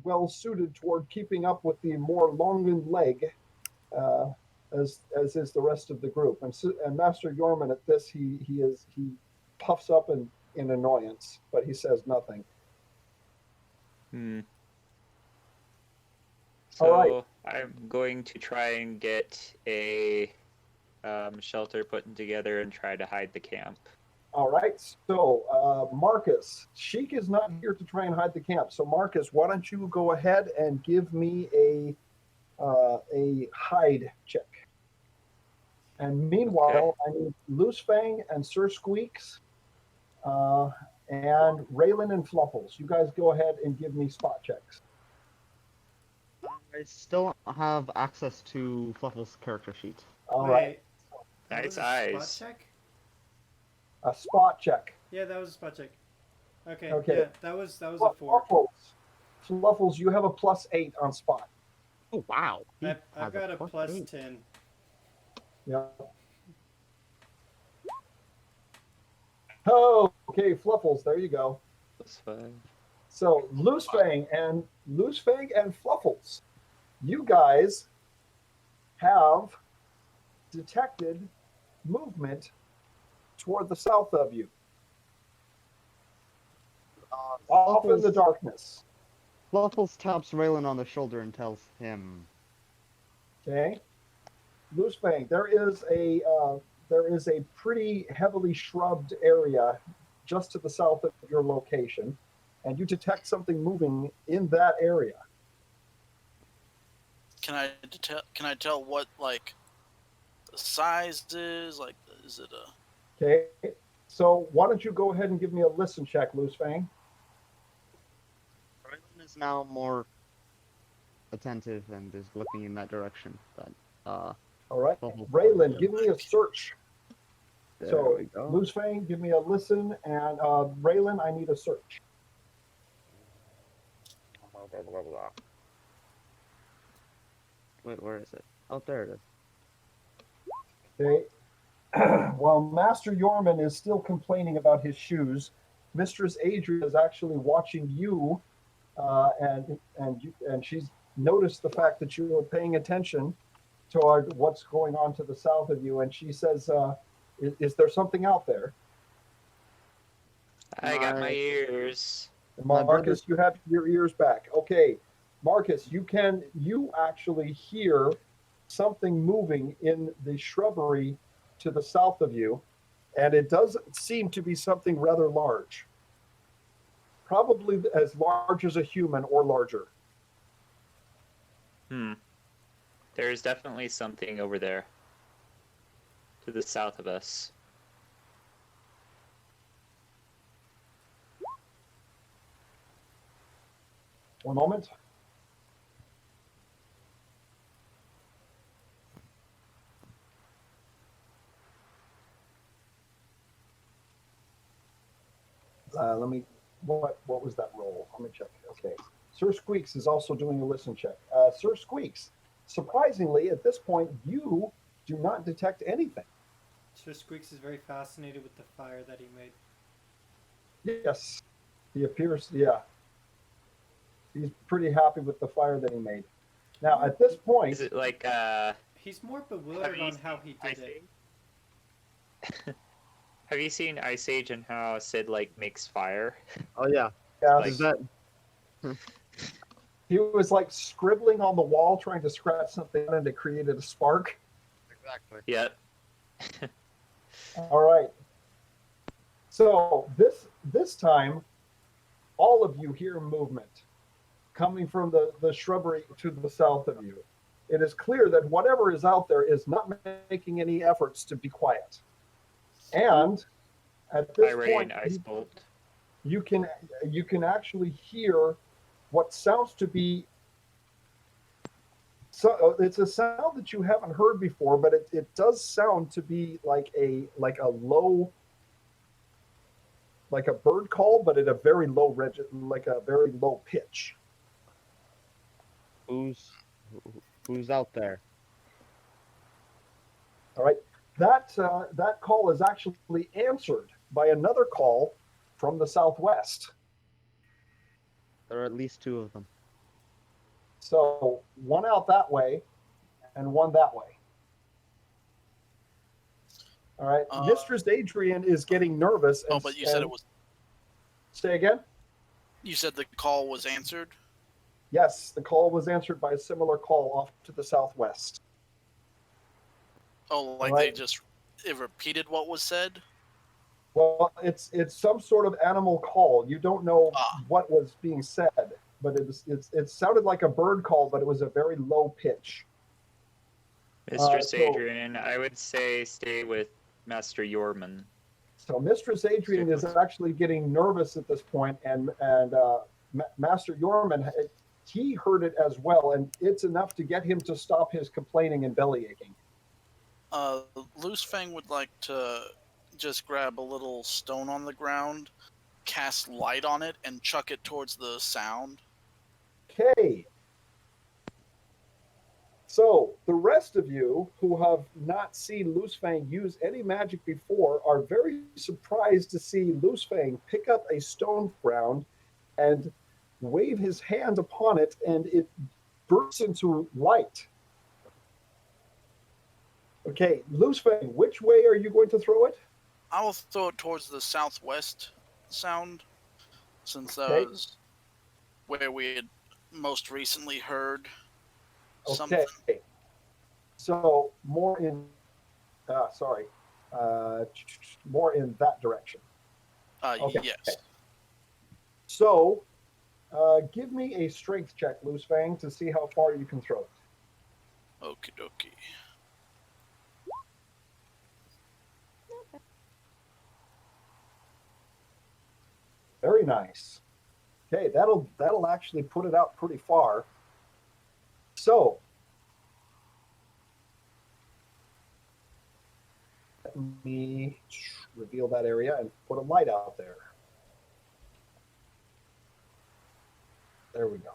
S1: well suited toward keeping up with the more long leg uh, as is the rest of the group. And Master Yorman at this he puffs up in annoyance, but he says nothing.
S6: Hmm.
S1: All right.
S6: So I'm going to try and get a shelter put together and try to hide the camp.
S1: All right. So Marcus, Sheik is not here to try and hide the camp. So Marcus, why don't you go ahead and give me a hide check? And
S6: Okay.
S1: meanwhile, I need Loose Fang and Sir Squeaks uh, and Raylan and Fluffles. You guys go ahead and give me spot checks.
S4: I still have access to Fluffle's character sheet.
S1: All right.
S3: Wait, that
S6: Nice
S3: was a spot
S6: eyes.
S3: check?
S1: A spot check.
S3: Yeah, that was a spot check. Okay,
S1: Okay.
S3: yeah, that was a 4.
S1: Fluffles, you have a +8 on spot.
S4: Oh wow! He
S3: I've
S4: has
S3: got a plus
S4: +8.
S3: 10.
S1: Yeah. Oh, okay, Fluffles, there you go.
S6: That's fine.
S1: So Loose Fang and Fluffles, you guys have detected movement toward the south of you, off in the darkness.
S4: Fluffles taps Raylan on the shoulder and tells him,
S1: Okay, Loose Fang, there is a pretty heavily shrubed area just to the south of your location, and you detect something moving in that area.
S2: Can I tell what like the size is? Like, is it a?
S1: Okay, so why don't you go ahead and give me a listen check, Loose Fang?
S4: Raylan is now more attentive and is looking in that direction. But
S1: All right,
S4: Fluffles-
S1: Raylan, give me a search.
S4: There
S1: So
S4: we go.
S1: Loose Fang, give me a listen, and Raylan, I need a search.
S4: Wait, where is it? Oh, there it is.
S1: Okay. While Master Yorman is still complaining about his shoes, Mistress Adria is actually watching you, and she's noticed the fact that you are paying attention toward what's going on to the south of you, and she says, "Is there something out there?"
S6: I got my ears.
S1: Marcus, you have your ears back. Okay, Marcus, you actually hear something moving in the shrubbery to the south of you, and it does seem to be something rather large, probably as large as a human or larger.
S6: There's definitely something over there. To the south of us.
S1: One moment. Let me. What was that roll? Let me check. Okay. Sir Squeaks is also doing a listen check. Sir Squeaks, surprisingly, at this point, you do not detect anything.
S3: Sir Squeaks is very fascinated with the fire that he made.
S1: Yes, he appears. Yeah, he's pretty happy with the fire that he made. Now, at this point,
S6: Is it like
S3: He's more bewildered on how he did it.
S6: Have you seen Ice Age and how Sid like makes fire?
S4: Oh yeah.
S1: yes,
S4: Is that
S1: he was like scribbling on the wall, trying to scratch something, and it created a spark.
S4: exactly?
S6: Yep.
S1: All right. So this time, all of you hear movement coming from the shrubbery to the south of you. It is clear that whatever is out there is not making any efforts to be quiet. And at this point,
S6: Ice Bolt.
S1: you can actually hear what sounds to be it's a sound that you haven't heard before, but it does sound to be like a low, like a bird call, but at a very low like a very low pitch.
S4: Who's Who's out there?
S1: All right. That call is actually answered by another call from the southwest.
S4: There are at least two of them.
S1: So one out that way and one that way. All right. Mistress Adrian is getting nervous.
S2: Oh, but you said it was.
S1: Say again?
S2: You said the call was answered?
S1: Yes, the call was answered by a similar call off to the southwest.
S2: Oh, like
S1: Right.
S2: it repeated what was said?
S1: Well, it's some sort of animal call. You don't know what was being said, but it sounded like a bird call, but it was a very low pitch.
S6: Mistress Adrian, I would say stay with Master Yorman.
S1: So Mistress Adrian is actually getting nervous at this point, and Master Yorman, he heard it as well, and it's enough to get him to stop his complaining and belly aching.
S2: Loose Fang would like to just grab a little stone on the ground, cast light on it, and chuck it towards the sound.
S1: Okay. So the rest of you who have not seen Loose Fang use any magic before are very surprised to see Loose Fang pick up a stone ground and wave his hand upon it, and it bursts into light. Okay, Loose Fang, which way are you going to throw it?
S2: I will throw it towards the southwest sound, since that was where we had most recently heard something.
S1: Okay. So more in, more in that direction. Okay.
S2: Yes.
S1: So, give me a strength check, Loose Fang, to see how far you can throw it.
S2: Okie dokie.
S1: Very nice. Okay, that'll actually put it out pretty far. So, let me reveal that area and put a light out there. There we go.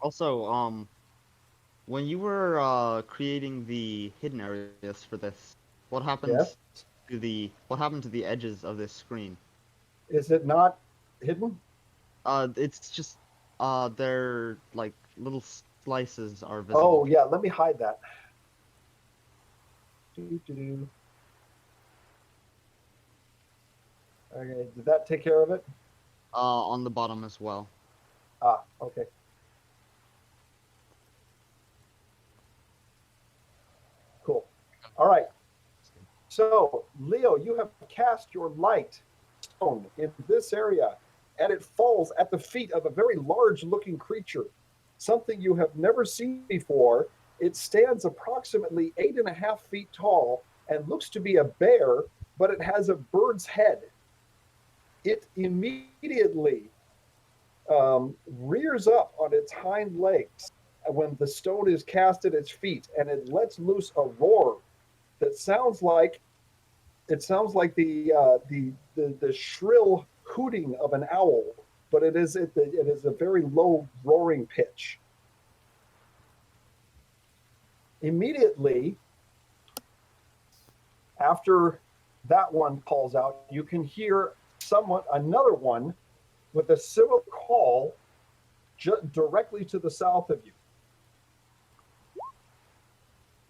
S4: Also, when you were creating the hidden areas for this, what happened to the edges of this screen?
S1: Is it not hidden?
S4: It's just they're like little slices are visible.
S1: Oh yeah, let me hide that. Doo-doo-doo. Okay, did that take care of it?
S4: On the bottom as well.
S1: Ah, okay. Cool. All right. So, Leo, you have cast your light stone in this area, and it falls at the feet of a very large-looking creature, something you have never seen before. It stands approximately 8.5 feet tall and looks to be a bear, but it has a bird's head. It immediately rears up on its hind legs when the stone is cast at its feet, and it lets loose a roar that sounds like the shrill hooting of an owl, but it is a very low roaring pitch. Immediately after that one calls out, you can hear another one with a similar call directly to the south of you.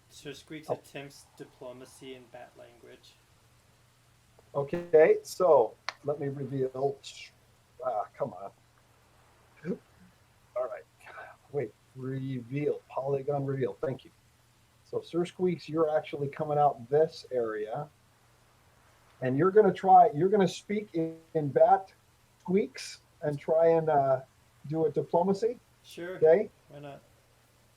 S3: Sir Squeaks attempts diplomacy in bat language.
S1: Okay, so let me reveal. Come on. All right. Wait, reveal. Polygon reveal. Thank you. So, Sir Squeaks, you're actually coming out this area. And you're going to speak in bat squeaks and try and do a diplomacy.
S3: Sure.
S1: Okay.
S3: Why not?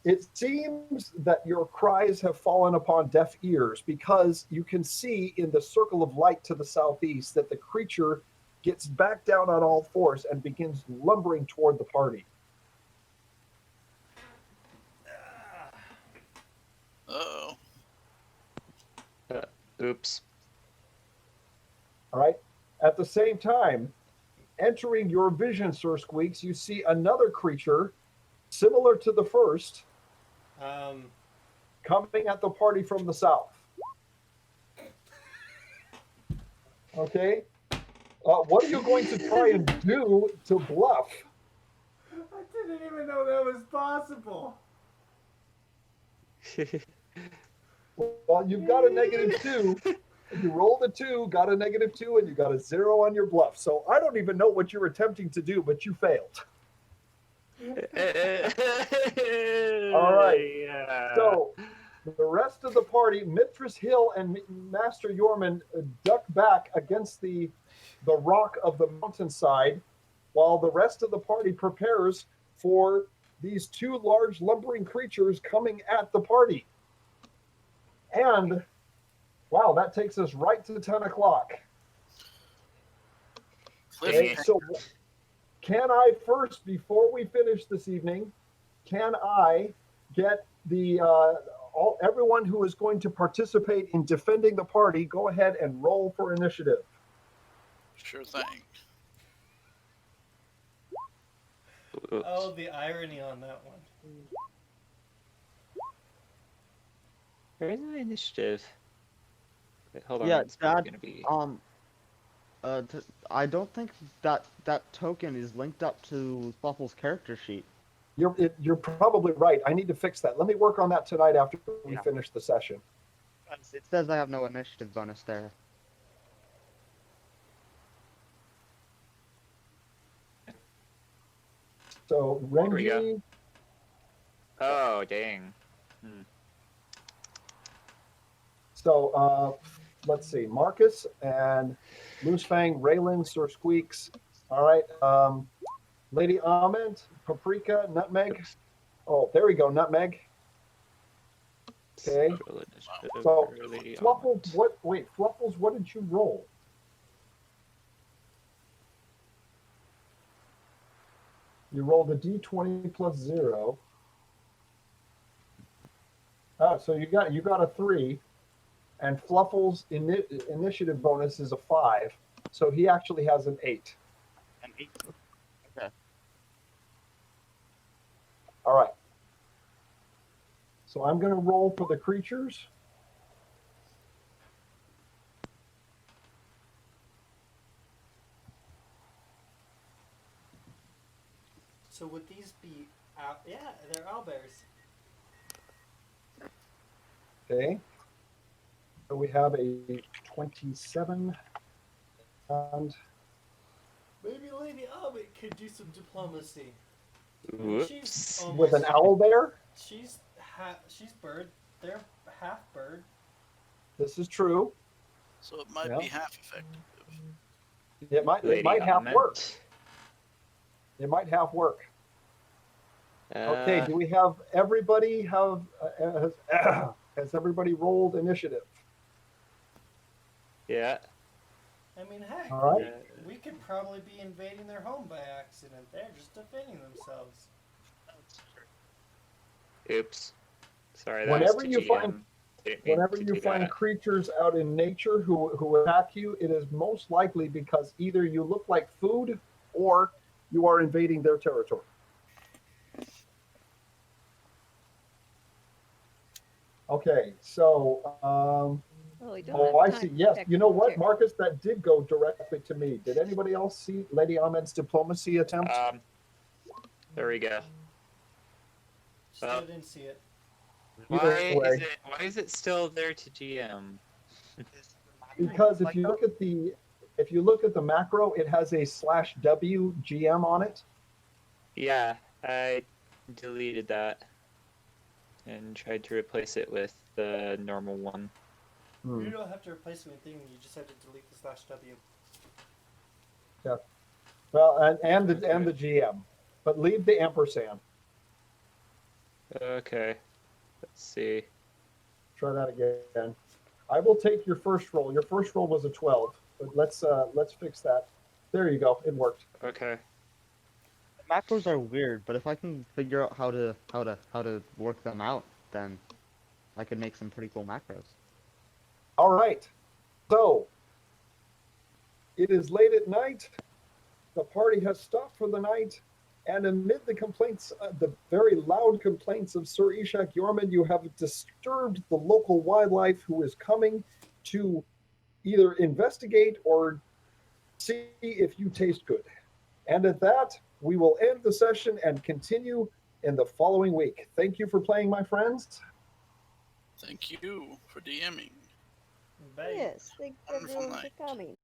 S1: It seems that your cries have fallen upon deaf ears, because you can see in the circle of light to the southeast that the creature gets back down on all fours and begins lumbering toward the party.
S2: Uh-oh.
S6: Oops.
S1: All right. At the same time, entering your vision, Sir Squeaks, you see another creature similar to the first, coming at the party from the south. Okay? What are you going to try and do to bluff?
S3: I didn't even know that was possible.
S1: Well, you've got a -2. You rolled a 2, got a -2, and you got a 0 on your bluff. So I don't even know what you're attempting to do, but you failed. All right.
S6: Yeah.
S1: So the rest of the party, Mistress Hill and Master Yorman, duck back against the rock of the mountainside, while the rest of the party prepares for these two large lumbering creatures coming at the party. And wow, that takes us right to 10 o'clock. Okay, so can I first, before we finish this evening, can I get the everyone who is going to participate in defending the party, go ahead and roll for initiative.
S2: Sure thing.
S3: Oh, the irony on that one.
S6: Where's my initiative? Wait, hold on.
S4: Yeah,
S6: It's probably
S4: Dad.
S6: gonna be.
S4: I don't think that token is linked up to Fluffle's character sheet.
S1: You're probably right. I need to fix that. Let me work on that tonight after we
S4: Yeah.
S1: finish the session.
S4: It says I have no initiative bonus there.
S1: So
S6: Here we go.
S1: Renji,
S6: Oh, dang.
S1: so let's see, Marcus and Loosefang, Raylan, Sir Squeaks. All right, Lady Ament, Paprika, Nutmeg. Oh, there we go, Nutmeg. Okay.
S6: Roll initiative
S1: So
S6: for Lady
S1: Fluffles,
S6: Almond.
S1: Fluffles, what did you roll? You rolled a d20 plus 0. Oh, so you got a 3, and Fluffles' initiative bonus is a 5, so he actually has an 8.
S4: An 8. Okay.
S1: All right. So I'm going to roll for the creatures.
S3: So would these be out? Yeah, they're owlbears.
S1: Okay. So we have a 27, and
S3: Maybe Lady Owlbear could do some diplomacy.
S6: Whoops.
S1: with an owl bear.
S3: She's bird. They're half bird.
S1: This is true.
S2: So it might
S1: Yeah.
S2: be half effective.
S1: It
S6: Lady
S1: might half
S6: Almond.
S1: work. It might half work. Okay, do we have everybody has everybody rolled initiative?
S6: Yeah.
S3: I mean, heck,
S1: All right.
S3: we could probably be invading their home by accident. They're just defending themselves.
S6: Oops. Sorry, that
S1: Whenever
S6: was to
S1: you
S6: GM.
S1: find-
S6: Didn't mean
S1: Whenever
S6: to
S1: you
S6: do
S1: find
S6: that.
S1: creatures out in nature who attack you, it is most likely because either you look like food or you are invading their territory. Okay, so
S5: Oh, we don't
S1: oh, I
S5: have
S1: see.
S5: time
S1: Yes,
S5: to check
S1: you know
S5: the
S1: what,
S5: chair.
S1: Marcus? That did go directly to me. Did anybody else see Lady Ahmed's diplomacy attempt?
S6: There we go.
S3: Still didn't see it.
S1: Either way.
S6: Why is it still there to GM?
S1: Because if you look at the macro, it has a /W GM on it.
S6: Yeah, I deleted that and tried to replace it with the normal one.
S3: You don't have to replace anything. You just have to delete the /W.
S1: Yeah. Well, and the GM, but leave the ampersand.
S6: Okay. Let's see.
S1: Try that again. I will take your first roll. Your first roll was a 12, but let's fix that. There you go. It worked.
S6: Okay.
S4: Macros are weird, but if I can figure out how to work them out, then I could make some pretty cool macros.
S1: All right. So it is late at night. The party has stopped for the night, And amid the complaints, the very loud complaints of Sir Ishak Yorman, you have disturbed the local wildlife who is coming to either investigate or see if you taste good. And at that, we will end the session and continue in the following week. Thank you for playing, my friends.
S2: Thank you for DMing.
S3: Bye.
S5: Yes, thanks
S2: Wonderful
S5: everyone
S2: night.
S5: for coming.